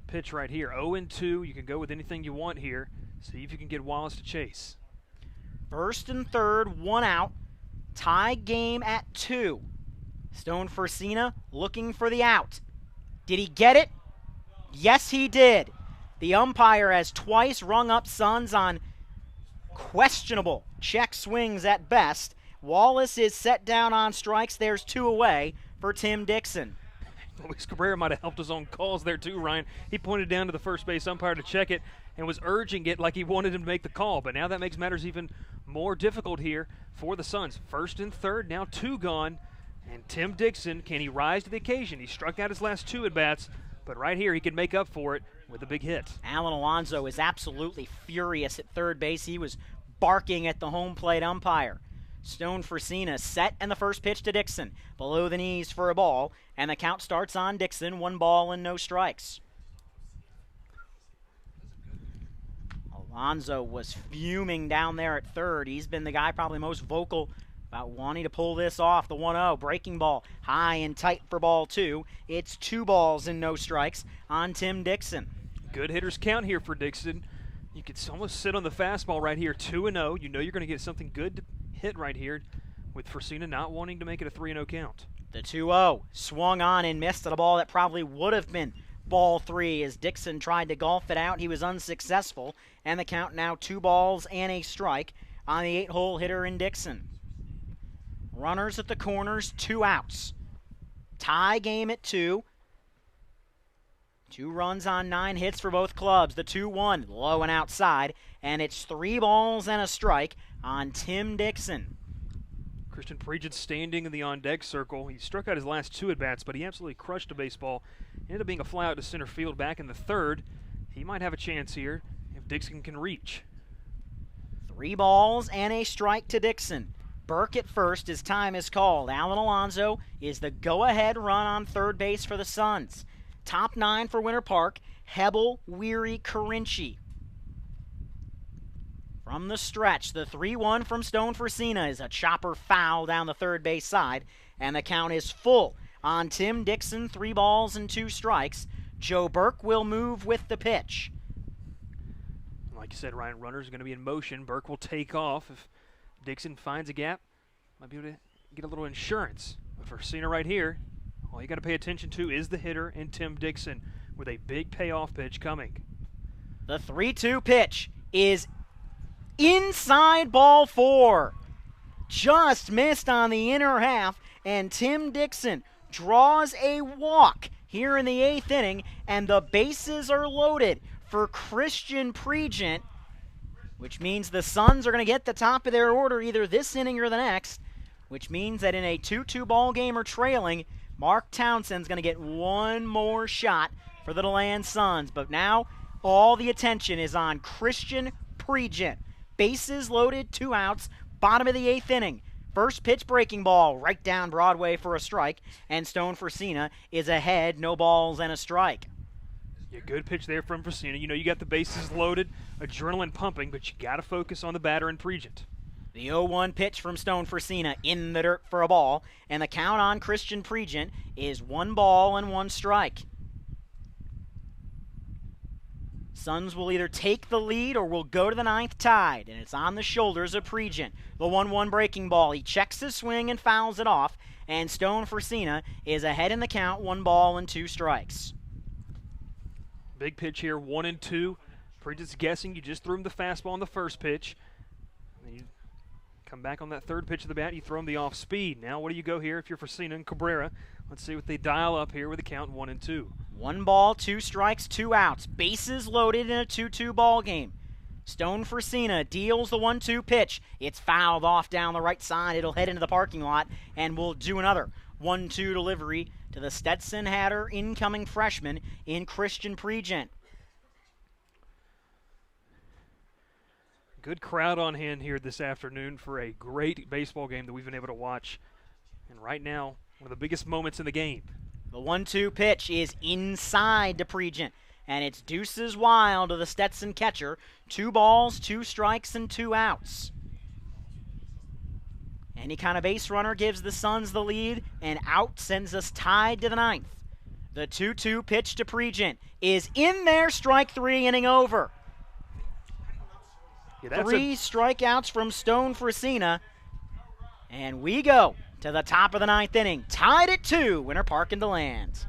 pitch right here. 0-2. You can go with anything you want here. See if you can get Wallace to chase. First and third, 1 out. Tie game at 2. Stone Frasina looking for the out. Did he get it? Yes, he did. The umpire has twice rung up Suns on questionable check swings at best. Wallace is set down on strikes. There's 2 away for Tim Dixon. Luis Cabrera might have helped his own calls there too, Ryan. He pointed down to the first base umpire to check it and was urging it like he wanted him to make the call. But now that makes matters even more difficult here for the Suns. First and third, now 2 gone. And Tim Dixon, can he rise to the occasion? He struck out his last 2 at-bats, but right here he can make up for it with a big hit. Alan Alonso is absolutely furious at third base. He was barking at the home plate umpire. Stone Frasina set, and the first pitch to Dixon. Below the knees for a ball, and the count starts on Dixon. 1 ball and no strikes. Alonso was fuming down there at third. He's been the guy probably most vocal about wanting to pull this off. The 1-0 breaking ball high and tight for ball 2. It's 2 balls and no strikes on Tim Dixon. Good hitters count here for Dixon. You could almost sit on the fastball right here, 2-0. You know you're going to get something good to hit right here with Frasina not wanting to make it a 3-0 count. The 2-0 swung on and missed at a ball that probably would have been ball 3 as Dixon tried to golf it out. He was unsuccessful, and the count now 2 balls and a strike on the 8-hole hitter in Dixon. Runners at the corners, 2 outs. Tie game at 2. 2 runs on 9 hits for both clubs. The 2-1 low and outside, and it's 3 balls and a strike on Tim Dixon. Christian Pregent standing in the on-deck circle. He struck out his last 2 at-bats, but he absolutely crushed a baseball. Ended up being a fly out to center field back in the 3rd. He might have a chance here if Dixon can reach. 3 balls and a strike to Dixon. Burke at first as time is called. Alan Alonso is the go-ahead run on third base for the Suns. Top 9 for Winter Park, Hebel, Weary, Carinci. From the stretch, the 3-1 from Stone Frasina is a chopper foul down the third base side, and the count is full on Tim Dixon, 3 balls and 2 strikes. Joe Burke will move with the pitch. Like you said, Ryan, runners are going to be in motion. Burke will take off. If Dixon finds a gap, might be able to get a little insurance. But for Frasina right here, all you got to pay attention to is the hitter and Tim Dixon with a big payoff pitch coming. The 3-2 pitch is inside ball 4. Just missed on the inner half, and Tim Dixon draws a walk here in the 8th inning, and the bases are loaded for Christian Pregent, which means the Suns are going to get the top of their order either this inning or the next, which means that in a 2-2 ball game or trailing, Mark Townsend's going to get one more shot for the DeLand Suns. But now all the attention is on Christian Pregent. Bases loaded, 2 outs, bottom of the 8th inning. First pitch breaking ball right down Broadway for a strike, and Stone Frasina is ahead, no balls and a strike. Yeah, good pitch there from Fresina. You know you got the bases loaded, adrenaline pumping, but you got to focus on the batter in Pregent. The 0-1 pitch from Stone Fresina in the dirt for a ball, and the count on Christian Pregent is 1 ball and 1 strike. Suns will either take the lead or will go to the 9th tied, and it's on the shoulders of Pregent. The 1-1 breaking ball. He checks his swing and fouls it off, and Stone Fresina is ahead in the count, 1 ball and 2 strikes. Big pitch here, 1-2. Pregent's guessing. You just threw him the fastball on the first pitch. You come back on that third pitch of the bat, you throw him the off speed. Now what do you go here if you're Fresina and Cabrera? Let's see what they dial up here with the count 1-2. 1 ball, 2 strikes, 2 outs. Bases loaded in a 2-2 ball game. Stone Fresina deals the 1-2 pitch. It's fouled off down the right side. It'll head into the parking lot, and we'll do another 1-2 delivery to the Stetson Hatter incoming freshman in Christian Pregent. Good crowd on hand here this afternoon for a great baseball game that we've been able to watch. And right now, one of the biggest moments in the game. The 1-2 pitch is inside to Pregent, and it's deuces wild to the Stetson catcher. 2 balls, 2 strikes, and 2 outs. Any kind of base runner gives the Suns the lead, and out sends us tied to the 9th. The 2-2 pitch to Pregent is in there, strike 3, inning over. Yeah, 3 strikeouts from Stone Fresina, and we go to the top of the 9th inning, tied at 2, Winter Park and DeLand.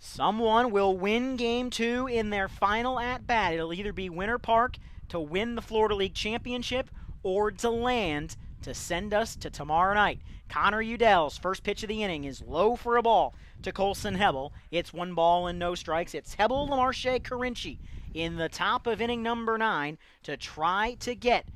Someone will win Game 2 in their final at-bat. It'll either be Winter Park to win the Florida League Championship or DeLand to send us to tomorrow night. Connor Udell's first pitch of the inning is low for a ball to Colson Hebel. It's 1 ball and no strikes. It's Hebel, LaMarche, Carinci in the top of inning number 9 to try to get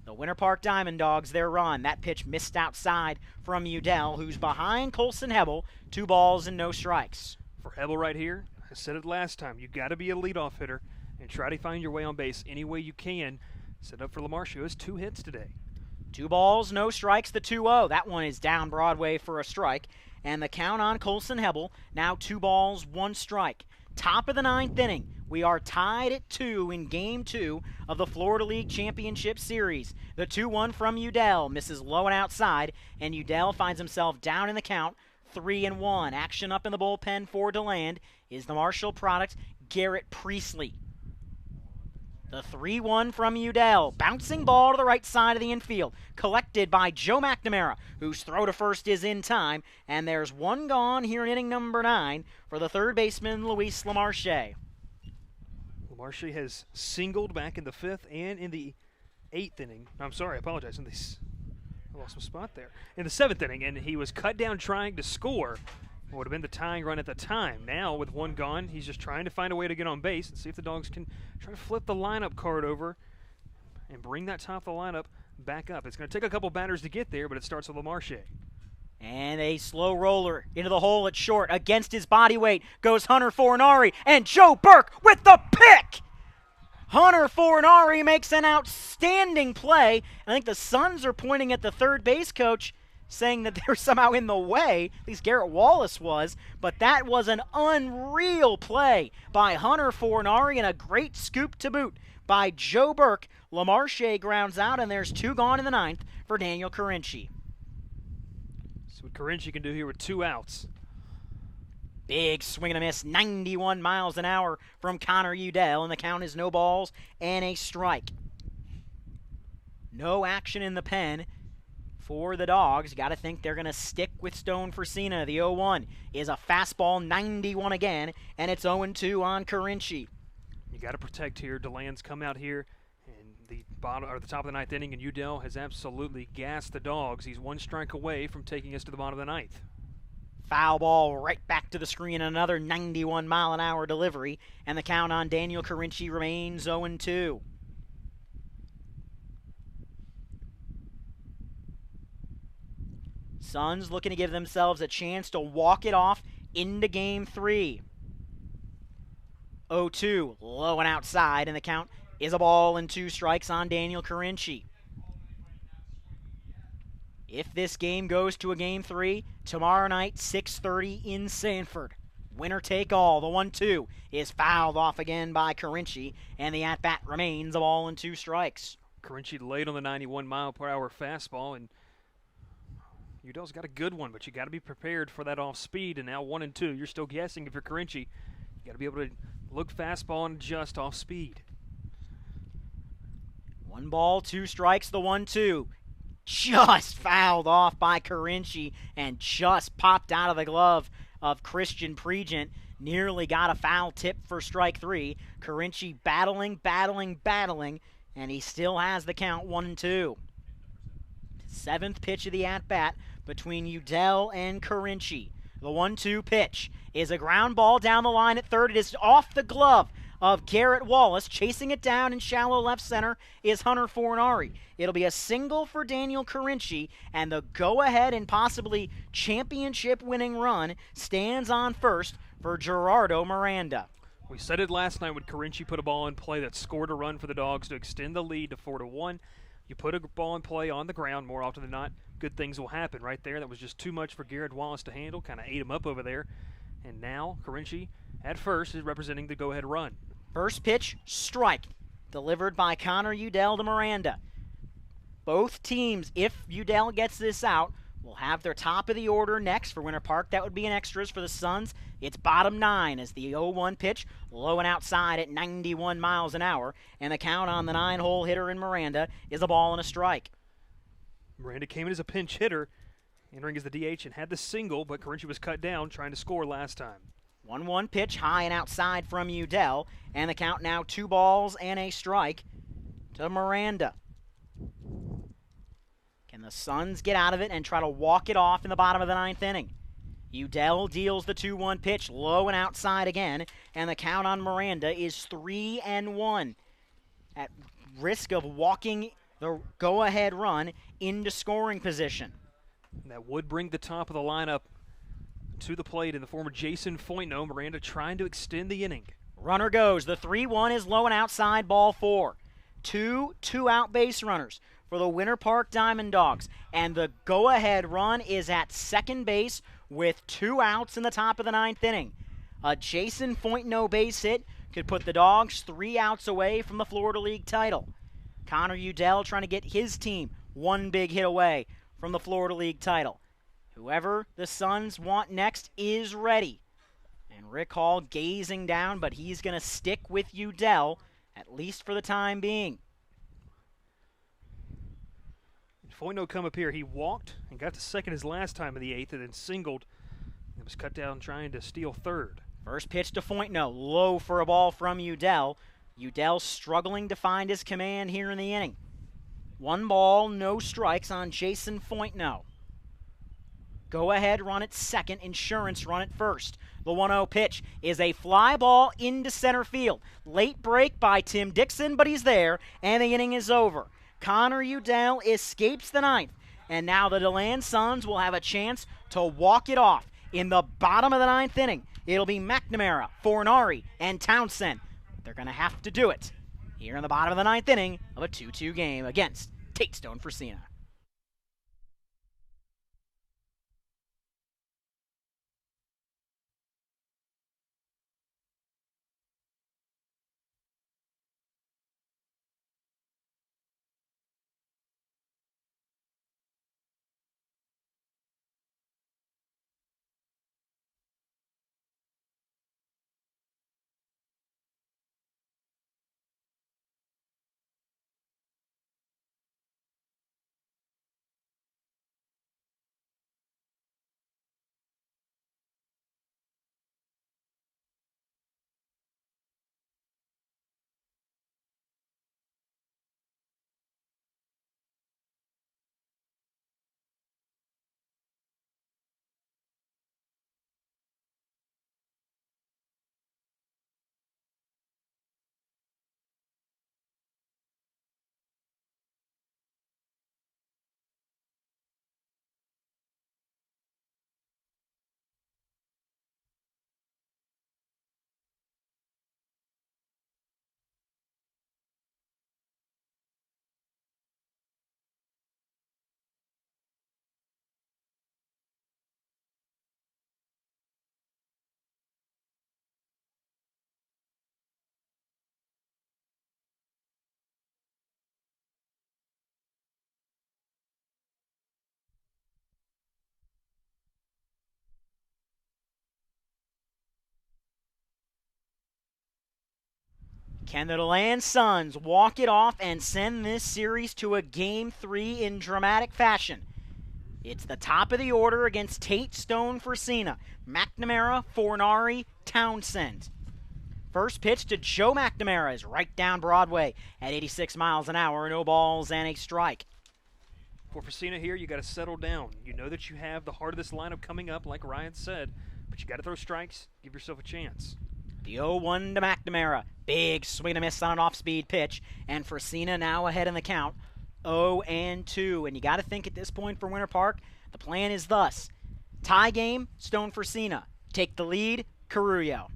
the Winter Park Diamond Dogs their run. That pitch missed outside from Udell, who's behind Colson Hebel. 2 balls and no strikes. For Hebel right here, I said it last time, you got to be a leadoff hitter and try to find your way on base any way you can. Set up for LaMarche, who has 2 hits today. 2 balls, no strikes, the 2-0. That one is down Broadway for a strike. And the count on Colson Hebel, now 2 balls, 1 strike. Top of the ninth inning. We are tied at 2 in Game 2 of the Florida League Championship Series. The 2-1 from Udell misses low and outside, and Udell finds himself down in the count, 3-1. Action up in the bullpen for DeLand is the Marshall product, Garrett Priestley. The 3-1 from Udell. Bouncing ball to the right side of the infield. Collected by Joe McNamara, whose throw to first is in time. And there's one gone here in inning number 9 for the third baseman, Luis Lamarche. Lamarche has singled back in the 5th and in the 8th inning. I'm sorry, I apologize. I lost my spot there. In the 7th inning, and he was cut down trying to score. What would have been the tying run at the time. Now, with one gone, he's just trying to find a way to get on base and see if the Dogs can try to flip the lineup card over and bring that top of the lineup back up. It's going to take a couple batters to get there, but it starts with Lamarche. And a slow roller into the hole at short. Against his body weight goes Hunter Fornari, and Joe Burke with the pick! Hunter Fornari makes an outstanding play. I think the Suns are pointing at the third base coach, saying that they're somehow in the way. At least Garrett Wallace was. But that was an unreal play by Hunter Fornari and a great scoop to boot by Joe Burke. Lamarche grounds out, and there's 2 gone in the 9th for Daniel Carinci. So what Carinci can do here with 2 outs. Big swing and a miss, 91 miles an hour from Connor Udell, and the count is no balls and a strike. No action in the pen for the Dogs. Got to think they're going to stick with Stone Frasina. The 0-1 is a fastball, 91 again, and it's 0-2 on Carinci. You got to protect here. DeLand's come out here, and the top of the 9th inning, and Udell has absolutely gassed the Dogs. He's 1 strike away from taking us to the bottom of the 9th. Foul ball right back to the screen, another 91-mile-an-hour delivery, and the count on Daniel Carinci remains 0-2. Suns looking to give themselves a chance to walk it off into Game 3. 0-2, low and outside, and the count is a ball and 2 strikes on Daniel Carinci. If this game goes to a Game 3, tomorrow night, 6:30 in Sanford. Winner take all. The 1-2 is fouled off again by Carinci, and the at-bat remains a ball and 2 strikes. Carinci late on the 91-mile-per-hour fastball, and Udell's got a good one, but you got to be prepared for that off speed. And now 1-2, you're still guessing if you're Carinci. You got to be able to look fastball and adjust off speed. 1 ball, 2 strikes. The 1-2 just fouled off by Carinci and just popped out of the glove of Christian Pregent. Nearly got a foul tip for strike 3. Carinci battling, and he still has the count 1-2. 7th pitch of the at-bat between Udell and Carinci. The 1-2 pitch is a ground ball down the line at third. It is off the glove of Garrett Wallace. Chasing it down in shallow left center is Hunter Fornari. It'll be a single for Daniel Carinci, and the go-ahead and possibly championship-winning run stands on first for Gerardo Miranda. We said it last night when Carinci put a ball in play that scored a run for the Dogs to extend the lead to 4-1. You put a ball in play on the ground, more often than not, good things will happen right there. That was just too much for Garrett Wallace to handle, kind of ate him up over there. And now Carinci at first is representing the go-ahead run. First pitch, strike, delivered by Connor Udell to Miranda. Both teams, if Udell gets this out, will have their top of the order next for Winter Park. That would be an extras for the Suns. It's bottom 9 as the 0-1 pitch, low and outside at 91 miles an hour, and the count on the 9-hole hitter in Miranda is a ball and a strike. Miranda came in as a pinch hitter, entering as the DH, and had the single, but Carinci was cut down trying to score last time. 1-1 pitch, high and outside from Udell, and the count now 2 balls and a strike to Miranda. Can the Suns get out of it and try to walk it off in the bottom of the 9th inning? Udell deals the 2-1 pitch, low and outside again, and the count on Miranda is 3-1. At risk of walking the go-ahead run into scoring position. And that would bring the top of the lineup to the plate in the form of Jason Foytno. Miranda trying to extend the inning. Runner goes. The 3-1 is low and outside, ball 4. 2 two-out base runners for the Winter Park Diamond Dogs. And the go-ahead run is at second base with 2 outs in the top of the 9th inning. A Jason Foytno base hit could put the Dawgs 3 outs away from the Florida League title. Connor Udell trying to get his team one big hit away from the Florida League title. Whoever the Suns want next is ready. And Rick Hall gazing down, but he's going to stick with Udell, at least for the time being. Foytno come up here. He walked and got to second his last time in the 8th and then singled. It was cut down trying to steal third. First pitch to Foytno, low for a ball from Udell. Udell struggling to find his command here in the inning. 1 ball, no strikes on Jason Foytno. Go ahead, run at second. Insurance run at first. The 1-0 pitch is a fly ball into center field. Late break by Tim Dixon, but he's there, and the inning is over. Connor Udell escapes the 9th, and now the DeLand Suns will have a chance to walk it off in the bottom of the 9th inning. It'll be McNamara, Fornari, and Townsend. They're going to have to do it here in the bottom of the 9th inning of a 2-2 game against Tatestone Fresina. Can the DeLand Suns walk it off and send this series to a Game 3 in dramatic fashion? It's the top of the order against Tatestone Fresina. McNamara, Fornari, Townsend. First pitch to Joe McNamara is right down Broadway at 86 miles an hour. No balls and a strike. For Fresina here, you got to settle down. You know that you have the heart of this lineup coming up, like Ryan said, but you got to throw strikes, give yourself a chance. The 0-1 to McNamara. Big swing and a miss on an off-speed pitch. And Fresina now ahead in the count. 0-2. And you got to think at this point for Winter Park, the plan is thus. Tie game, Stone Fresina. Take the lead, Carullo.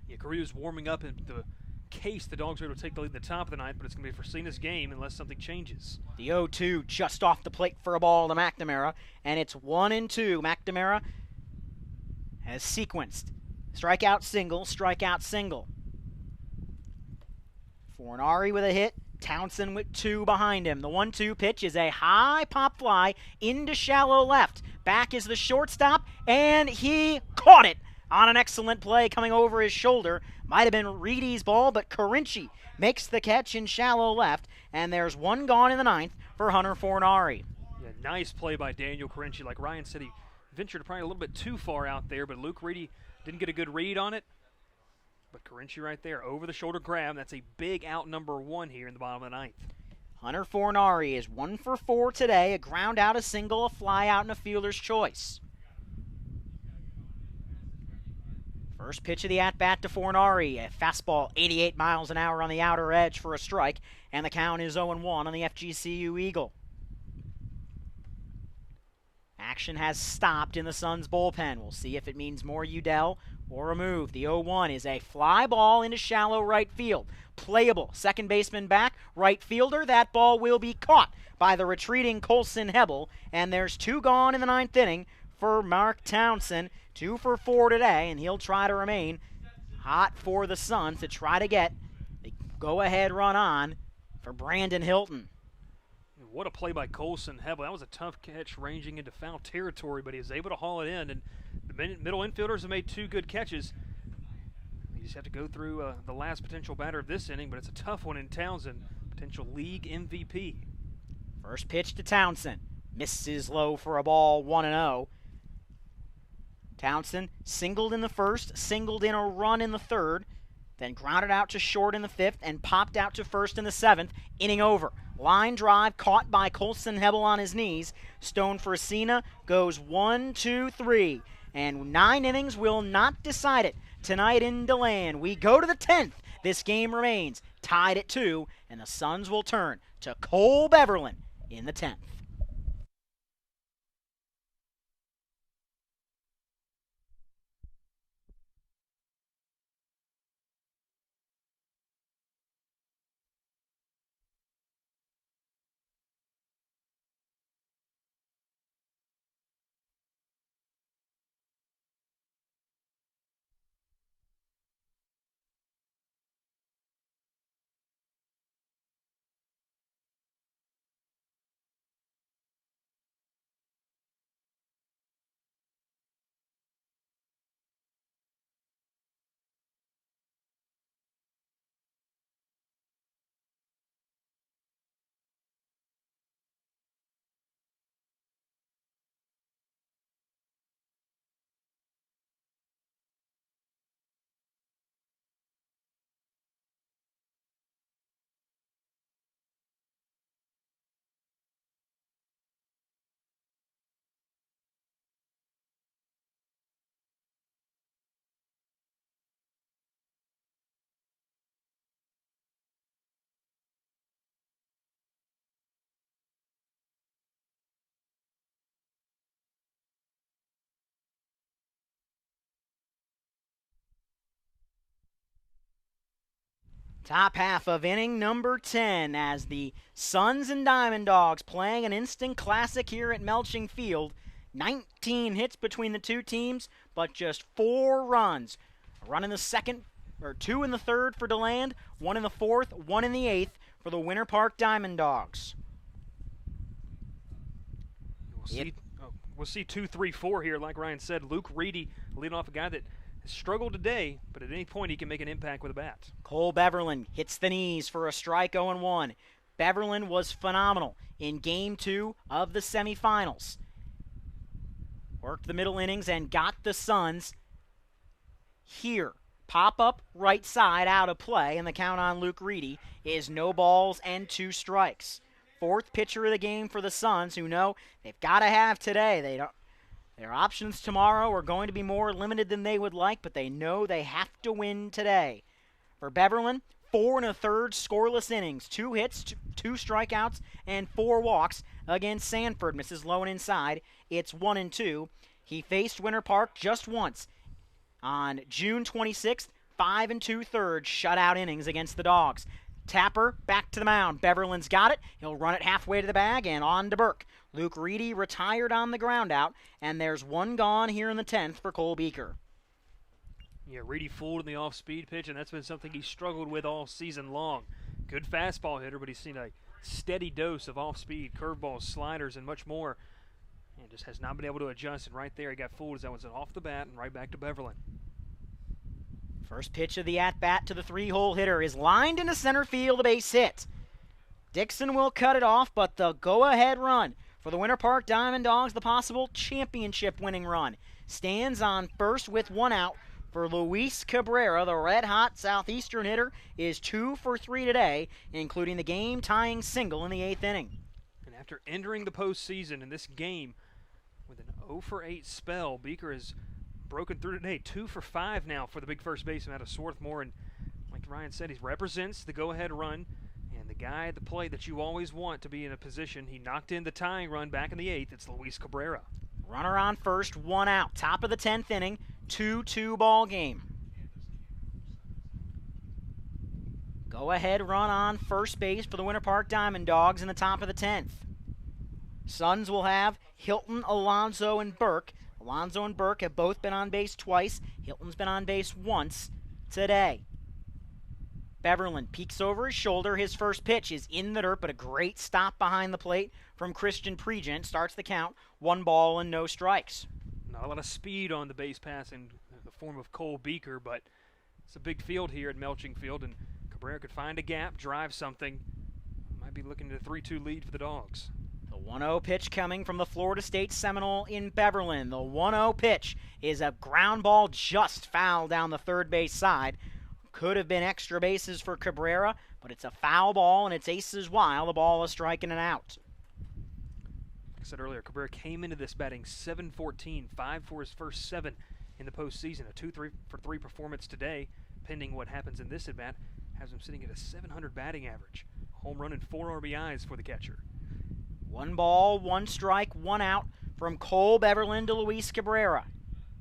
Yeah, Carullo's warming up in the case the Dogs are able to take the lead at the top of the 9th, but it's going to be Fresina's game unless something changes. The 0-2 just off the plate for a ball to McNamara. And it's 1-2. McNamara has sequenced. Strikeout single, strikeout single. Fornari with a hit, Townsend with 2 behind him. The 1-2 pitch is a high pop fly into shallow left. Back is the shortstop, and he caught it on an excellent play coming over his shoulder. Might have been Reedy's ball, but Carinci makes the catch in shallow left, and there's 1 gone in the 9th for Hunter Fornari. Yeah, nice play by Daniel Carinci. Like Ryan said, he ventured probably a little bit too far out there, but Luke Reedy didn't get a good read on it. But Carinci right there, over the shoulder grab. That's a big out number 1 here in the bottom of the 9th. Hunter Fornari is 1 for 4 today. A ground out, a single, a fly out, and a fielder's choice. First pitch of the at-bat to Fornari. A fastball 88 miles an hour on the outer edge for a strike. And the count is 0-1 on the FGCU Eagle. Action has stopped in the Suns bullpen. We'll see if it means more Udell or a move. The 0-1 is a fly ball into shallow right field. Playable. Second baseman back. Right fielder. That ball will be caught by the retreating Colson Hebel. And there's 2 gone in the 9th inning for Mark Townsend. 2 for 4 today, and he'll try to remain hot for the Suns to try to get the go-ahead run on for Brandon Hilton. What a play by Colson Hebel. That was a tough catch ranging into foul territory, but he was able to haul it in. And the middle infielders have made 2 good catches. You just have to go through the last potential batter of this inning, but it's a tough one in Townsend, potential league MVP. First pitch to Townsend. Misses low for a ball, 1-0. Townsend singled in the first, singled in a run in the third, then grounded out to short in the fifth and popped out to first in the seventh. Inning over. Line drive caught by Colson Hebel on his knees. Stone Frasina goes 1, 2, 3. And 9 innings will not decide it. Tonight in DeLand, we go to the 10th. This game remains tied at 2, and the Suns will turn to Cole Beverlin in the 10th. Top half of inning number 10 as the Suns and Diamond Dogs playing an instant classic here at Melching Field. 19 hits between the two teams, but just 4 runs. A run in the second, or 2 in the third for DeLand, 1 in the fourth, 1 in the eighth for the Winter Park Diamond Dogs. We'll see 2, 3, 4 here, like Ryan said. Luke Reedy leading off a guy that has struggled today, but at any point he can make an impact with a bat. Cole Beverlin hits the knees for a strike, 0-1. Beverlin was phenomenal in Game 2 of the semifinals. Worked the middle innings and got the Suns here. Pop-up right side out of play, and the count on Luke Reedy is no balls and 2 strikes. 4th pitcher of the game for the Suns, who know they've got to have today. Their options tomorrow are going to be more limited than they would like, but they know they have to win today. For Beverlin, 4 1/3 scoreless innings, 2 hits, 2 strikeouts, and 4 walks against Sanford. Misses low and inside. It's 1-2. He faced Winter Park just once on June 26th, 5 2/3 shutout innings against the Dogs. Tapper back to the mound. Beverlin's got it. He'll run it halfway to the bag and on to Burke. Luke Reedy retired on the ground out, and there's 1 gone here in the 10th for Cole Beaker. Yeah, Reedy fooled in the off-speed pitch, and that's been something he struggled with all season long. Good fastball hitter, but he's seen a steady dose of off-speed, curveballs, sliders, and much more. And just has not been able to adjust, and right there he got fooled as that was off the bat and right back to Beverlin. First pitch of the at-bat to the 3-hole hitter is lined into center field, a base hit. Dixon will cut it off, but the go-ahead run for the Winter Park Diamond Dogs, the possible championship-winning run, stands on first with 1 out for Luis Cabrera. The red-hot Southeastern hitter is 2 for 3 today, including the game-tying single in the 8th inning. And after entering the postseason in this game with an 0 for 8 spell, Beaker has broken through today. 2 for 5 now for the big first baseman out of Swarthmore. And like Ryan said, he represents the go-ahead run. And the guy at the plate that you always want to be in a position, he knocked in the tying run back in the 8th. It's Luis Cabrera. Runner on first, 1 out. Top of the 10th inning, 2-2 ball game. Go-ahead run on first base for the Winter Park Diamond Dogs in the top of the 10th. Suns will have Hilton, Alonso, and Burke Alonso and Burke have both been on base twice. Hilton's been on base once today. Beverland peeks over his shoulder. His first pitch is in the dirt, but a great stop behind the plate from Christian Pregent. Starts the count, 1 ball and no strikes. Not a lot of speed on the base pass in the form of Cole Beaker, but it's a big field here at Melching Field, and Cabrera could find a gap, drive something. Might be looking at a 3-2 lead for the Dogs. The 1-0 pitch coming from the Florida State Seminole in Beverland. The 1-0 pitch is a ground ball just foul down the third base side. Could have been extra bases for Cabrera, but it's a foul ball and it's aces while the ball is striking it out. Like I said earlier, Cabrera came into this batting 7-14, 5 for his first 7 in the postseason. A 2-3-for-3 performance today, pending what happens in this at-bat, has him sitting at a 700 batting average. Home run and 4 RBIs for the catcher. 1 ball, 1 strike, 1 out from Cole Beverland to Luis Cabrera.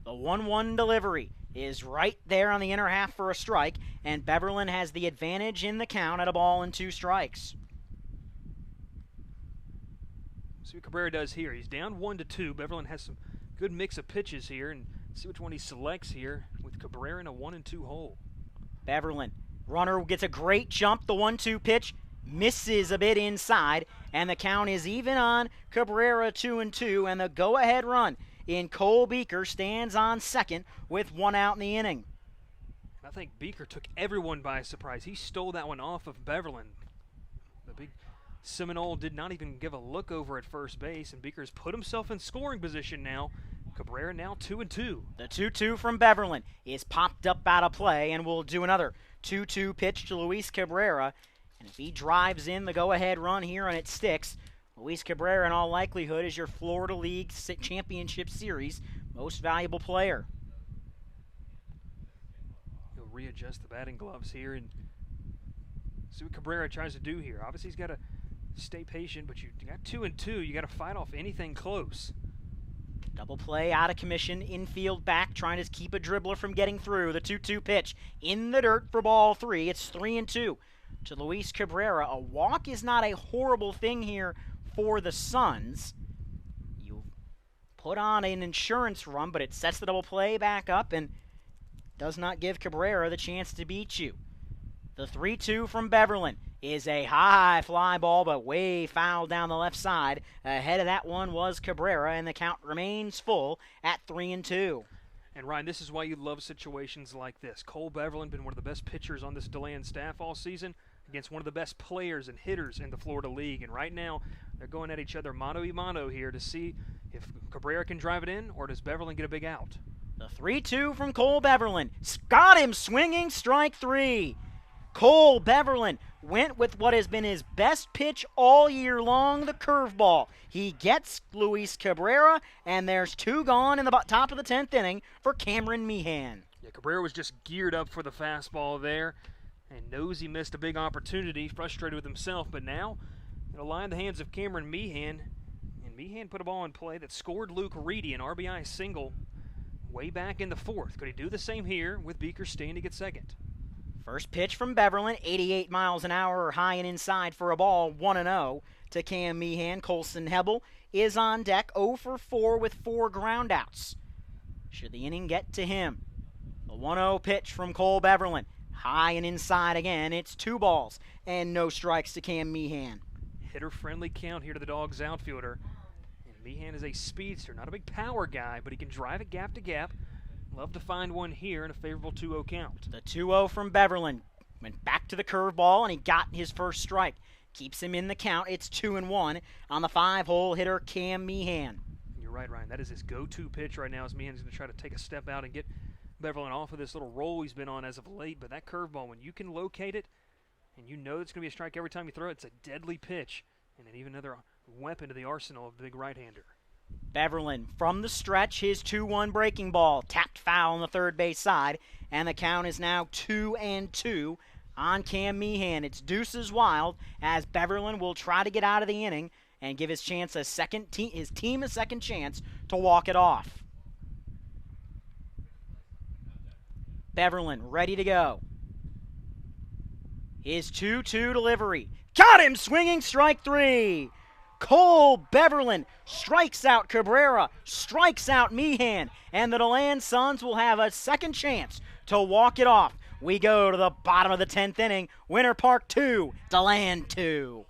The 1-1 delivery is right there on the inner half for a strike, and Beverland has the advantage in the count at a ball and 2 strikes. See what Cabrera does here. He's down 1-2. Beverland has some good mix of pitches here, and see which one he selects here with Cabrera in a 1-2 hole. Beverland, runner gets a great jump. The 1-2 pitch misses a bit inside, and the count is even on Cabrera 2-2, and the go-ahead run in Cole Beaker stands on second with 1 out in the inning. I think Beaker took everyone by surprise. He stole that one off of Beverland. The big Seminole did not even give a look over at first base, and Beaker's put himself in scoring position now. Cabrera now 2-2. The 2-2 from Beverland is popped up out of play, and we'll do another 2-2 pitch to Luis Cabrera. And if he drives in the go-ahead run here and it sticks, Luis Cabrera in all likelihood is your Florida League Championship Series most valuable player. He'll readjust the batting gloves here and see what Cabrera tries to do here. Obviously he's got to stay patient, but you got 2-2. You got to fight off anything close. Double play out of commission, infield back, trying to keep a dribbler from getting through. The 2-2 pitch in the dirt for ball 3. It's 3-2 to Luis Cabrera. A walk is not a horrible thing here for the Suns. You put on an insurance run, but it sets the double play back up and does not give Cabrera the chance to beat you. The 3-2 from Beverland is a high fly ball, but way foul down the left side. Ahead of that one was Cabrera, and the count remains full at 3-2. And Ryan, this is why you love situations like this. Cole Beverland been one of the best pitchers on this DeLand staff all season against one of the best players and hitters in the Florida League. And right now, they're going at each other mano-a-mano here to see if Cabrera can drive it in or does Beverland get a big out. The 3-2 from Cole Beverland. Got him swinging, strike 3. Cole Beverland went with what has been his best pitch all year long, the curveball. He gets Luis Cabrera, and there's 2 gone in the top of the 10th inning for Cameron Meehan. Yeah, Cabrera was just geared up for the fastball there and knows he missed a big opportunity, frustrated with himself, but now it'll lie in the hands of Cameron Meehan, and Meehan put a ball in play that scored Luke Reedy an RBI single way back in the 4th. Could he do the same here with Beaker standing at second? First pitch from Beverland, 88 miles an hour high and inside for a ball, 1-0 to Cam Meehan. Colson Hebel is on deck, 0 for 4 with 4 groundouts. Should the inning get to him? The 1-0 pitch from Cole Beverland, high and inside again. It's 2 balls and no strikes to Cam Meehan. Hitter-friendly count here to the Dogs outfielder. And Meehan is a speedster, not a big power guy, but he can drive it gap to gap. Love to find one here in a favorable 2-0 count. The 2-0 from Beverland went back to the curveball, and he got his first strike. Keeps him in the count. It's 2-1 on the 5-hole hitter, Cam Meehan. You're right, Ryan. That is his go-to pitch right now as Meehan's going to try to take a step out and get Beverland off of this little roll he's been on as of late. But that curveball, when you can locate it and you know it's going to be a strike every time you throw it, it's a deadly pitch. And then even another weapon to the arsenal of the big right-hander. Beverland from the stretch, his 2-1 breaking ball, tapped foul on the third base side, and the count is now 2-2 on Cam Meehan. It's deuces wild as Beverland will try to get out of the inning and give his team a second chance to walk it off. Beverland ready to go. His 2-2 delivery. Got him swinging, strike 3. Cole Beverland strikes out Cabrera, strikes out Meehan, and the DeLand Suns will have a second chance to walk it off. We go to the bottom of the 10th inning. Winter Park 2, DeLand 2.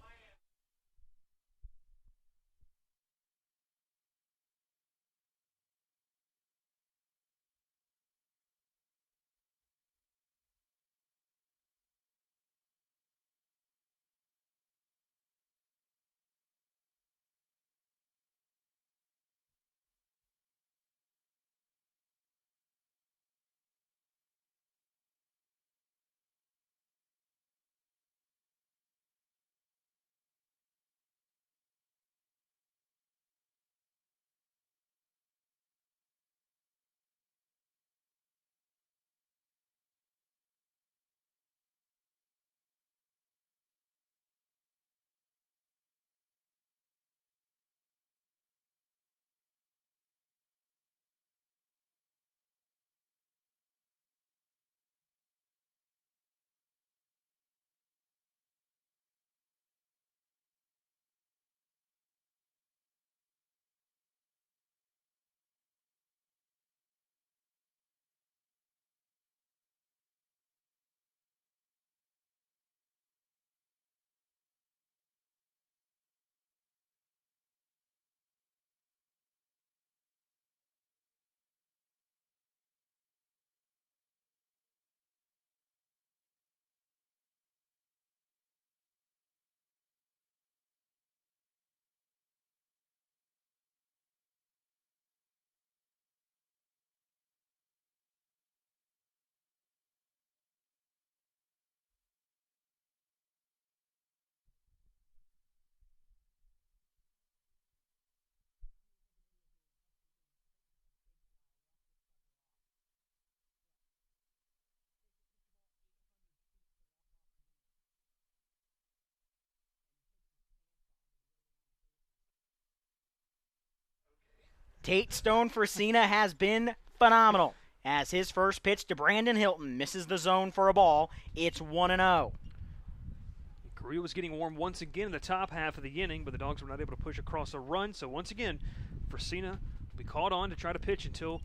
Tate Stone for Cena has been phenomenal, as his first pitch to Brandon Hilton misses the zone for a ball. It's 1-0. Korea was getting warm once again in the top half of the inning, but the Dogs were not able to push across a run. So once again, Fresina will be called on to try to pitch until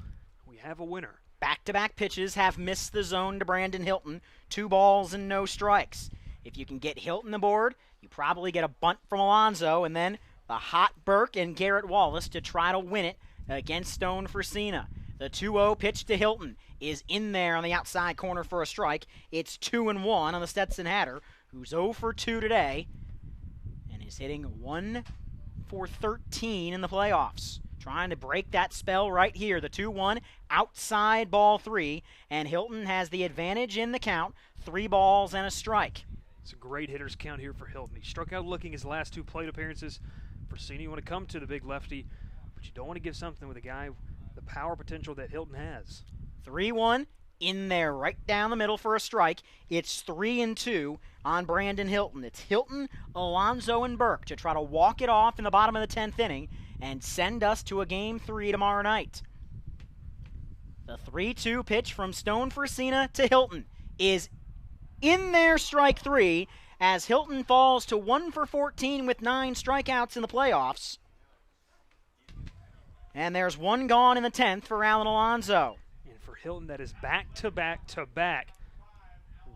we have a winner. Back-to-back pitches have missed the zone to Brandon Hilton. 2 balls and no strikes. If you can get Hilton aboard, you probably get a bunt from Alonso, and then the hot Burke and Garrett Wallace to try to win it against Stone for Cena. The 2-0 pitch to Hilton is in there on the outside corner for a strike. It's 2-1 on the Stetson Hatter, who's 0 for 2 today and is hitting 1 for 13 in the playoffs. Trying to break that spell right here. The 2-1 outside ball 3, and Hilton has the advantage in the count. 3 balls and a strike. It's a great hitter's count here for Hilton. He struck out looking his last 2 plate appearances. For Cena, you want to come to the big lefty, but you don't want to give something with a guy the power potential that Hilton has. 3-1 in there right down the middle for a strike. It's 3-2 on Brandon Hilton. It's Hilton, Alonso, and Burke to try to walk it off in the bottom of the 10th inning and send us to a Game 3 tomorrow night. The 3-2 pitch from Stone for Cena to Hilton is in there, strike 3, as Hilton falls to 1 for 14 with 9 strikeouts in the playoffs. And there's 1 gone in the 10th for Alan Alonso. And for Hilton, that is back-to-back-to-back.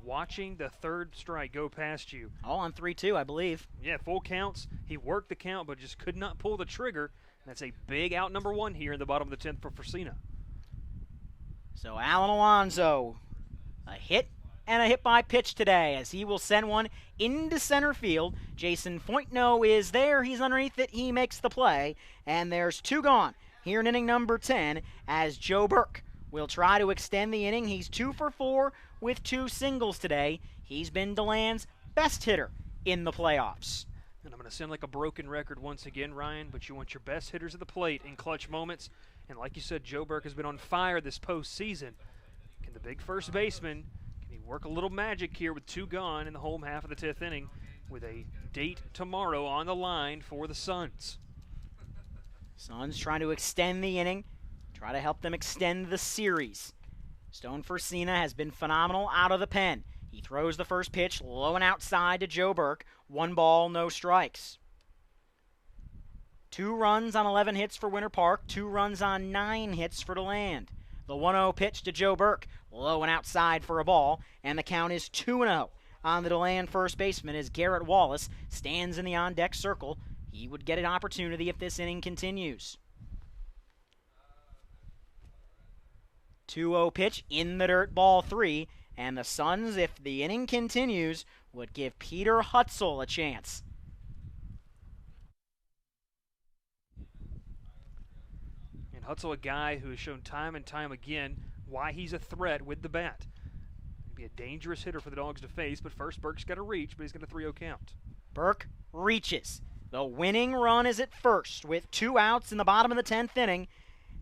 Watching the 3rd strike go past you. All on 3-2, I believe. Yeah, full counts. He worked the count, but just could not pull the trigger. That's a big out number 1 here in the bottom of the 10th for Fresina. So Alan Alonso, a hit and a hit by pitch today, as he will send one into center field. Jason Foytno is there. He's underneath it. He makes the play. And there's 2 gone here in inning number 10, as Joe Burke will try to extend the inning. He's 2 for 4 with 2 singles today. He's been DeLand's best hitter in the playoffs. And I'm going to sound like a broken record once again, Ryan, but you want your best hitters at the plate in clutch moments. And like you said, Joe Burke has been on fire this postseason. Can the big first baseman, can he work a little magic here with 2 gone in the home half of the 10th inning with a date tomorrow on the line for the Suns? Suns trying to extend the inning, try to help them extend the series. Stone for Cena has been phenomenal out of the pen. He throws the first pitch low and outside to Joe Burke. 1 ball, no strikes. 2 runs on 11 hits for Winter Park, 2 runs on 9 hits for DeLand. The 1-0 pitch to Joe Burke, low and outside for a ball, and the count is 2-0 on the DeLand first baseman as Garrett Wallace stands in the on-deck circle. He would get an opportunity if this inning continues. 2-0 pitch in the dirt, ball 3, and the Suns, if the inning continues, would give Peter Hutzel a chance. And Hutzel, a guy who has shown time and time again why he's a threat with the bat. He'd be a dangerous hitter for the Dogs to face, but first Burke's got to reach, but he's got a 3-0 count. Burke reaches. The winning run is at first with 2 outs in the bottom of the 10th inning.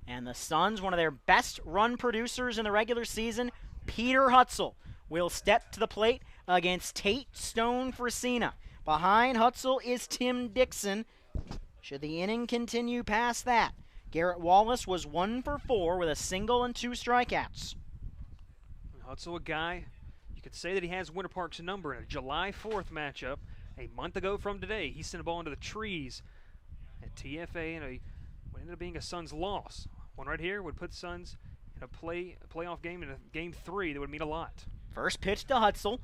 And the Suns, one of their best run producers in the regular season, Peter Hutzel, will step to the plate against Tate Stone Fresina. Behind Hutzel is Tim Dixon. Should the inning continue past that, Garrett Wallace was 1 for 4 with a single and 2 strikeouts. Hutzel, a guy, you could say that he has Winter Park's number in a July 4th matchup. A month ago from today, he sent a ball into the trees at TFA in what ended up being a Suns loss. One right here would put Suns in a playoff game in a game 3 that would mean a lot. First pitch to Hutzel.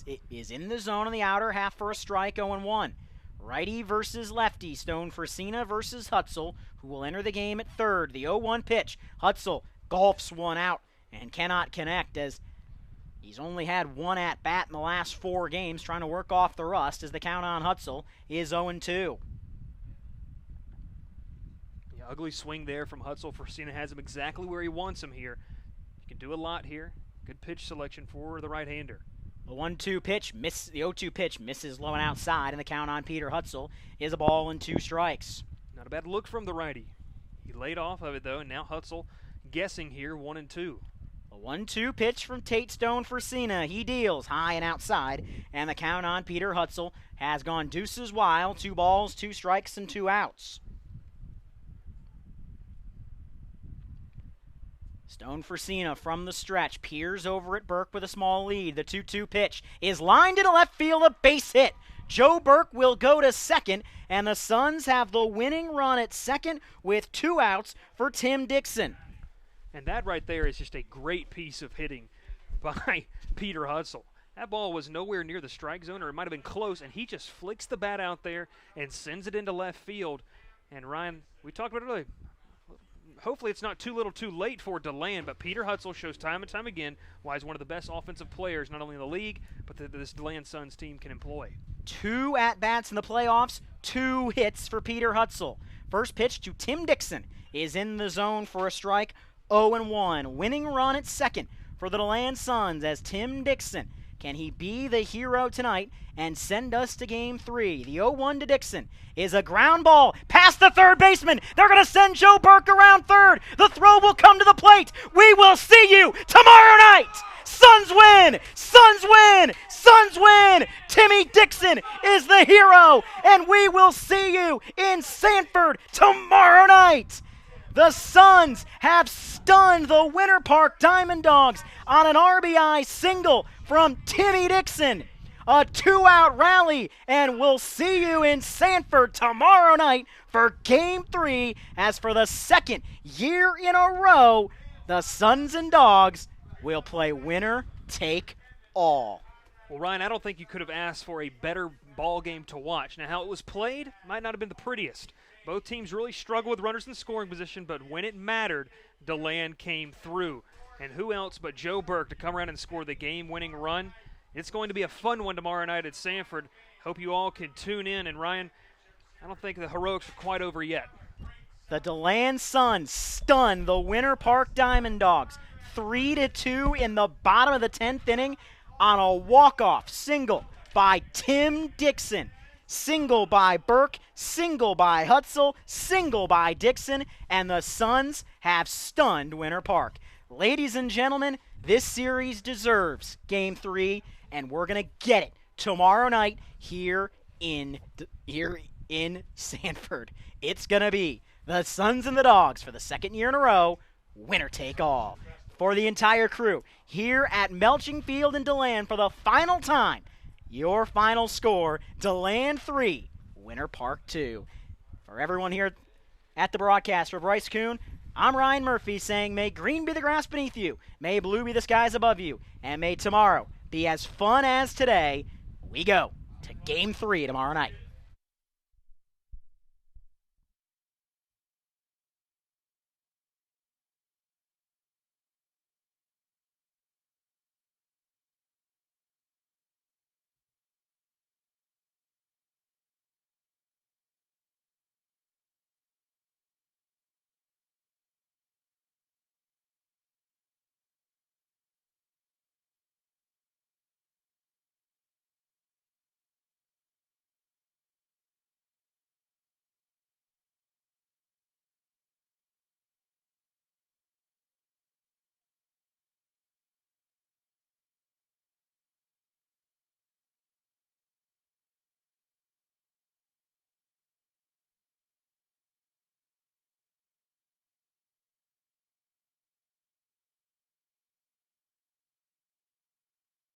It is in the zone on the outer half for a strike, 0-1. Righty versus lefty. Stone Fresina versus Hutzel, who will enter the game at third. The 0-1 pitch. Hutzel golfs one out and cannot connect as he's only had 1 at-bat in the last 4 games, trying to work off the rust as the count on Hutzel is 0-2. Ugly swing there from Hutzel. Fresina has him exactly where he wants him here. He can do a lot here. Good pitch selection for the right-hander. The 1-2 pitch, the 0-2 pitch misses low and outside, and the count on Peter Hutzel is a ball and 2 strikes. Not a bad look from the righty. He laid off of it, though, and now Hutzel guessing here, 1-2. A 1-2 pitch from Tate Stone Fresina. He deals high and outside, and the count on Peter Hutzel has gone deuces wild. 2 balls, 2 strikes, and 2 outs. Stone Fresina from the stretch peers over at Burke with a small lead. The 2-2 pitch is lined into left field, a base hit. Joe Burke will go to second, and the Suns have the winning run at second with 2 outs for Tim Dixon. And that right there is just a great piece of hitting by Peter Hutzel. That ball was nowhere near the strike zone, or it might have been close, and he just flicks the bat out there and sends it into left field. And Ryan, we talked about it earlier. Hopefully it's not too little too late for DeLand, but Peter Hutzel shows time and time again why he's one of the best offensive players, not only in the league, but that this DeLand Suns team can employ. 2 at-bats in the playoffs, 2 hits for Peter Hutzel. First pitch to Tim Dixon is in the zone for a strike, 0-1. Winning run at second for the DeLand Suns as Tim Dixon. Can he be the hero tonight and send us to game 3? The 0-1 to Dixon is a ground ball past the third baseman. They're going to send Joe Burke around third. The throw will come to the plate. We will see you tomorrow night. Suns win! Suns win! Suns win! Timmy Dixon is the hero, and we will see you in Sanford tomorrow night. The Suns have stunned the Winter Park Diamond Dogs on an RBI single from Timmy Dixon. A 2-out rally, and we'll see you in Sanford tomorrow night for Game 3, as for the second year in a row, the Suns and Dogs will play winner take all. Well, Ryan, I don't think you could have asked for a better ball game to watch. Now, how it was played might not have been the prettiest. Both teams really struggled with runners in scoring position, but when it mattered, DeLand came through. And who else but Joe Burke to come around and score the game-winning run? It's going to be a fun one tomorrow night at Sanford. Hope you all can tune in. And, Ryan, I don't think the heroics are quite over yet. The DeLand Suns stun the Winter Park Diamond Dogs 3-2 in the bottom of the 10th inning on a walk-off single by Tim Dixon. Single by Burke, single by Hutzel, single by Dixon, and the Suns have stunned Winter Park. Ladies and gentlemen, this series deserves Game 3, and we're going to get it tomorrow night here in Sanford. It's going to be the Suns and the Dogs for the second year in a row, winner take all. For the entire crew here at Melching Field in DeLand for the final time, your final score, DeLand 3, Winter Park 2. For For everyone here at the broadcast, for Bryce Kuhn, I'm Ryan Murphy saying, may green be the grass beneath you, may blue be the skies above you, and may tomorrow be as fun as today. We go to Game 3 tomorrow night.